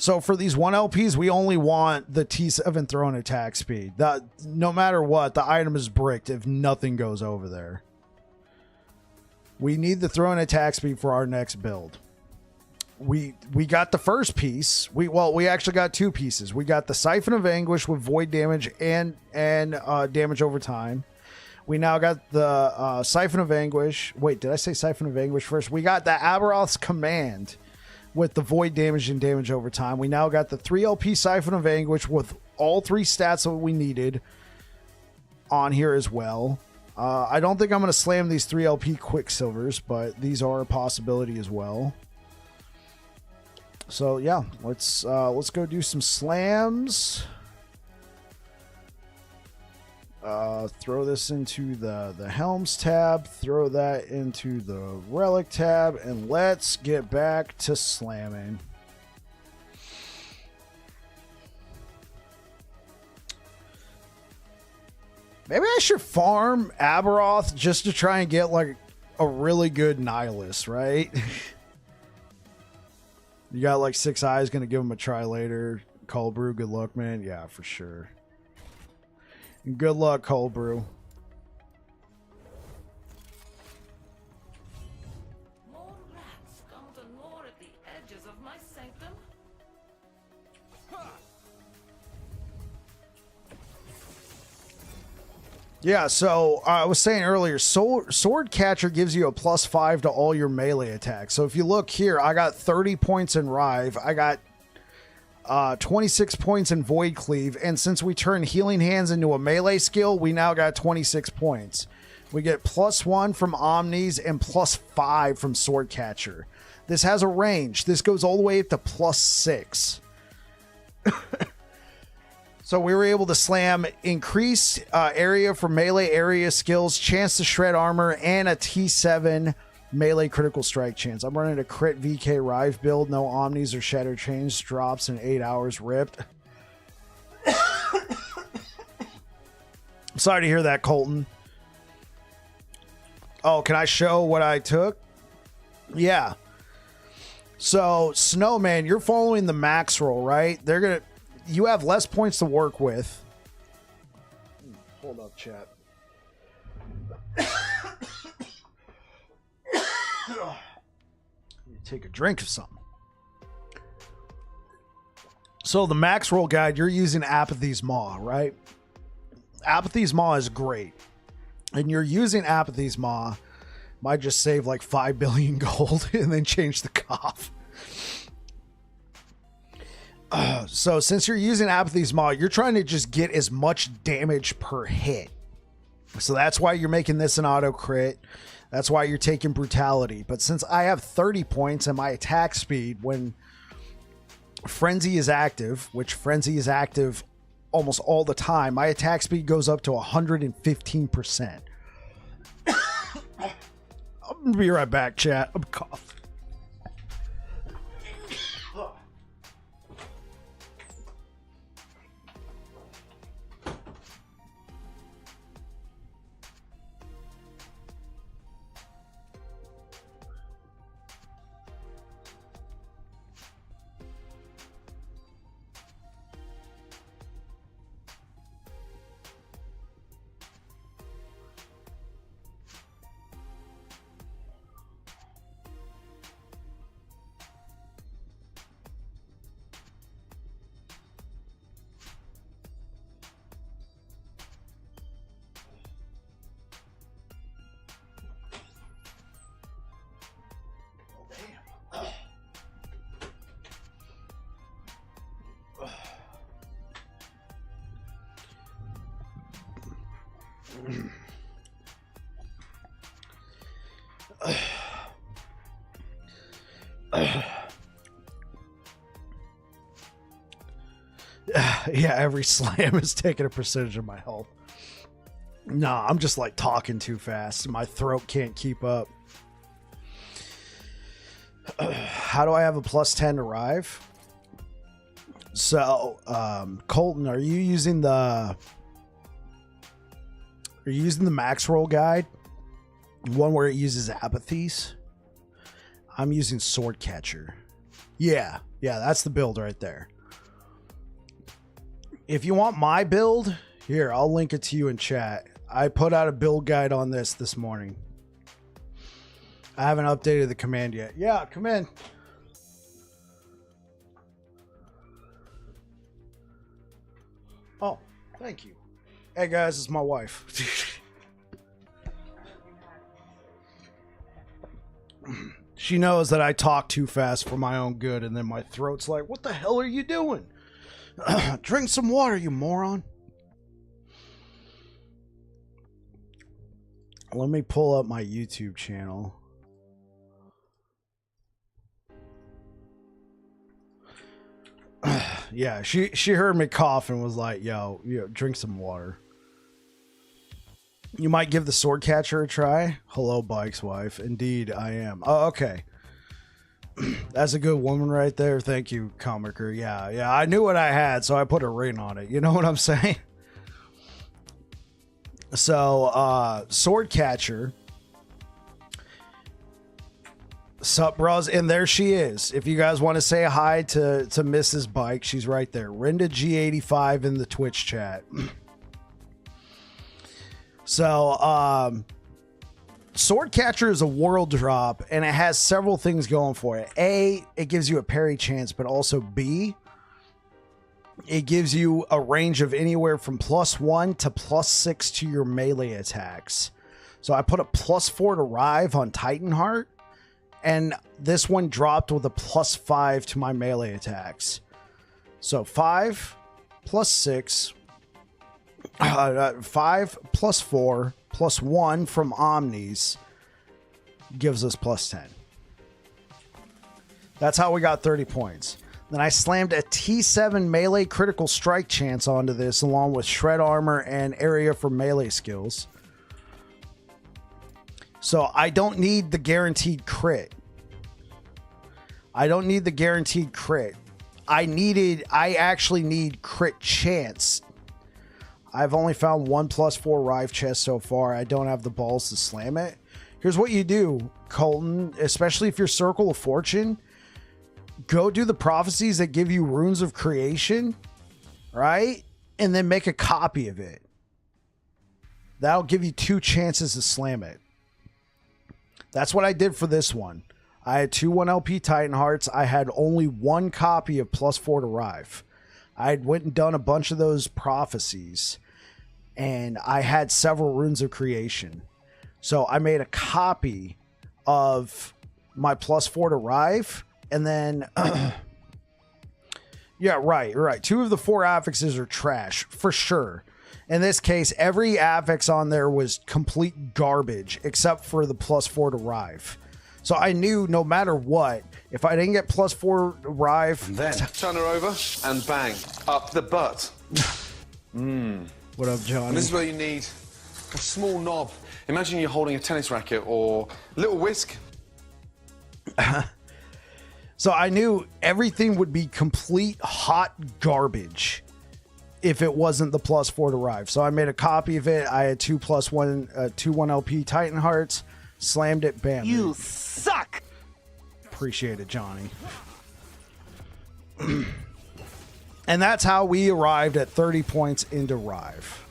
Speaker 1: So for these 1 LPs, we only want the T7 thrown attack speed. No matter what, the item is bricked if nothing goes over there. We need the thrown attack speed for our next build. We got the first piece. We actually got 2 pieces. We got the Siphon of Anguish with void damage and damage over time. We now got the Siphon of Anguish. Wait, did I say Siphon of Anguish first? We got the Aberroth's Command with the void damage and damage over time. We now got the 3 LP Siphon of Anguish with all 3 stats that we needed on here as well. I don't think I'm going to slam these 3 LP Quicksilvers, but these are a possibility as well. So yeah, let's go do some slams. Throw this into the Helms tab, throw that into the Relic tab, and let's get back to slamming. Maybe I should farm Aberroth just to try and get like a really good Nihilist, right? You got like 6 eyes, gonna give him a try later. Cold Brew, good luck, man. Yeah, for sure. And good luck, Cold Brew.
Speaker 3: More rats come to gnaw at the edges of my sanctum.
Speaker 1: Yeah, so I was saying earlier, Sword Catcher gives you a +5 to all your melee attacks. So if you look here, I got 30 points in Rive. I got 26 points in Void Cleave. And since we turned Healing Hands into a melee skill, we now got 26 points. We get +1 from Omnis and +5 from Sword Catcher. This has a range. This goes all the way up to +6. So we were able to slam increased area for melee area skills, chance to shred armor, and a T7 melee critical strike chance. I'm running a crit VK Rive build. No Omnis or Shattered Chains. Drops in 8 hours ripped. I'm sorry to hear that, Colton. Oh, can I show what I took? Yeah. So, Snowman, you're following the max roll, right? You have less points to work with. Hold up, chat. Take a drink of something. So the max roll guide, you're using Apathy's Maw, right? Apathy's Maw is great. And you're using Apathy's Maw. Might just save like 5 billion gold and then change the cough. So since you're using Apathy's Maw, you're trying to just get as much damage per hit. So that's why you're making this an auto crit. That's why you're taking Brutality. But since I have 30 points and my attack speed when Frenzy is active, which Frenzy is active almost all the time, my attack speed goes up to 115%. I'm going to be right back, chat. I'm coughing. Yeah, every slam is taking a percentage of my health. Nah, I'm just like talking too fast. My throat can't keep up. How do I have a plus 10 to Rive? So, Colton, are you using the max roll guide? One where it uses apathies? I'm using Sword Catcher. Yeah, that's the build right there. If you want my build, here, I'll link it to you in chat. I put out a build guide on this morning. I haven't updated the command yet. Yeah, come in. Oh, thank you. Hey guys, it's my wife. She knows that I talk too fast for my own good, and then my throat's like, what the hell are you doing? Drink some water, you moron. Let me pull up my YouTube channel. Yeah, she heard me cough and was like, yo, drink some water. You might give the sword catcher a try. Hello, Bike's wife. Indeed, I am. Oh, okay. That's a good woman right there. Thank you, Comicer. Yeah, I knew what I had, so I put a ring on it. You know what I'm saying? So, sword catcher. Sup, bros? And there she is. If you guys want to say hi to Mrs. Bike, she's right there. Rinda G85 in the Twitch chat. So, Sword Catcher is a world drop, and it has several things going for it. A, it gives you a parry chance, but also B, it gives you a range of anywhere from +1 to +6 to your melee attacks. So I put a +4 to Rive on Titanheart, and this one dropped with a +5 to my melee attacks. So 5 + 6, 5 + 4 + 1 from Omnis gives us +10. That's how we got 30 points. Then I slammed a T7 melee critical strike chance onto this, along with shred armor and area for melee skills. So I don't need the guaranteed crit. I actually need crit chance. I've only found one +4 Rive chest so far. I don't have the balls to slam it. Here's what you do, Colton, especially if you're Circle of Fortune. Go do the prophecies that give you runes of creation, right? And then make a copy of it. That'll give you 2 chances to slam it. That's what I did for this one. I had 2 1LP Titan Hearts. I had only 1 copy of +4 to Rive. I went and done a bunch of those prophecies, and I had several runes of creation. So I made a copy of my +4 to Rive, and then yeah, right. 2 of the 4 affixes are trash for sure. In this case, every affix on there was complete garbage except for the +4 to Rive. So I knew no matter what, if I didn't get +4 Rive,
Speaker 4: then turn her over and bang up the butt.
Speaker 1: What up, Johnny?
Speaker 4: And this is where you need a small knob. Imagine you're holding a tennis racket or a little whisk.
Speaker 1: So I knew everything would be complete hot garbage if it wasn't the +4 to Rive. So I made a copy of it. I had 2 1LP Titan Hearts, slammed it, bam.
Speaker 5: You suck!
Speaker 1: Appreciate it, Johnny. And that's how we arrived at 30 points into Rive.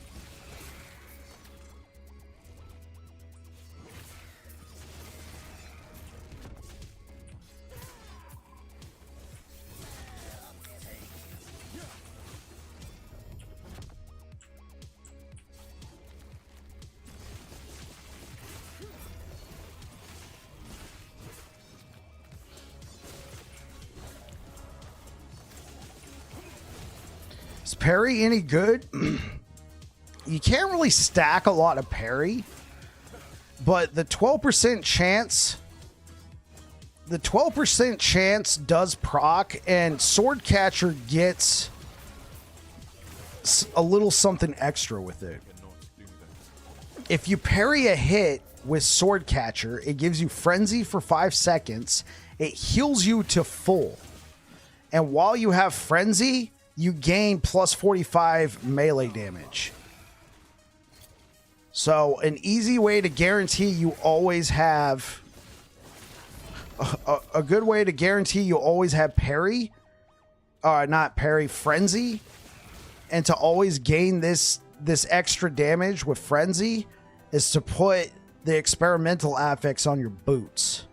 Speaker 1: Is parry any good? you can't really stack a lot of parry, but the 12% chance, does proc, and Sword Catcher gets a little something extra with it. If you parry a hit with Sword Catcher, it gives you Frenzy for 5 seconds. It heals you to full. And while you have Frenzy, you gain plus 45 melee damage. So an easy way to guarantee you always have... A good way to guarantee you always have parry, not parry, Frenzy, and to always gain this extra damage with Frenzy is to put the experimental affix on your boots.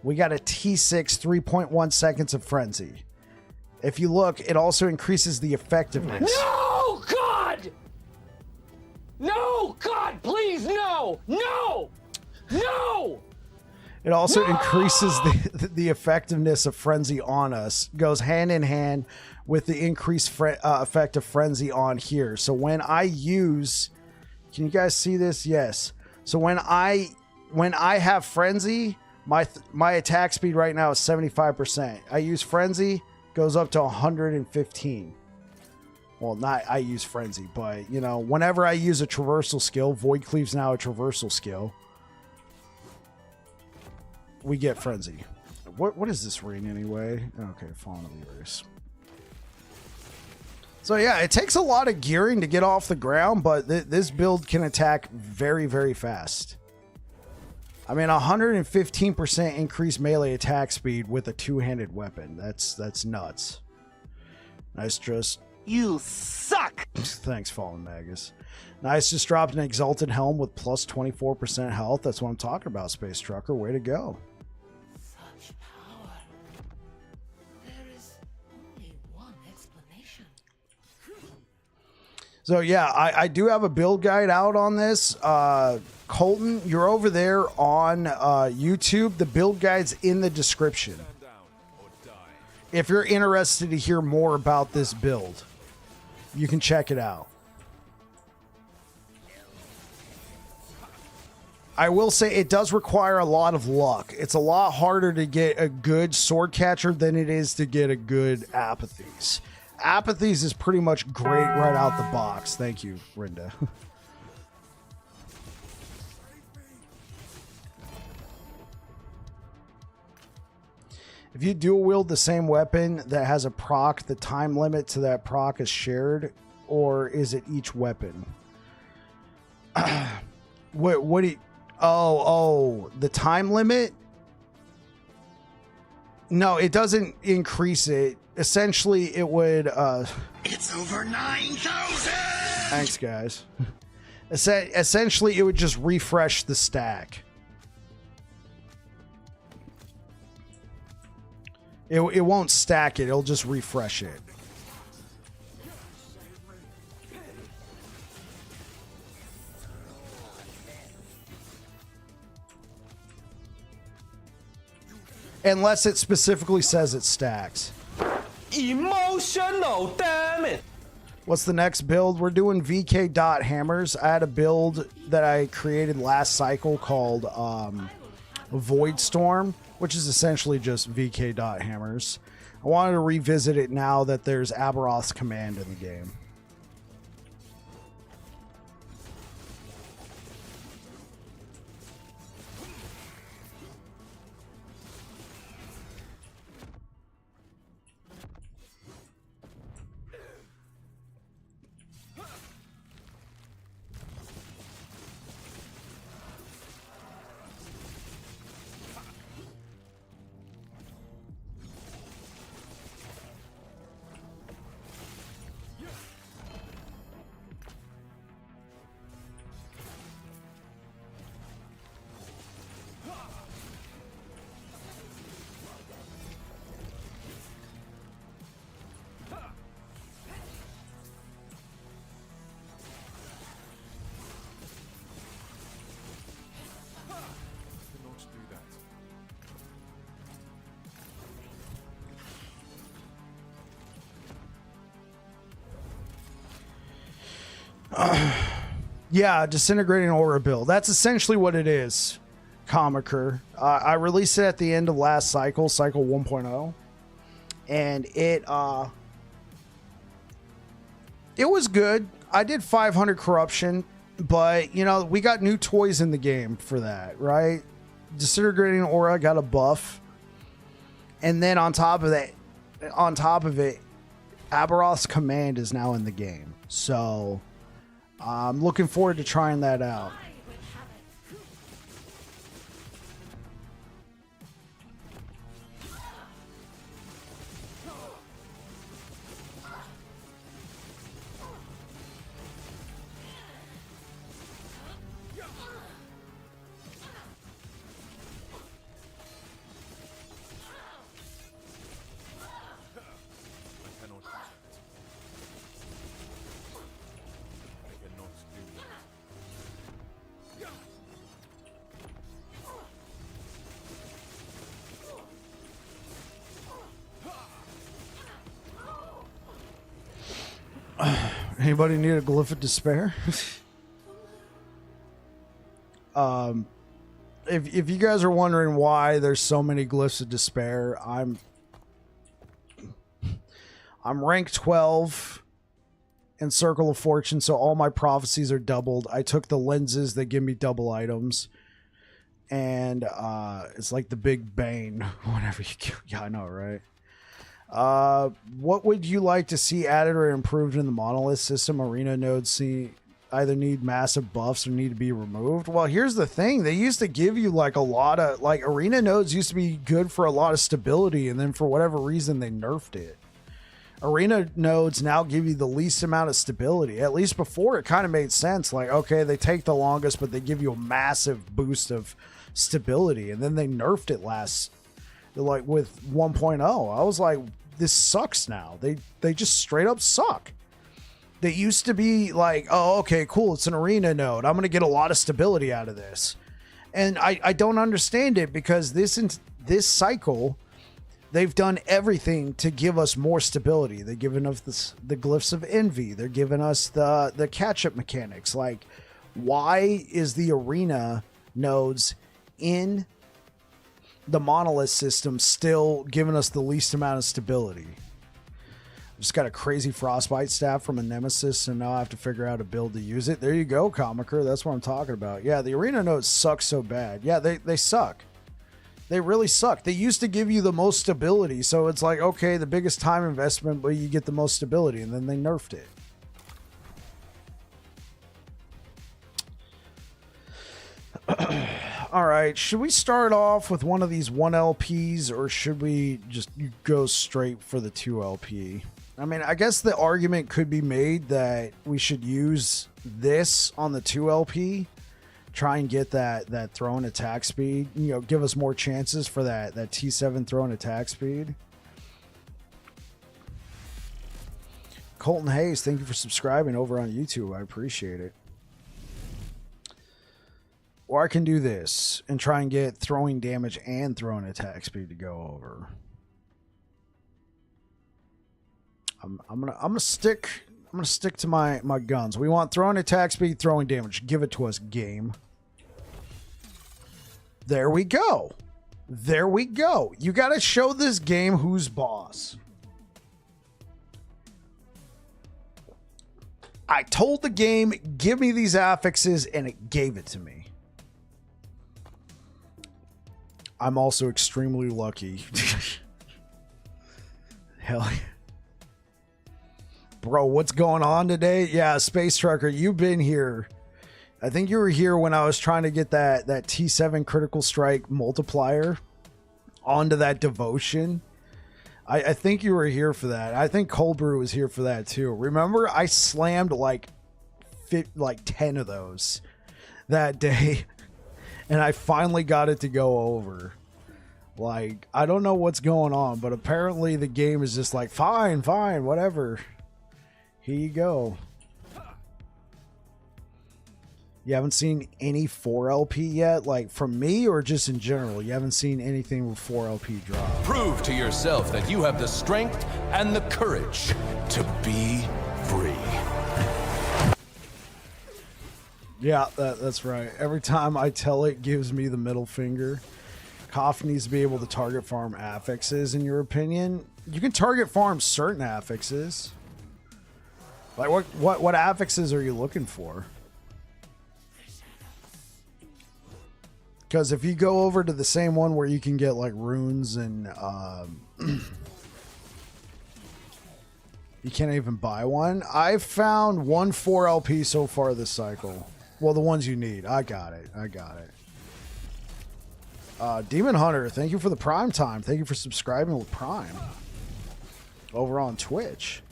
Speaker 1: We got a T6 3.1 seconds of Frenzy. If you look, it also increases the effectiveness.
Speaker 5: No, God! No, God, please, no! No! No!
Speaker 1: It also increases the effectiveness of Frenzy on us. Goes hand in hand with the increased effect of Frenzy on here. So when I use... Can you guys see this? Yes. So when I have Frenzy, my attack speed right now is 75%. I use Frenzy, goes up to 115. Well, not I use Frenzy, but, you know, whenever I use a traversal skill, Void Cleave's now a traversal skill, we get Frenzy. What is this ring anyway? Okay, Fallen of the Earth. So yeah, it takes a lot of gearing to get off the ground, but this build can attack very, very fast. I mean, 115% increased melee attack speed with a two-handed weapon. That's nuts. Nice, just...
Speaker 5: You suck!
Speaker 1: Thanks, Fallen Magus. Nice, just dropped an Exalted Helm with plus 24% health. That's what I'm talking about, Space Trucker. Way to go.
Speaker 3: Such power. There is only one explanation.
Speaker 1: So yeah, I do have a build guide out on this. Colton, you're over there on YouTube. The build guide's in the description. If you're interested to hear more about this build, you can check it out. I will say it does require a lot of luck. It's a lot harder to get a good Sword Catcher than it is to get a good Apathies. Apathies is pretty much great right out the box. Thank you, Rinda. If you dual wield the same weapon that has a proc, the time limit to that proc is shared, or is it each weapon? What do you... Oh, the time limit? No, it doesn't increase it. Essentially, it would...
Speaker 6: It's over 9,000!
Speaker 1: Thanks, guys. Essentially, it would just refresh the stack. It won't stack it. It'll just refresh it. Unless it specifically says it stacks.
Speaker 5: Emotional, damn it!
Speaker 1: What's the next build? We're doing VK dot hammers. I had a build that I created last cycle called Void Storm, which is essentially just VK dot hammers. I wanted to revisit it now that there's Aberroth's command in the game. Yeah, disintegrating aura build. That's essentially what it is, Comiker. I released it at the end of last cycle, cycle 1.0, and it was good. I did 500 corruption, but you know, we got new toys in the game for that, right? Disintegrating aura got a buff, and then on top of it, Aberroth's command is now in the game. So I'm looking forward to trying that out. Anybody need a glyph of despair? If you guys are wondering why there's so many glyphs of despair, I'm rank 12 in Circle of Fortune, so all my prophecies are doubled. I took the lenses that give me double items, and it's like the big bane whenever you kill. Yeah, I know, right? What would you like to see added or improved in the monolith system? Arena nodes either need massive buffs or need to be removed. Well, here's the thing. They used to give you like a lot of, like, arena nodes used to be good for a lot of stability, and then for whatever reason they nerfed it. Arena nodes now give you the least amount of stability. At least before, it kind of made sense. Like, okay, they take the longest, but they give you a massive boost of stability, and then they nerfed it like with 1.0. I was like, this sucks now. They just straight up suck. They used to be like, oh, okay, cool, it's an arena node, I'm gonna get a lot of stability out of this. And I don't understand it, because this cycle they've done everything to give us more stability. They've given us the glyphs of envy, they're giving us the catch-up mechanics. Like, why is the arena nodes in the monolith system still giving us the least amount of stability? Just got a crazy frostbite staff from a nemesis, and now I have to figure out a build to use it. There you go, Comiker. That's what I'm talking about. Yeah, the arena nodes suck so bad. Yeah, they suck. They really suck. They used to give you the most stability, so it's like, okay, the biggest time investment, but you get the most stability, and then they nerfed it. All right, should we start off with one of these 1LPs, or should we just go straight for the 2LP? I mean, I guess the argument could be made that we should use this on the 2LP, try and get that throw and attack speed, you know, give us more chances for that T7 throw and attack speed. Colton Hayes, thank you for subscribing over on YouTube. I appreciate it. Or I can do this and try and get throwing damage and throwing attack speed to go over. I'm gonna stick to my guns. We want throwing attack speed, throwing damage. Give it to us, game. There we go. There we go. You got to show this game who's boss. I told the game, give me these affixes, and it gave it to me. I'm also extremely lucky. Hell yeah. Bro, what's going on today? Yeah, Space Trucker, you've been here. I think you were here when I was trying to get that T7 critical strike multiplier onto that devotion. I think you were here for that. I think Cold Brew was here for that too. Remember, I slammed like 10 of those that day, and I finally got it to go over. Like, I don't know what's going on, but apparently the game is just like, fine, whatever. Here you go. You haven't seen any 4LP yet? Like, from me or just in general? You haven't seen anything with 4LP drop?
Speaker 7: Prove to yourself that you have the strength and the courage to be free.
Speaker 1: Yeah, that's right. Every time I tell it, gives me the middle finger. Koff needs to be able to target farm affixes, in your opinion. You can target farm certain affixes. Like, what affixes are you looking for? Because if you go over to the same one where you can get, like, runes and... you can't even buy one. I've found 1 4 LP so far this cycle. Well, the ones you need. I got it. Demon Hunter, thank you for the Prime time. Thank you for subscribing with Prime. Over on Twitch.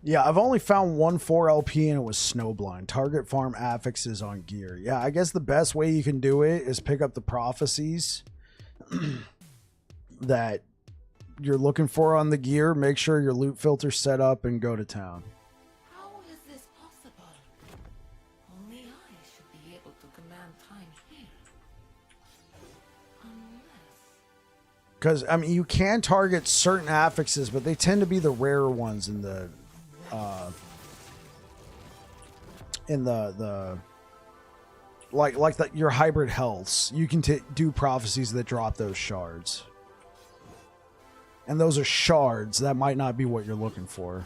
Speaker 1: Yeah, I've only found 1 4 LP and it was Snowblind. Target farm affixes on gear. Yeah, I guess the best way you can do it is pick up the prophecies that you're looking for on the gear. Make sure your loot filter's set up and go to town.
Speaker 3: How is this possible? Only I should be able to command time here. Unless...
Speaker 1: Because, I mean, you can target certain affixes, but they tend to be the rarer ones in the... your hybrid healths. You can do prophecies that drop those shards. And those are shards. That might not be what you're looking for.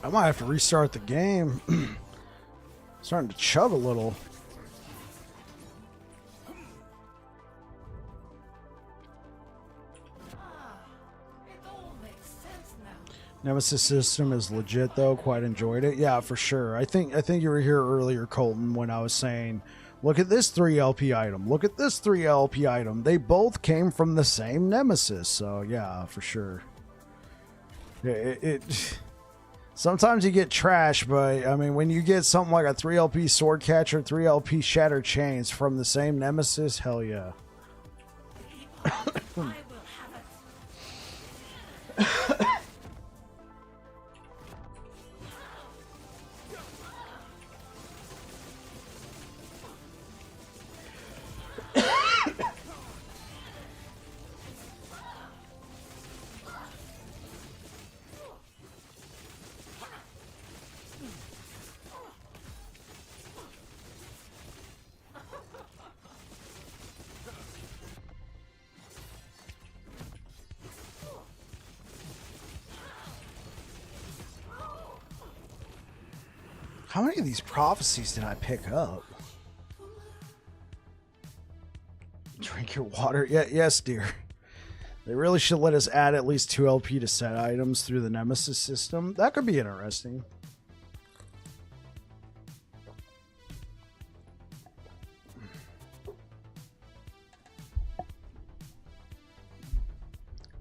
Speaker 1: I might have to restart the game. Starting to chug a little.
Speaker 3: It all makes sense now.
Speaker 1: Nemesis system is legit though. Quite enjoyed it. Yeah, for sure. I think you were here earlier, Colton, when I was saying, look at this 3 LP item. Look at this 3 LP item. They both came from the same Nemesis. So yeah, for sure. It sometimes you get trash, but I mean, when you get something like a 3 LP sword catcher, 3 LP shattered chains from the same Nemesis, hell yeah.
Speaker 3: I will have it.
Speaker 1: How many of these prophecies did I pick up? Drink your water. Yeah, yes, dear. They really should let us add at least 2 LP to set items through the Nemesis system. That could be interesting.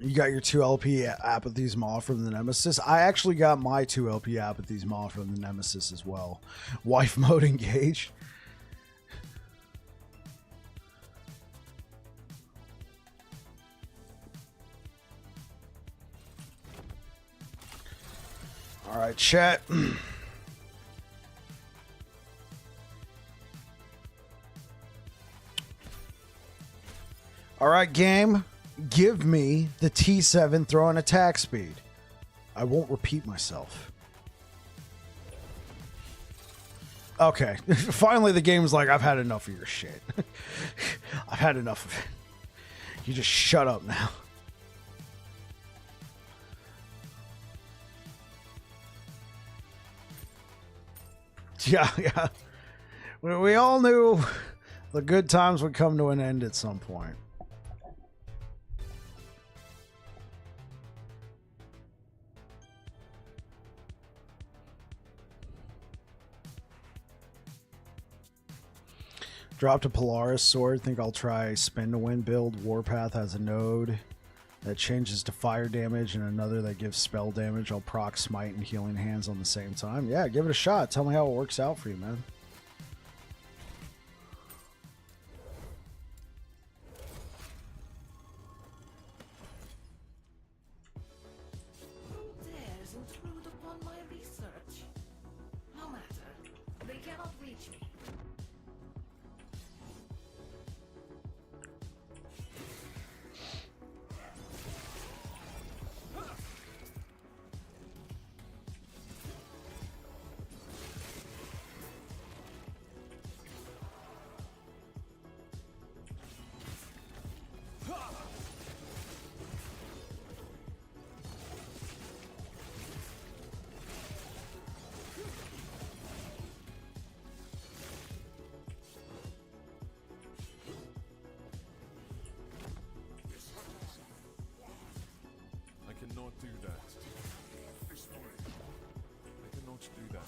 Speaker 1: You got your 2 LP apathies maw from the Nemesis. I actually got my 2 LP apathies maw from the Nemesis as well. Wife mode engaged. All right, chat. All right, game. Give me the T7 throwing attack speed. I won't repeat myself. Okay. Finally, the game's like, I've had enough of your shit. I've had enough of it. You just shut up now. Yeah. We all knew the good times would come to an end at some point. Dropped a Polaris sword. Think I'll try spin to win build. Warpath has a node that changes to fire damage and another that gives spell damage. I'll proc smite and healing hands on the same time. Yeah, give it a shot. Tell me how it works out for you, man.
Speaker 3: Who dares intrude upon my research? No matter. They cannot reach me.
Speaker 2: I cannot do that. This way. I cannot do that.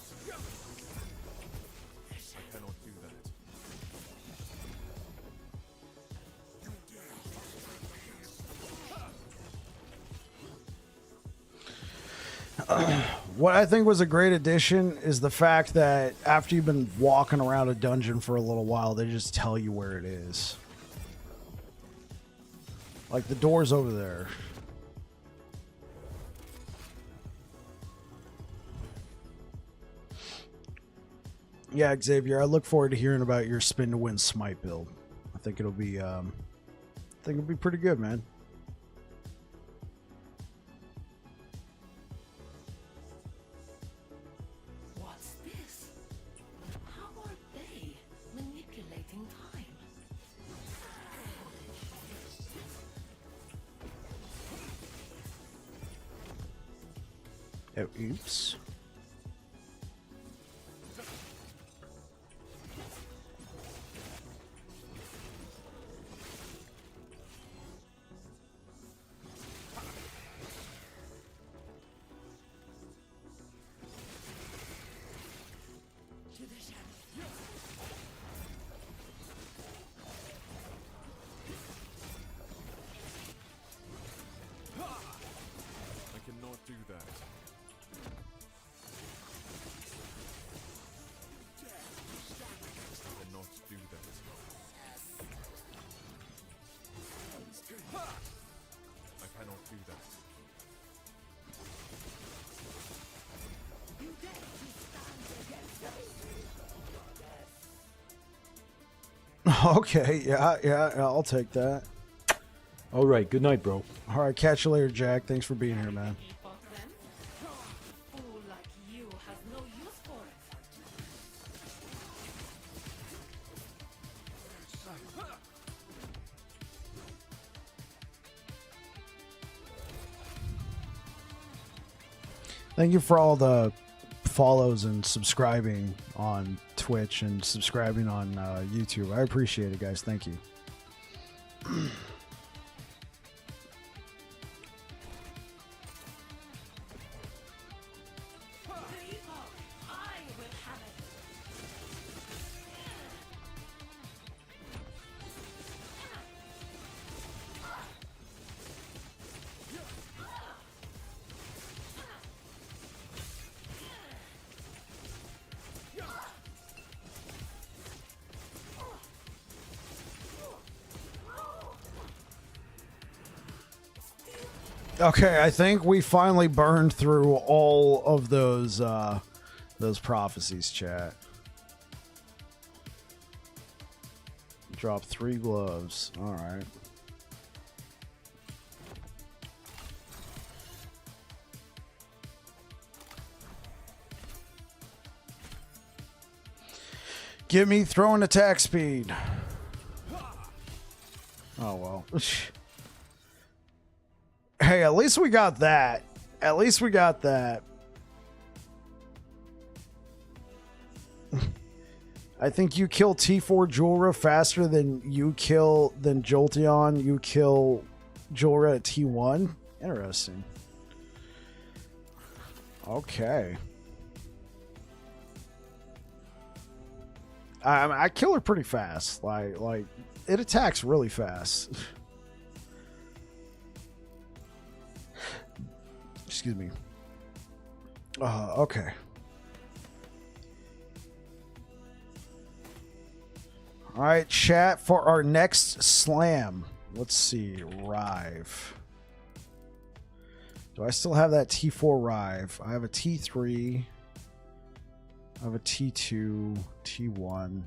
Speaker 2: I cannot do that.
Speaker 1: What I think was a great addition is the fact that after you've been walking around a dungeon for a little while, they just tell you where it is. Like the door's over there. Yeah, Xavier, I look forward to hearing about your spin to win smite build. I think it'll be pretty good, man.
Speaker 3: What's this? How are they manipulating time?
Speaker 1: Oh, oops.
Speaker 2: I cannot do that. I cannot do that. I cannot do that.
Speaker 1: Okay, yeah, I'll take that.
Speaker 8: All right, good night, bro.
Speaker 1: All right, catch you later, Jack. Thanks for being here, man.
Speaker 3: Epoch then? A fool like you has no use for it.
Speaker 1: Thank you for all the follows and subscribing on Twitch and subscribing on YouTube. I appreciate it, guys. Thank you.
Speaker 3: The Epoch, I will have it.
Speaker 1: Okay, I think we finally burned through all of those prophecies, chat. Drop 3 gloves. All right. Give me throwing attack speed. Oh, well. Hey, at least we got that. At least we got that. I think you kill T4 Julra faster than Jolteon. You kill Julra at T1. Interesting. Okay. I kill her pretty fast. Like it attacks really fast. Excuse me. Okay. All right, chat, for our next slam. Let's see, Rive. Do I still have that T4 Rive? I have a T3. I have a T2, T1.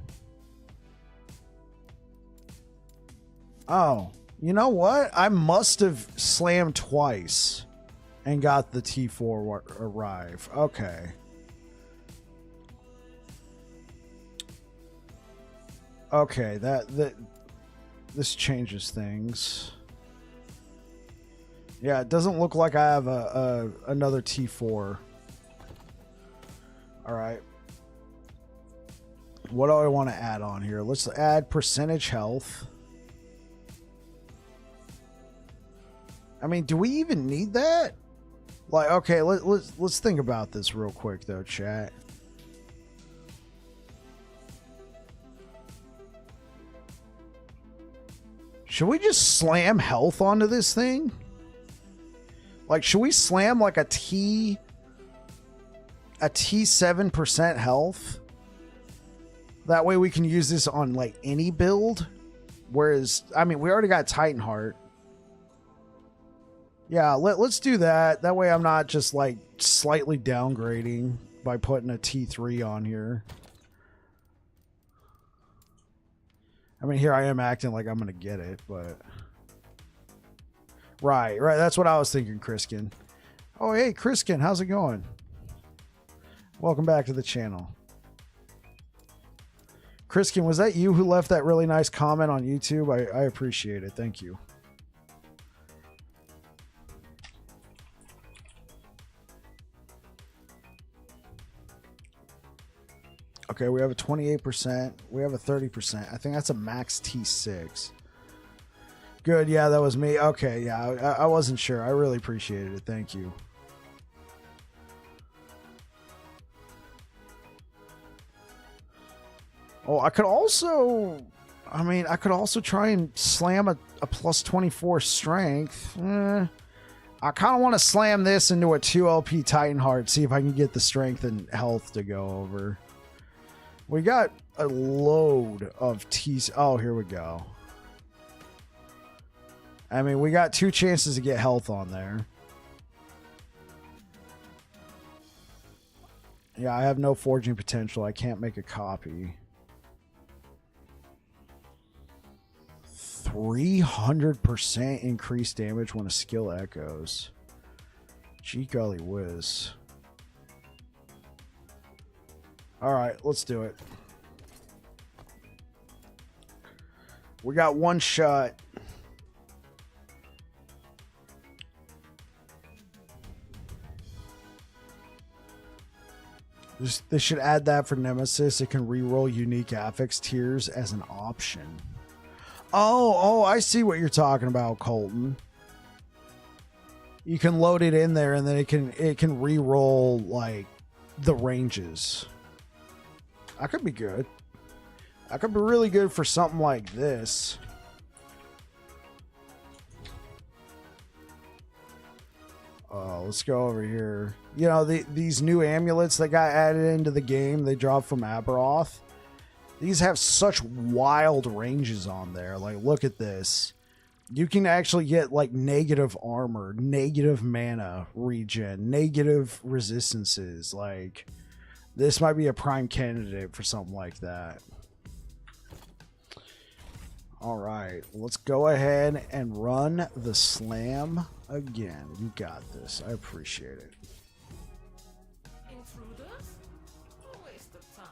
Speaker 1: Oh, you know what? I must have slammed twice and got the T4 Rive. Okay. Okay, this changes things. Yeah, it doesn't look like I have another T4. All right. What do I want to add on here? Let's add percentage health. I mean, do we even need that? Like, okay, let's think about this real quick though, chat. Should we just slam health onto this thing? Like, should we slam like a T 7% health? That way we can use this on like any build. Whereas, I mean, we already got Titan Heart. Yeah, let's do that. That way I'm not just like slightly downgrading by putting a T3 on here. I mean, here I am acting like I'm going to get it, but... Right. That's what I was thinking, Kriskin. Oh, hey, Kriskin, how's it going? Welcome back to the channel. Kriskin, was that you who left that really nice comment on YouTube? I appreciate it. Thank you. Okay, we have a 28%. We have a 30%. I think that's a max T6. Good, yeah, that was me. Okay, yeah, I wasn't sure. I really appreciated it. Thank you. Oh, I could also... I mean, I could also try and slam a plus 24 strength. I kind of want to slam this into a 2 LP Titan Heart, see if I can get the strength and health to go over. We got a load of T's. Oh, here we go. I mean, we got 2 chances to get health on there. Yeah, I have no forging potential. I can't make a copy. 300% increased damage when a skill echoes. Gee golly whiz. All right, let's do it. We got 1 shot. They should add that for Nemesis. It can reroll unique affix tiers as an option. Oh, I see what you're talking about, Colton. You can load it in there and then it can re-roll like the ranges. That could be good. That could be really good for something like this. Let's go over here. You know, these new amulets that got added into the game, they dropped from Aberroth. These have such wild ranges on there. Like, look at this. You can actually get like negative armor, negative mana regen, negative resistances. Like, this might be a prime candidate for something like that. All right, let's go ahead and run the slam again. You got this. I appreciate it.
Speaker 3: Intruders? A waste of time.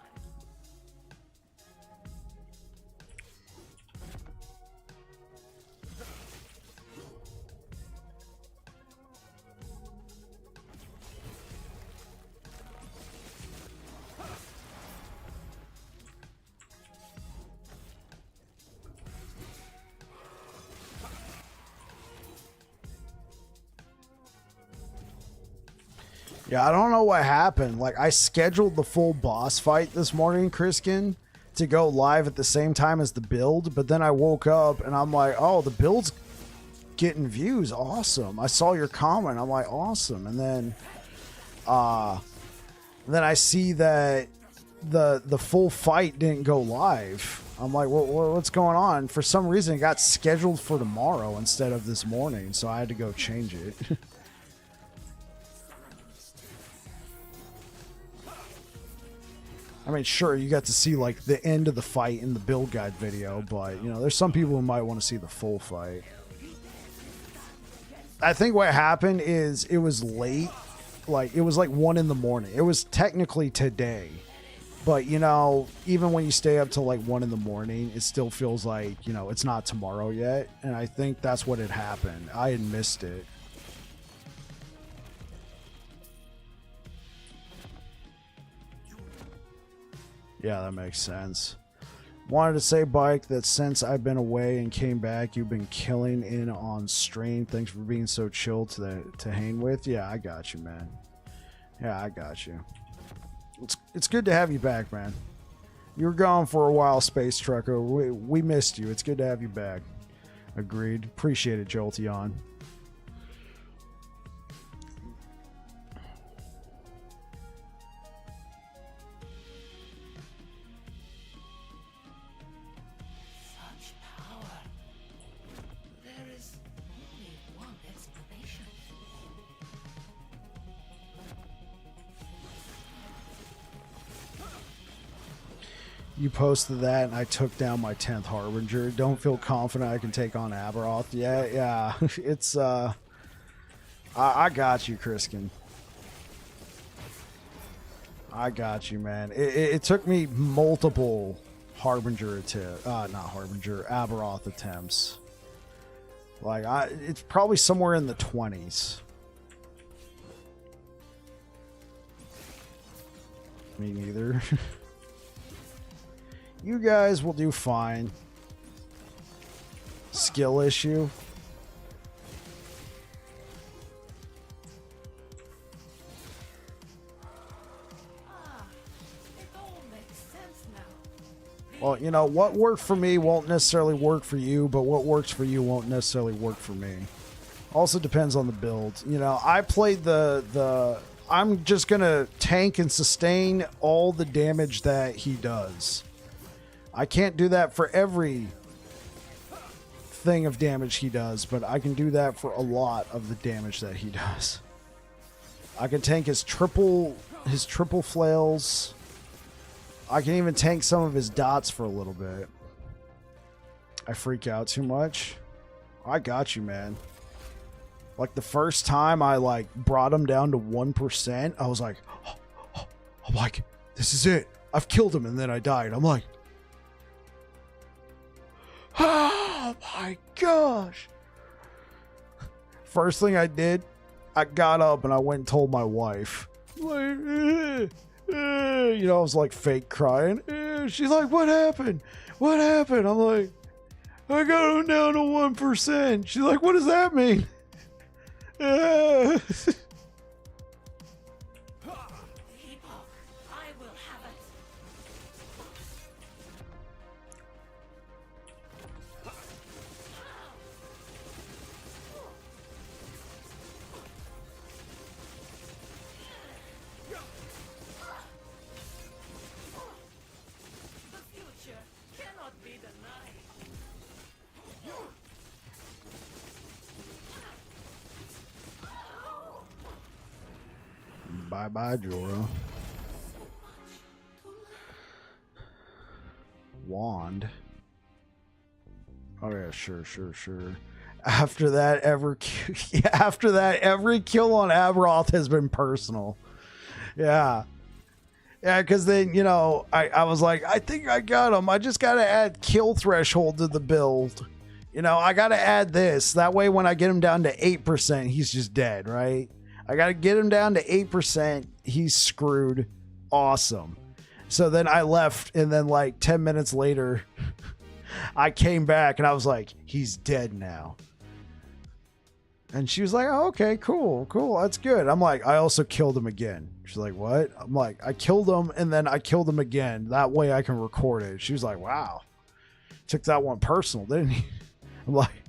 Speaker 1: Yeah, I don't know what happened. Like, I scheduled the full boss fight this morning, Kriskin, to go live at the same time as the build, but then I woke up and I'm like, oh, the build's getting views. Awesome. I saw your comment. I'm like, awesome. And then I see that the full fight didn't go live. I'm like, what's going on? For some reason, it got scheduled for tomorrow instead of this morning, so I had to go change it. I mean, sure, you got to see, like, the end of the fight in the build guide video, but, you know, there's some people who might want to see the full fight. I think what happened is it was late. Like, it was like 1 in the morning. It was technically today. But, you know, even when you stay up till like 1 in the morning, it still feels like, you know, it's not tomorrow yet. And I think that's what had happened. I had missed it. Yeah, that makes sense. Wanted to say, Bike, that since I've been away and came back, you've been killing in on stream. Thanks for being so chill to hang with. Yeah, I got you, man. Yeah, I got you. It's good to have you back, man. You were gone for a while, Space Trucker. We missed you. It's good to have you back. Agreed. Appreciate it, Jolteon.
Speaker 3: Such power. There is only one explanation.
Speaker 1: You posted that, and I took down my 10th Harbinger. Don't feel confident I can take on Aberroth yet. Yeah, it's, I got you, Kriskin. I got you, man. It took me multiple Harbinger Aberroth attempts. Like, it's probably somewhere in the 20s. Me neither. You guys will do fine. Skill issue.
Speaker 3: It all makes sense now.
Speaker 1: Well, you know, what worked for me won't necessarily work for you, but what works for you won't necessarily work for me. Also depends on the build. You know, I played the I'm just going to tank and sustain all the damage that he does. I can't do that for every thing of damage he does, but I can do that for a lot of the damage that he does. I can tank his triple flails. I can even tank some of his dots for a little bit. I freak out too much. I got you, man. Like, the first time I, like, brought him down to 1%, I was like, I'm like, this is it. I've killed him, and then I died. I'm like, oh my gosh. First thing I did, I got up and I went and told my wife. Like, you know, I was like fake crying. She's like, what happened? What happened? I'm like, I got him down to 1%. She's like, what does that mean?
Speaker 3: Epoch, I will have it. The future cannot be denied.
Speaker 1: Bye-bye, Jorah. Wand. Oh yeah, sure. After that, every kill on Aberroth has been personal. Yeah, because then, you know, I was like, I think I got him. I just got to add kill threshold to the build. You know, I got to add this. That way when I get him down to 8%, he's just dead, right? I got to get him down to 8%. He's screwed. Awesome. So then I left, and then like 10 minutes later, I came back, and I was like, he's dead now. And she was like, oh, okay, cool. That's good. I'm like, I also killed him again. She's like, what? I'm like, I killed him, and then I killed him again. That way I can record it. She was like, wow. Took that one personal, didn't he? I'm like,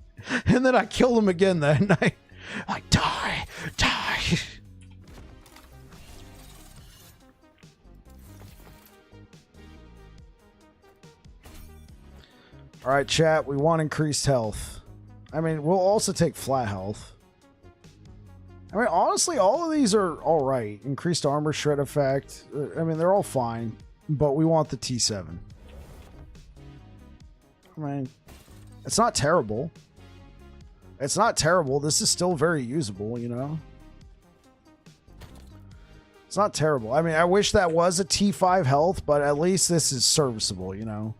Speaker 1: and then I killed him again that night. Like, die. All right, chat, we want increased health. I mean, we'll also take flat health. I mean, honestly, all of these are all right. Increased armor, shred effect. I mean, they're all fine, but we want the T7. I mean, it's not terrible. It's not terrible. This is still very usable, you know? It's not terrible. I mean, I wish that was a T5 health, but at least this is serviceable, you know?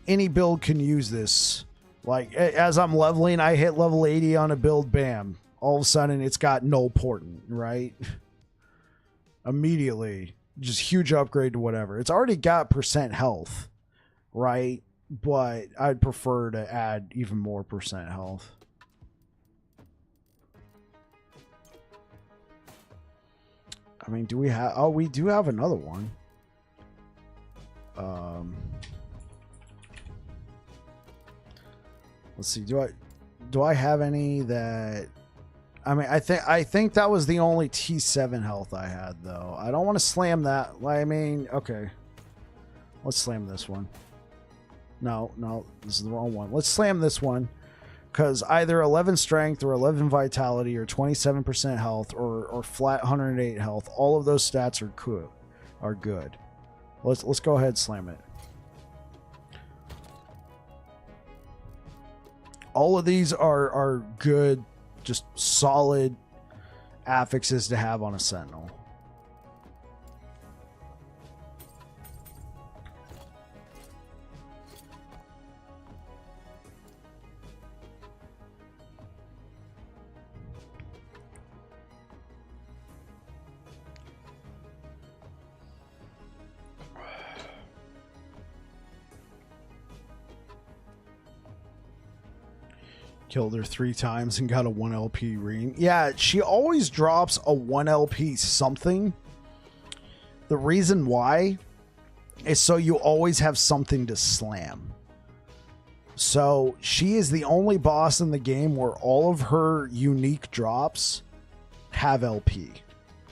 Speaker 1: Any build can use this. Like, as I'm leveling, I hit level 80 on a build, bam. All of a sudden, it's got null portent, right? Immediately. Just huge upgrade to whatever. It's already got percent health, right? But I'd prefer to add even more percent health. I mean, do we have... Oh, we do have another one. Let's see. Do I have any that... I mean, I think that was the only T7 health I had, though. I don't want to slam that. I mean, okay. Let's slam this one. No, this is the wrong one. Let's slam this one, because either 11 strength or 11 vitality or 27% health or flat 108 health, all of those stats are good. Let's go ahead and slam it. All of these are good, just solid affixes to have on a Sentinel. Killed her 3 times and got a 1 LP ring. Yeah, she always drops a 1 LP something. The reason why is so you always have something to slam. So she is the only boss in the game where all of her unique drops have LP.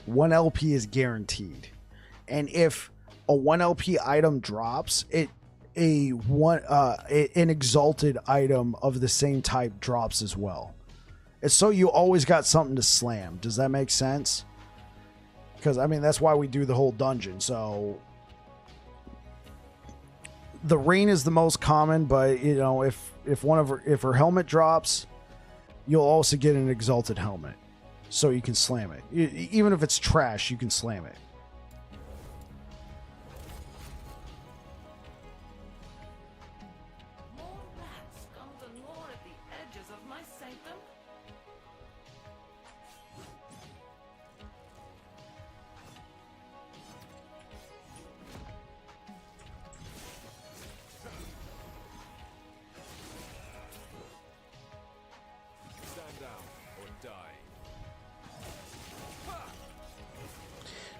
Speaker 1: 1 LP is guaranteed. And if a 1 LP item drops, an exalted item of the same type drops as well. It's so you always got something to slam. Does that make sense? Because I mean, that's why we do the whole dungeon. So the rain is the most common, but you know, if her helmet drops, you'll also get an exalted helmet, so you can slam it. Even if it's trash, you can slam it.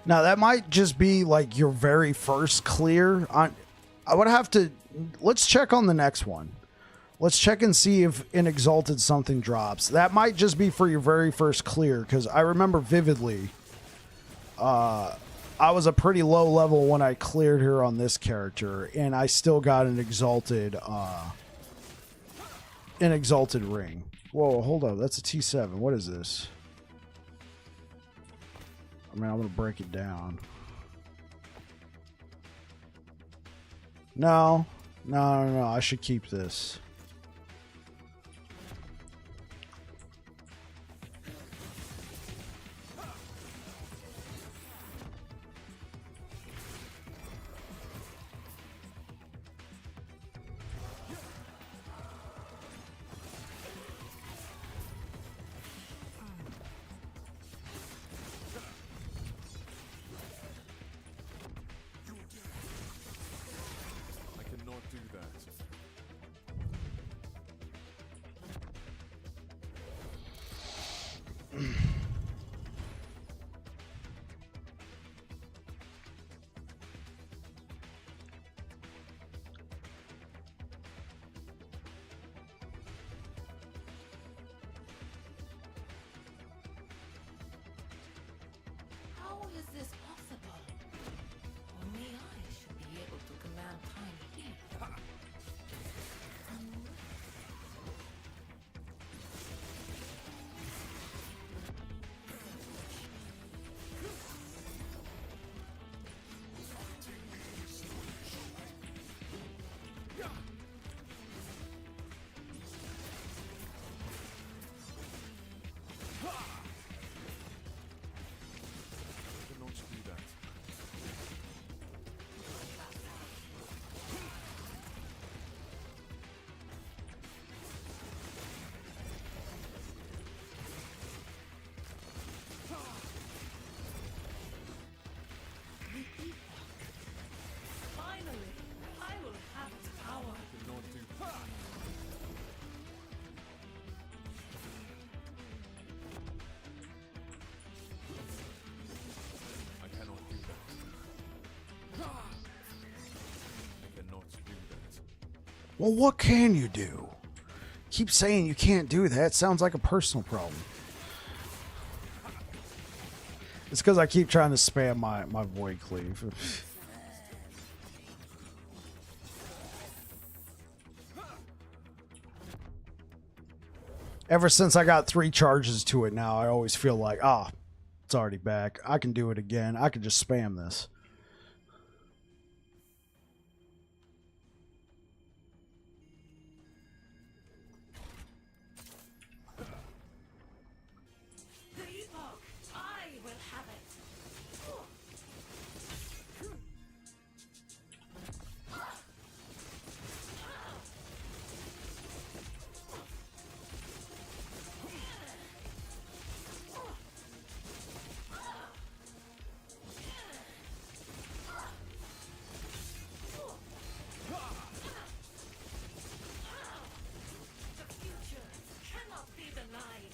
Speaker 1: Now that might just be like your very first clear. I would have to, let's check on the next one. Let's check and see if an exalted something drops. That might just be for your very first clear, because I remember vividly, I was a pretty low level when I cleared her on this character, and I still got an exalted ring. Whoa, hold up, that's a T7. What is this? I mean, I'm going to break it down. No. No. I should keep this.
Speaker 2: I cannot do that.
Speaker 3: How is this possible? Only I should be able to command time here.
Speaker 2: I cannot do that.
Speaker 3: Finally, I will have its power.
Speaker 2: I cannot do that. I cannot do that. I cannot do that.
Speaker 1: Well, what can you do? Keep saying you can't do that. Sounds like a personal problem. It's because I keep trying to spam my void cleave. Ever since I got 3 charges to it now, I always feel like, it's already back. I can do it again. I can just spam this.
Speaker 3: The Epoch, I will have it. The future cannot be denied.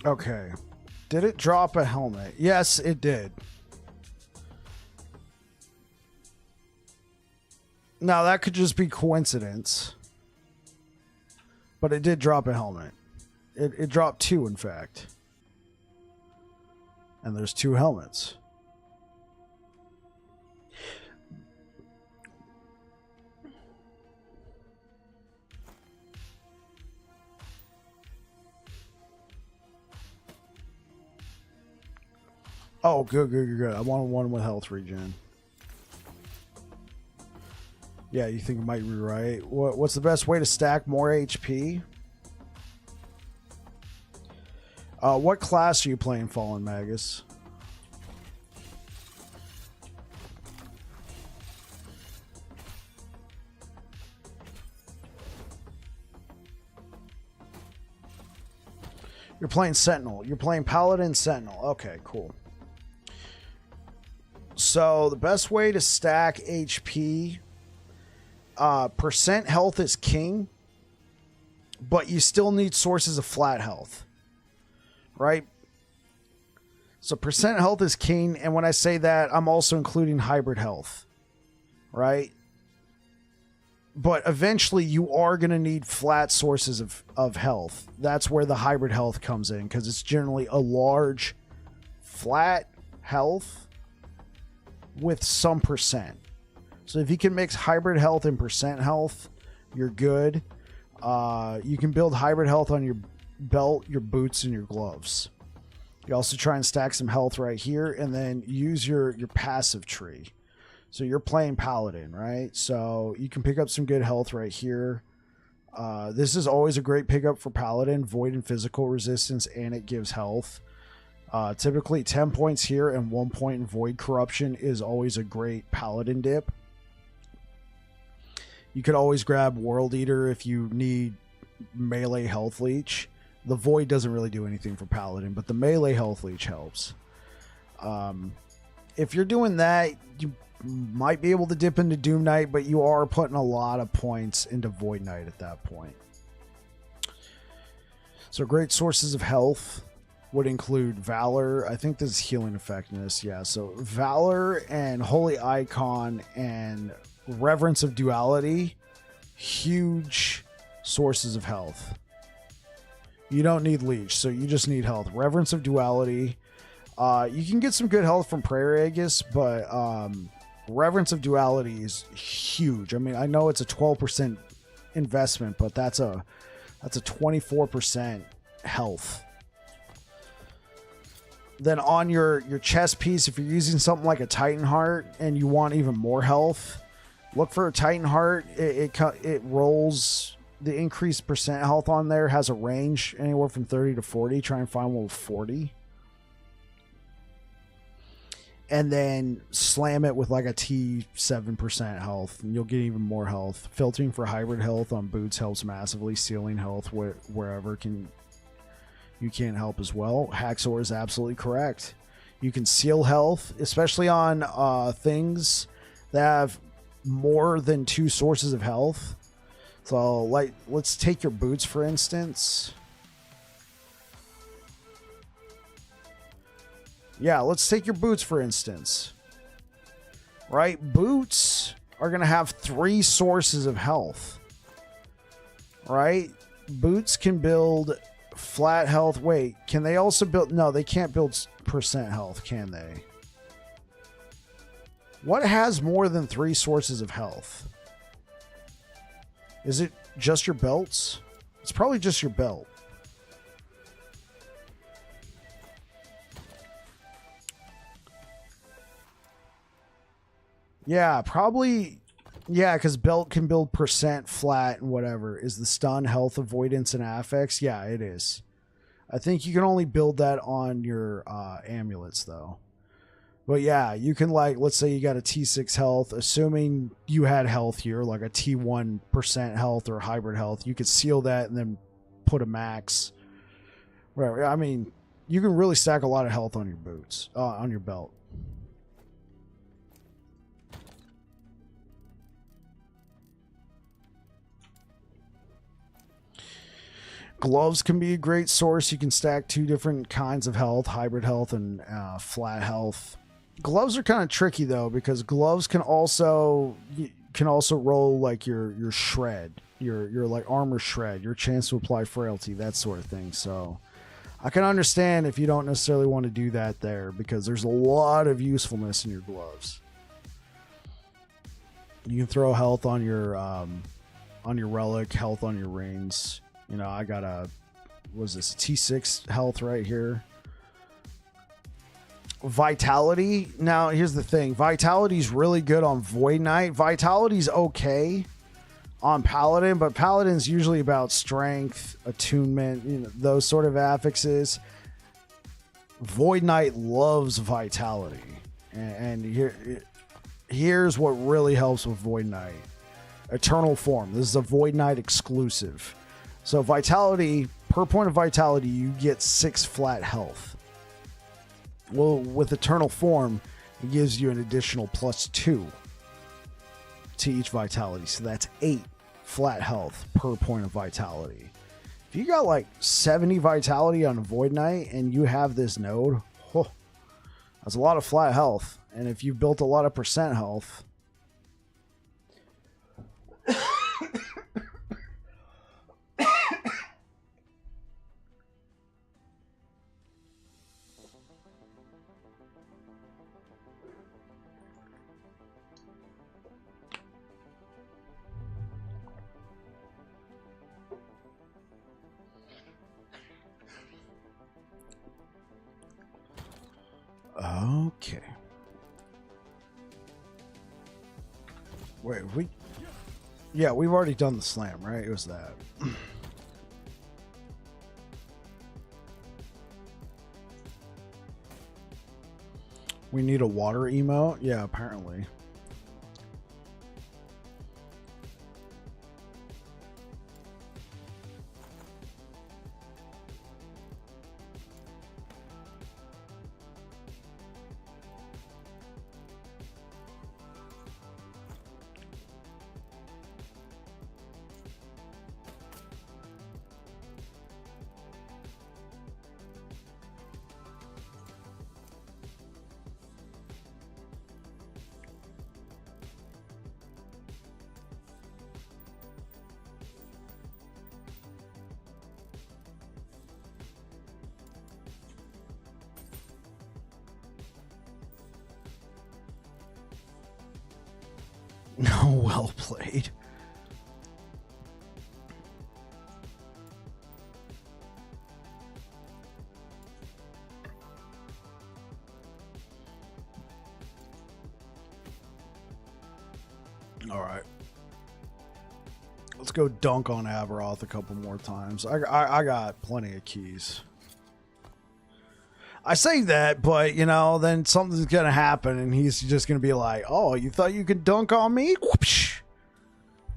Speaker 1: Okay. Did it drop a helmet? Yes, it did. Now, that could just be coincidence. But it did drop a helmet. It dropped 2, in fact. And there's 2 helmets. Oh, good. I want one with health regen. Yeah, you think it might be right. What's the best way to stack more HP? What class are you playing, Fallen Magus? You're playing Sentinel. You're playing Paladin Sentinel. Okay, cool. So the best way to stack HP, percent health is king, but you still need sources of flat health, right? So percent health is king, and when I say that, I'm also including hybrid health, right? But eventually you are going to need flat sources of health. That's where the hybrid health comes in, because it's generally a large flat health with some percent. So if you can mix hybrid health and percent health, you're good. You can build hybrid health on your belt, your boots, and your gloves. You also try and stack some health right here, and then use your passive tree. So you're playing paladin, right? So you can pick up some good health right here. This is always a great pickup for paladin, void and physical resistance, and it gives health. Typically 10 points here and 1 point in void corruption is always a great paladin dip. You could always grab World Eater if you need melee health leech. The void doesn't really do anything for paladin, but the melee health leech helps. If you're doing that, you might be able to dip into Doom Knight, but you are putting a lot of points into Void Knight at that point. So great sources of health would include Valor. I think this is healing effectiveness. Yeah, so Valor and Holy Icon and Reverence of Duality, huge sources of health. You don't need Leech, so you just need health. Reverence of Duality. You can get some good health from Prayer Aegis, but Reverence of Duality is huge. I mean, I know it's a 12% investment, but that's a 24% health. Then on your chest piece, if you're using something like a Titan Heart and you want even more health, look for a Titan Heart. It rolls the increased percent health on there, has a range anywhere from 30 to 40. Try and find one with 40. And then slam it with like a T 7% health, and you'll get even more health. Filtering for hybrid health on boots helps massively. Sealing health wherever you can help as well. Haxor is absolutely correct. You can seal health, especially on things that have more than 2 sources of health. So, like, let's take your boots for instance. Yeah, let's take your boots for instance. Right? Boots are going to have 3 sources of health. Right? Boots can build flat health. Wait, can they also build? No, they can't build percent health, can they? What has more than 3 sources of health? Is it just your belts? It's probably just your belt. Yeah, probably. Yeah, because belt can build percent, flat, and whatever. Is the stun, health, avoidance, and affects? Yeah, it is. I think you can only build that on your amulets, though. But yeah, you can, like, let's say you got a T6 health, assuming you had health here, like a T1% health or hybrid health, you could seal that and then put a max. Whatever. I mean, you can really stack a lot of health on your boots, on your belt. Gloves can be a great source. You can stack 2 different kinds of health, hybrid health and flat health. Gloves are kind of tricky though, because gloves can also roll like your shred, your like armor shred, your chance to apply frailty, that sort of thing. So I can understand if you don't necessarily want to do that there, because there's a lot of usefulness in your gloves. You can throw health on your relic, health on your rings. You know, I got a T6 health right here. Vitality. Now, here's the thing. Vitality's really good on Void Knight. Vitality's okay on Paladin, but Paladin's usually about strength, attunement, you know, those sort of affixes. Void Knight loves Vitality. And here's what really helps with Void Knight. Eternal Form. This is a Void Knight exclusive. So Vitality, per point of Vitality, you get 6 flat health. Well, with Eternal Form, it gives you an additional +2 to each Vitality. So that's 8 flat health per point of Vitality. If you got like 70 Vitality on a Void Knight and you have this node, that's a lot of flat health. And if you've built a lot of percent health... Okay. Wait, yeah, we've already done the slam, right? It was that. We need a water emote? Yeah, apparently. No, well played. All right. Let's go dunk on Aberroth a couple more times. I got plenty of keys. I say that, but, you know, then something's going to happen and he's just going to be like, oh, you thought you could dunk on me? Whoopsh.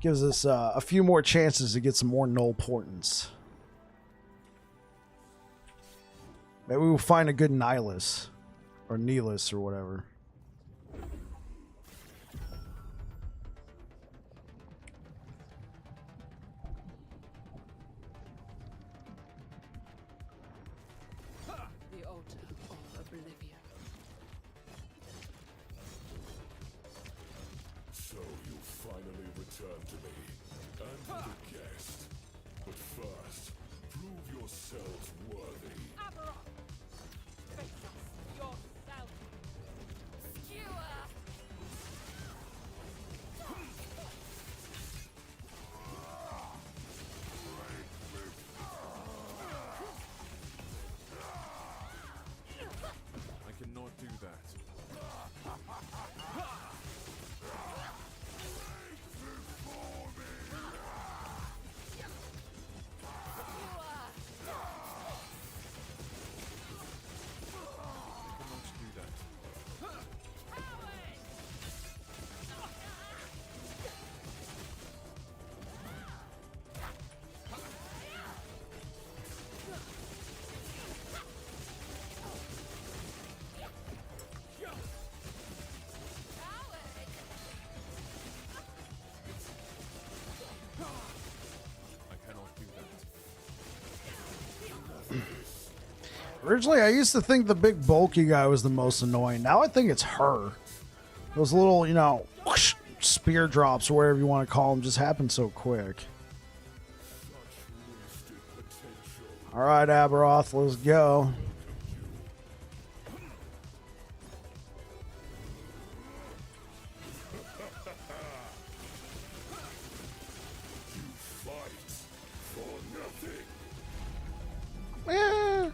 Speaker 1: Gives us a few more chances to get some more null portents. Maybe we'll find a good Nihilus. Or Nihilus or whatever.
Speaker 3: The altar of oblivion.
Speaker 2: So you finally return to me, and to the guest. But first, prove yourselves worthy.
Speaker 3: Aberroth! Face us yourself! Skewer!
Speaker 2: I cannot do that.
Speaker 1: Originally, I used to think the big bulky guy was the most annoying. Now I think it's her. Those little, you know, whoosh, spear drops or whatever you want to call them just happen so quick. All right, Aberroth, let's go. Eh.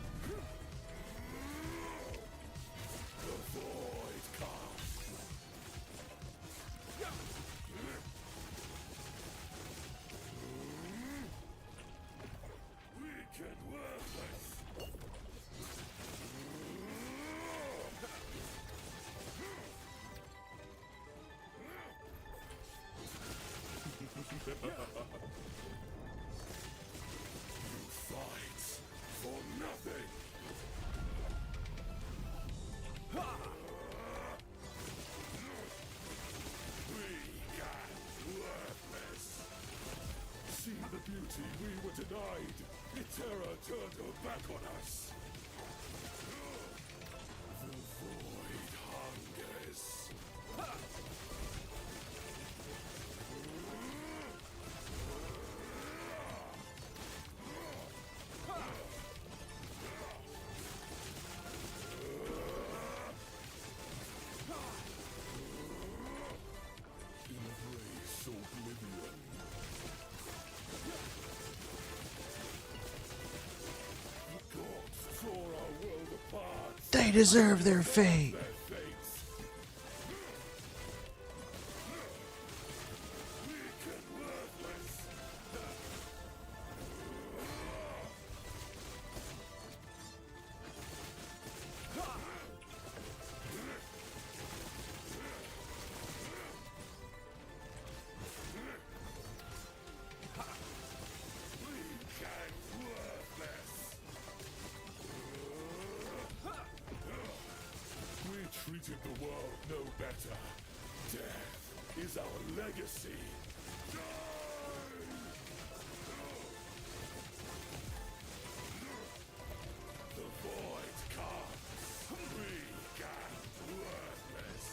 Speaker 2: See the beauty we were denied. The terror turned her back on us. The void hungers. Embrace oblivion. The gods
Speaker 1: They deserve their fate.
Speaker 2: Treated the world no better. Death is our legacy. The void comes. Weak and worthless.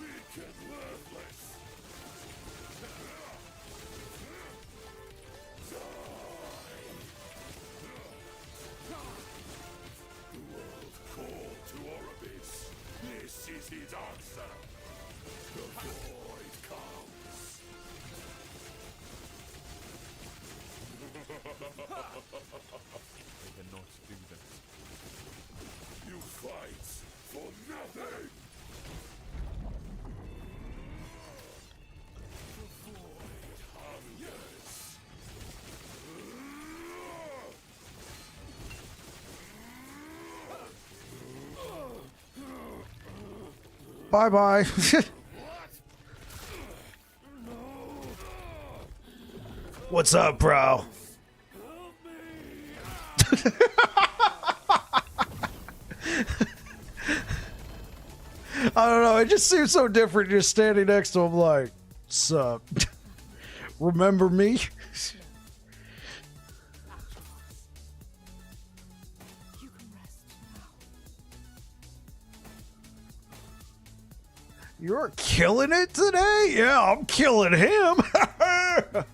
Speaker 2: Weak and worthless. This is his answer. The void comes. I cannot do that. You fight for nothing. The void hungers.
Speaker 1: Bye-bye. What's up, bro? I don't know. It just seems so different just standing next to him like, sup? Remember me?
Speaker 3: You can rest now.
Speaker 1: You're killing it today? Yeah, I'm killing him.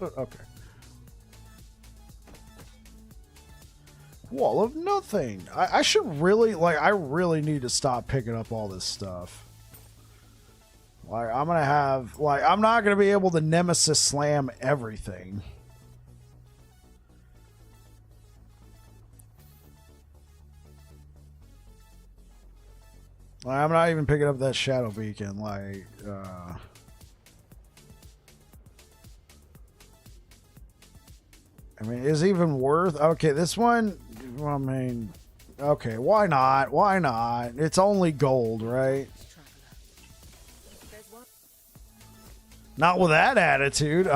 Speaker 1: Okay. Wall of nothing. I should really, like, I really need to stop picking up all this stuff. Like, I'm gonna have, like, I'm not gonna be able to Nemesis slam everything. Like, I'm not even picking up that Shadow Beacon, like, I mean, is it even worth, okay, this one, I mean, okay, why not? Why not? It's only gold, right? Not with that attitude.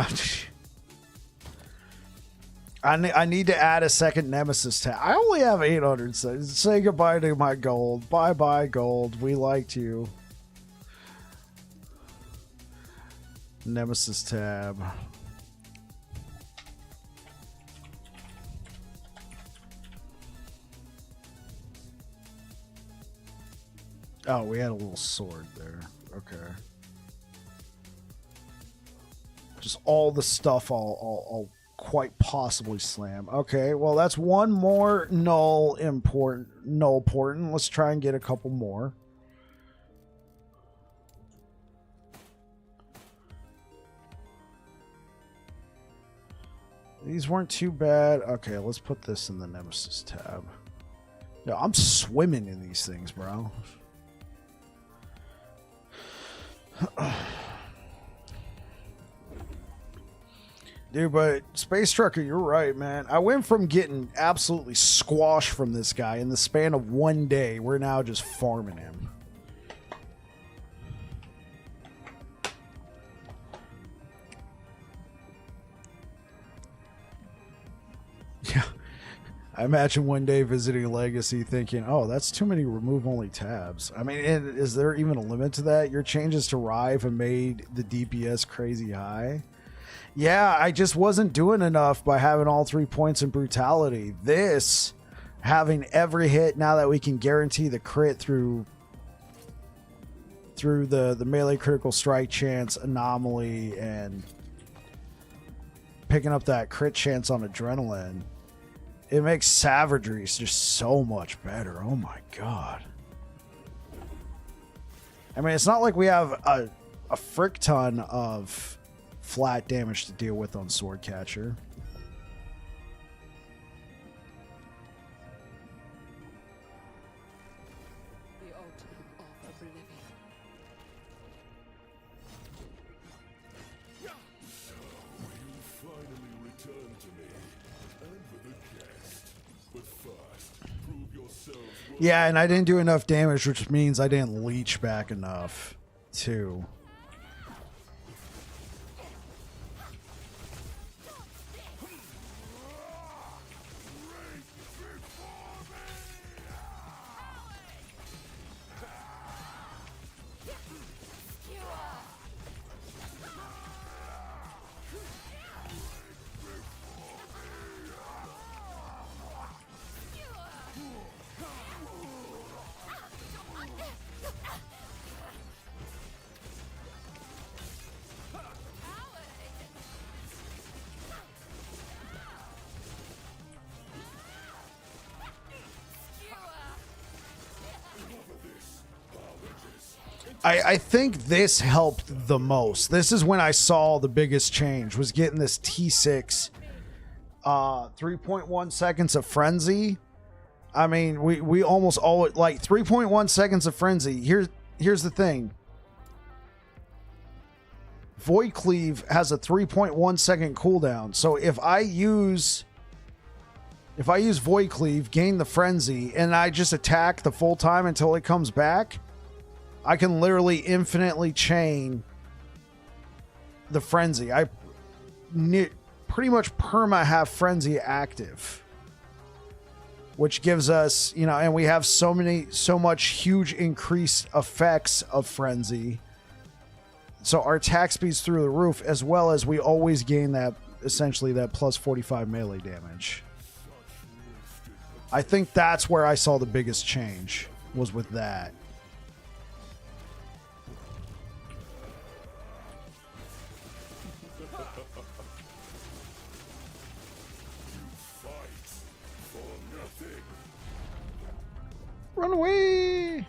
Speaker 1: I need to add a second Nemesis tab. I only have 800. Say goodbye to my gold. Bye-bye, gold. We liked you. Nemesis tab. Oh, we had a little sword there. Okay. Just all the stuff I'll quite possibly slam. Okay, well that's one more null important. Let's try and get a couple more. These weren't too bad. Okay, let's put this in the Nemesis tab. Yeah, I'm swimming in these things, bro. Dude, but Space Trucker, you're right, man. I went from getting absolutely squashed from this guy in the span of one day. We're now just farming him. Yeah. I imagine one day visiting Legacy thinking, oh, that's too many remove-only tabs. I mean, is there even a limit to that? Your changes to Rive have made the DPS crazy high. Yeah, I just wasn't doing enough by having all 3 points in brutality. This, having every hit, now that we can guarantee the crit through the melee critical strike chance anomaly and picking up that crit chance on adrenaline, it makes savagery just so much better. Oh my god. I mean, it's not like we have a a frick ton of flat damage to deal with on Swordcatcher.
Speaker 3: The altar of oblivion.
Speaker 2: So you finally returned to me, and with a guest. But first, prove yourselves worthy.
Speaker 1: Yeah, and I didn't do enough damage, which means I didn't leech back enough, too. I think this helped the most. This is when I saw the biggest change, was getting this T6 3.1 seconds of frenzy. I mean, we almost always like 3.1 seconds of frenzy. Here's the thing. Void Cleave has a 3.1 second cooldown. So if I use Void Cleave, gain the frenzy, and I just attack the full time until it comes back, I can literally infinitely chain the frenzy. I pretty much perma have frenzy active, which gives us, you know, and we have so much huge increased effects of frenzy. So our attack speed's through the roof, as well as we always gain that, essentially that plus 45 melee damage. I think that's where I saw the biggest change, was with that. Run away!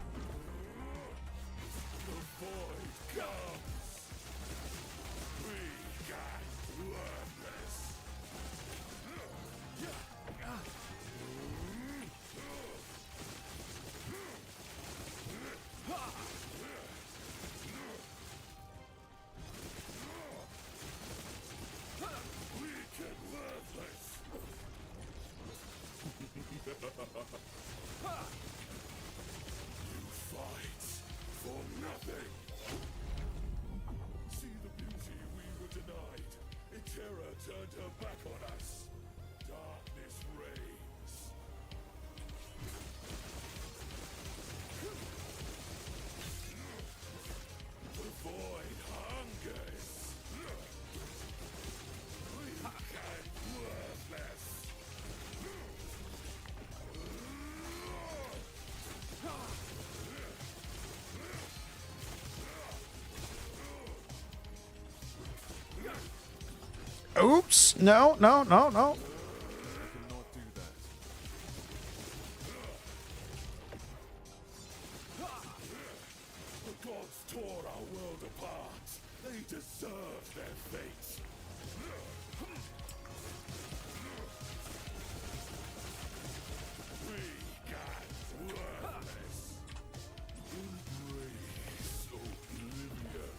Speaker 1: Oops. No.
Speaker 2: The gods tore our world apart. They deserve their fate. We got worthless. Embrace oblivion.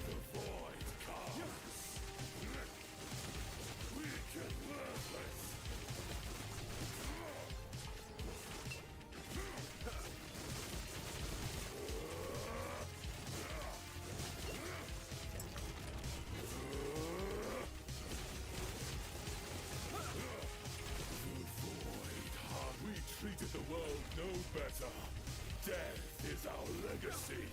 Speaker 2: The void comes. We get worthless. We treated the world no better. Death is our legacy.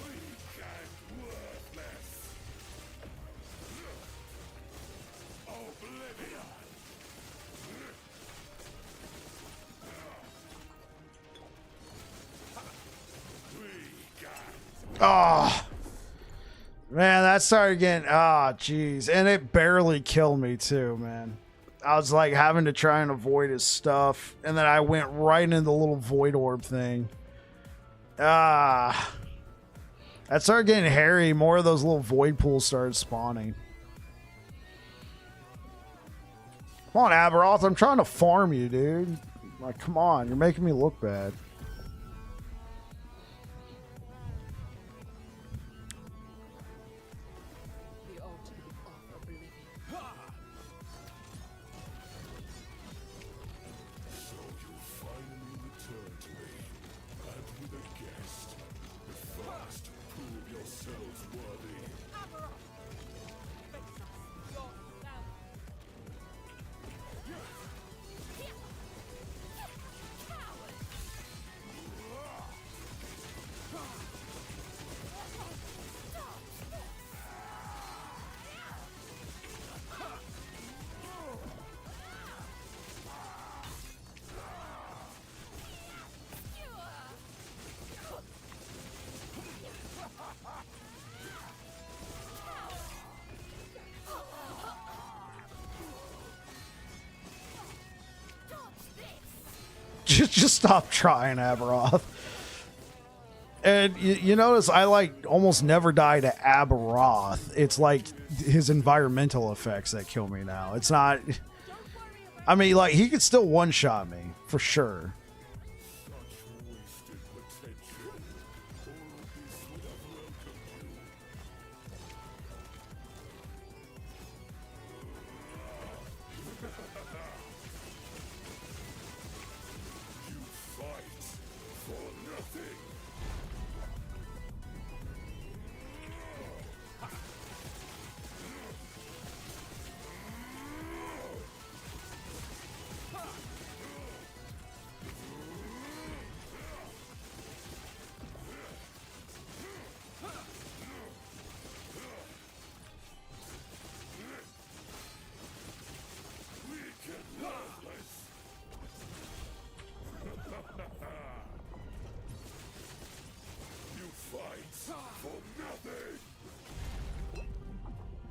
Speaker 2: We get worthless. Oblivion. We got
Speaker 1: Ah. Man, that started getting, jeez. And it barely killed me too, man. I was like having to try and avoid his stuff. And then I went right into the little void orb thing. That started getting hairy. More of those little void pools started spawning. Come on, Aberroth. I'm trying to farm you, dude. Like, come on. You're making me look bad.
Speaker 3: The ultimate of oblivion.
Speaker 2: So you finally return to me, and with a guest. But first, prove yourselves worthy.
Speaker 3: Aberroth! Face us yourself. Coward!
Speaker 1: Just stop trying, Aberroth. And you notice I like almost never die to Aberroth. It's like his environmental effects that kill me now. It's not. I mean, like he could still one-shot me for sure.
Speaker 2: Such wasted potential. All this would have welcomed you. You fight for nothing. Weak and worthless. You fight for nothing.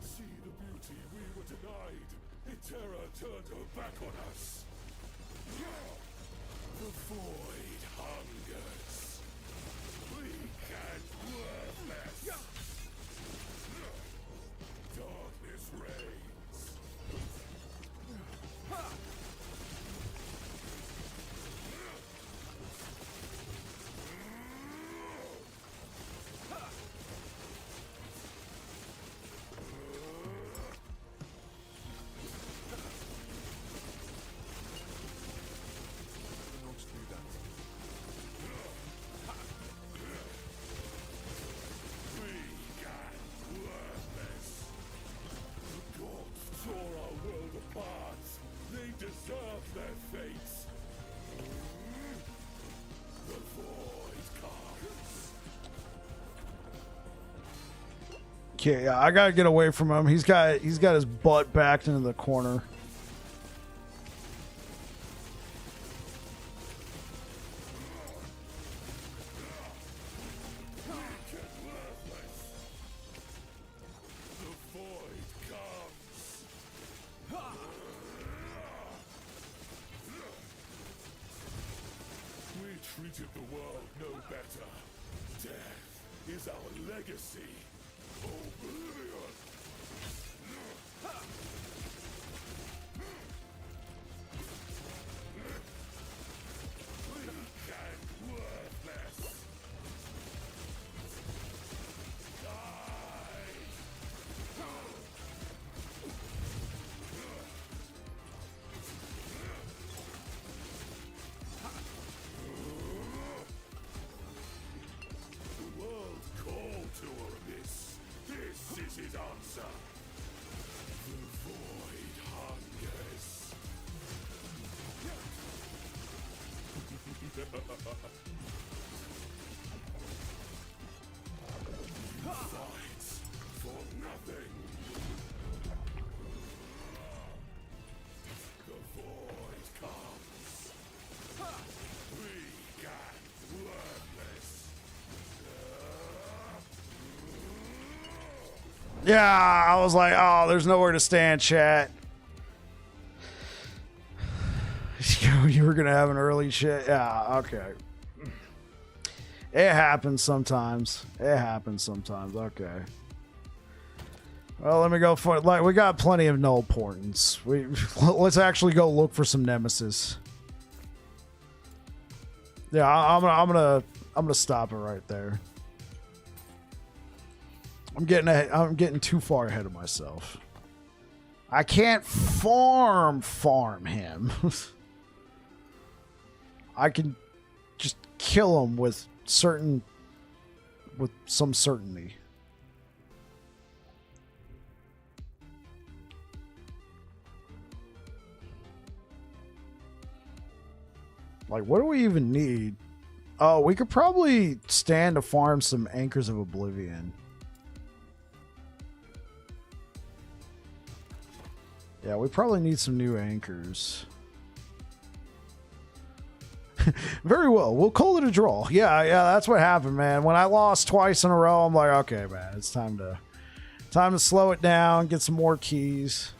Speaker 2: See the beauty we were denied. The terror turned her back on us. The void hungers. Weak and worthless. Darkness reigns. Weak and worthless. The gods tore our world apart. They deserve their fates. The void comes.
Speaker 1: Okay, yeah, I gotta get away from him. He's got his butt backed into the corner.
Speaker 2: Weak and worthless. The void comes. We treated the world no better. Death is our legacy. Oblivion. Weak and worthless. The world called to Orbis. This is his answer. The void hungers. You fight for nothing. The void comes. Weak and worthless.
Speaker 1: Yeah, I was like, oh, there's nowhere to stand, chat. You were gonna have an early shit. Yeah, okay. It happens sometimes. It happens sometimes. Okay. Well, let me go for it. Like, we got plenty of null portents. Let's actually go look for some nemesis. Yeah, I'm gonna stop it right there. I'm getting too far ahead of myself. I can't farm him. I can just kill him with some certainty. Like, what do we even need? Oh, we could probably stand to farm some Anchors of Oblivion. Yeah, we probably need some new anchors. Very well. We'll call it a draw. Yeah, that's what happened, man. When I lost twice in a row, I'm like, okay, man, it's time to slow it down, get some more keys.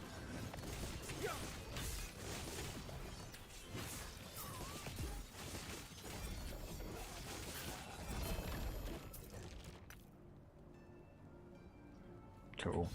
Speaker 1: Cool.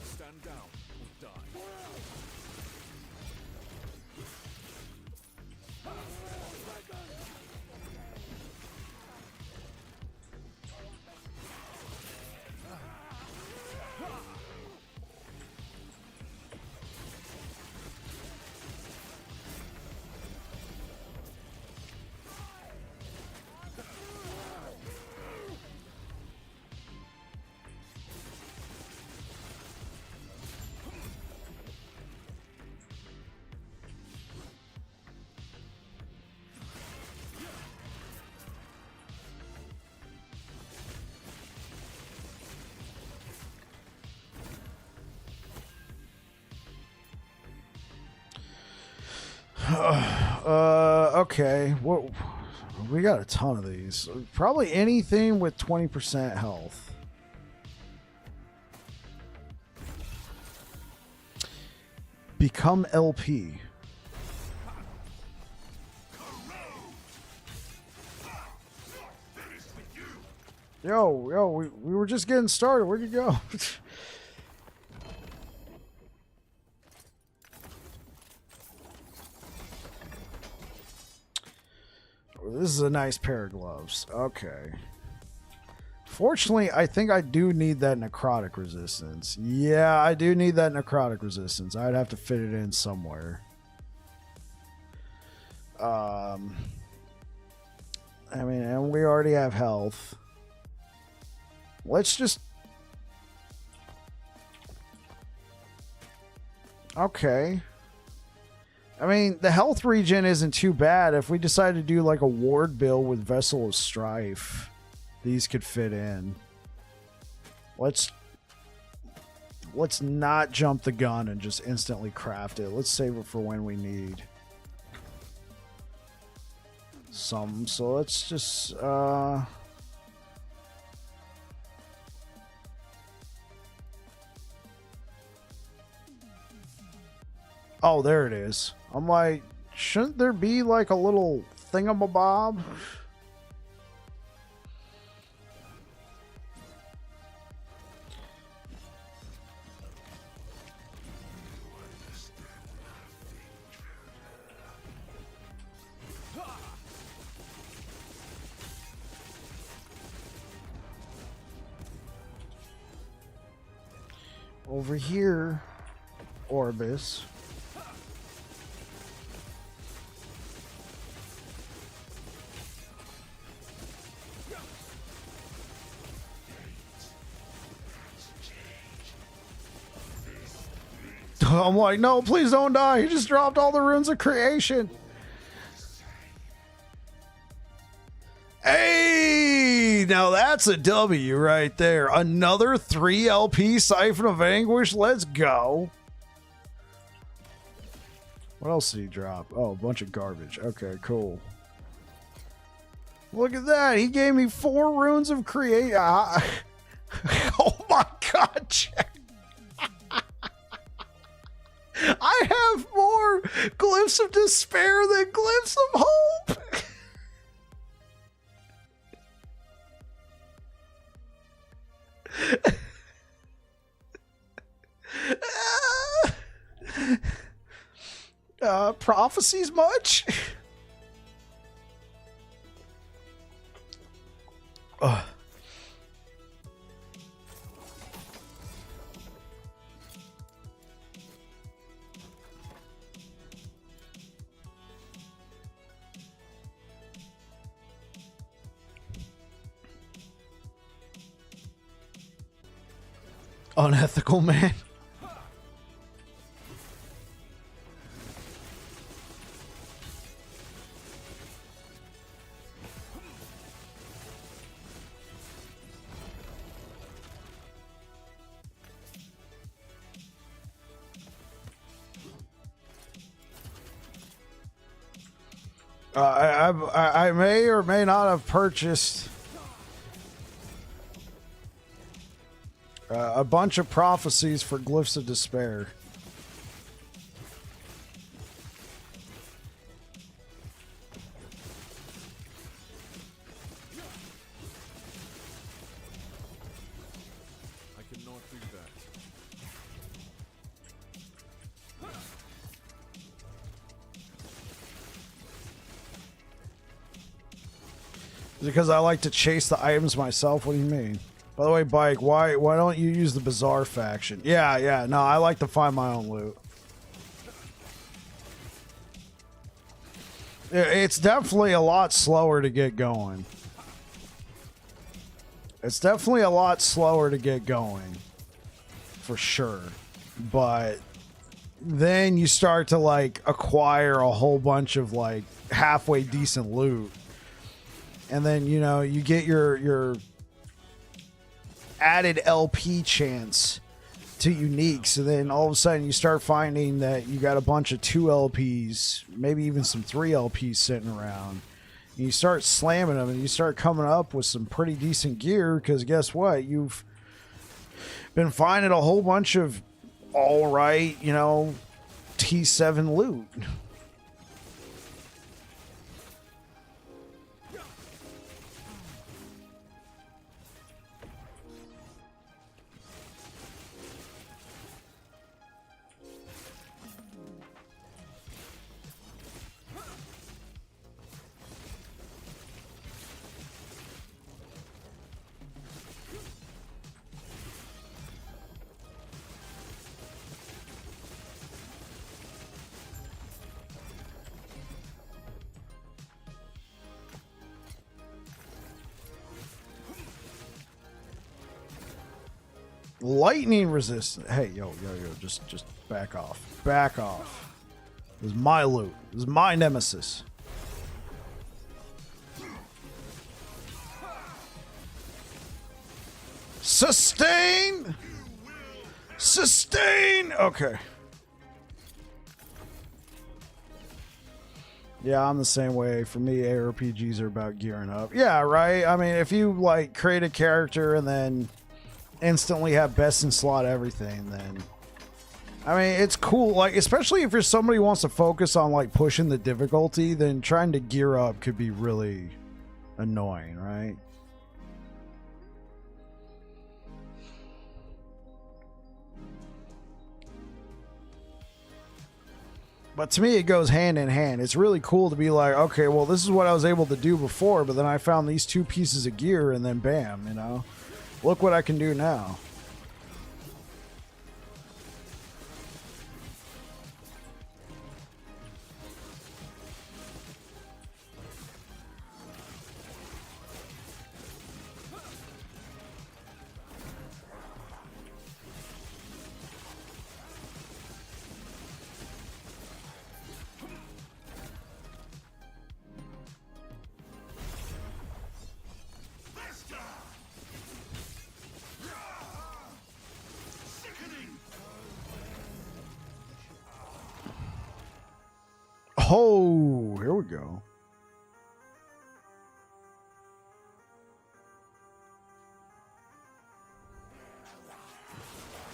Speaker 2: Stand down or die.
Speaker 1: Okay. What? We got a ton of these. Probably anything with 20% health. Become LP. Yo, we were just getting started. Where'd you go? This is a nice pair of gloves. Okay. Fortunately, I think I do need that necrotic resistance. Yeah, I do need that necrotic resistance. I'd have to fit it in somewhere. I mean, and we already have health. Let's just... Okay. I mean, the health regen isn't too bad. If we decide to do like a ward build with Vessel of Strife, these could fit in. Let's not jump the gun and just instantly craft it. Let's save it for when we need some. So let's just oh, there it is. I'm like, shouldn't there be like a little thingamabob? Over here, Orbis. I'm like, no, please don't die. He just dropped all the runes of creation. Hey, now that's a W right there. Another 3 LP Siphon of Anguish. Let's go. What else did he drop? Oh, a bunch of garbage. Okay, cool. Look at that. He gave me 4 runes of create. Oh my god, Jack. I have more glyphs of despair than glyphs of hope. Prophecies much? Unethical man. I may or may not have purchased a bunch of prophecies for glyphs of despair.
Speaker 2: I cannot do that.
Speaker 1: Is it because I like to chase the items myself? What do you mean? By the way, Bike, why don't you use the Bizarre faction? Yeah, no, I like to find my own loot. It's definitely a lot slower to get going. It's definitely a lot slower to get going. For sure. But then you start to, like, acquire a whole bunch of, like, halfway decent loot. And then, you know, you get your added LP chance to uniques, and then all of a sudden you start finding that you got a bunch of 2 LPs, maybe even some 3 LPs sitting around. And you start slamming them, and you start coming up with some pretty decent gear, because guess what? You've been finding a whole bunch of alright, you know, T7 loot. Lightning resistant. Hey, yo, just back off. Back off. This is my loot. This is my nemesis. Sustain! Sustain! Okay. Yeah, I'm the same way. For me, ARPGs are about gearing up. Yeah, right? I mean, if you, like, create a character and then instantly have best in slot everything, then I mean, it's cool. Like, especially if you're somebody who wants to focus on, like, pushing the difficulty, then trying to gear up could be really annoying, right? But to me, it goes hand in hand. It's really cool to be like, okay, well, this is what I was able to do before, but then I found these 2 pieces of gear, and then bam, you know? Look what I can do now. Oh, here we go.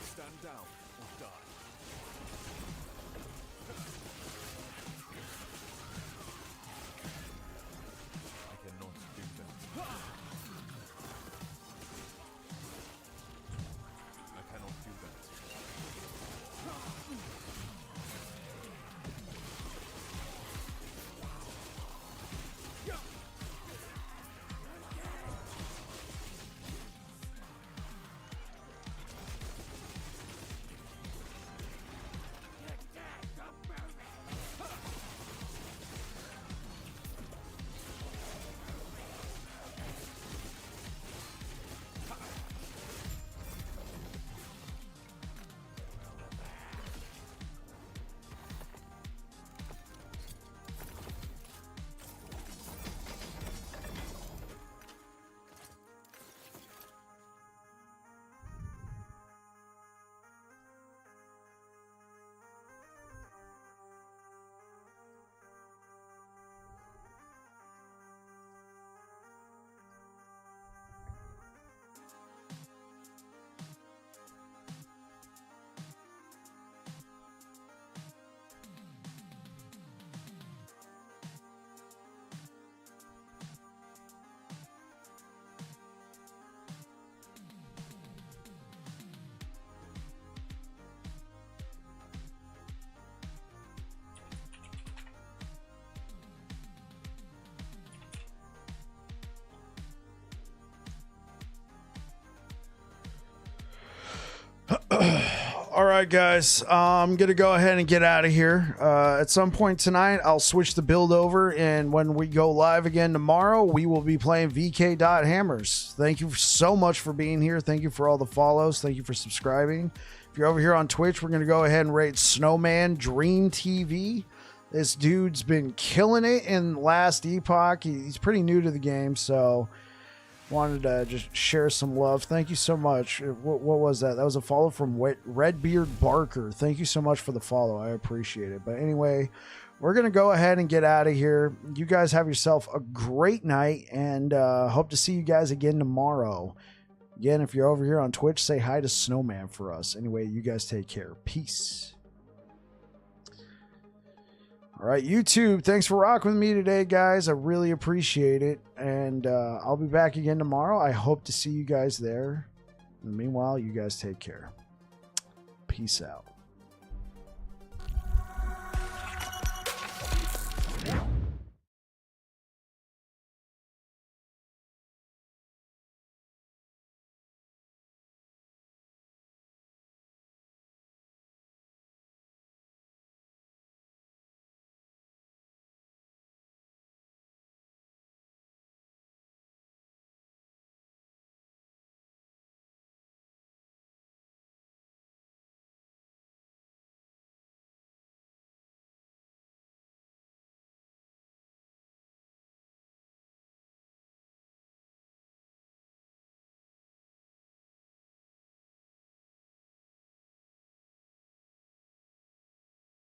Speaker 2: Stand down or die. I cannot do that. I cannot do that.
Speaker 1: All right, guys. I'm going to go ahead and get out of here. At some point tonight, I'll switch the build over, and when we go live again tomorrow, we will be playing VK Hammers. Thank you so much for being here. Thank you for all the follows. Thank you for subscribing. If you're over here on Twitch, we're going to go ahead and rate Snowman Dream TV. This dude's been killing it in last Epoch. He's pretty new to the game, so wanted to just share some love. Thank you so much. What was that? That was a follow from Redbeard Barker. Thank you so much for the follow. I appreciate it. But anyway, we're going to go ahead and get out of here. You guys have yourself a great night, and hope to see you guys again tomorrow. Again, if you're over here on Twitch, say hi to Snowman for us. Anyway, you guys take care. Peace. All right, YouTube, thanks for rocking with me today, guys. I really appreciate it. And I'll be back again tomorrow. I hope to see you guys there. And meanwhile, you guys take care. Peace out.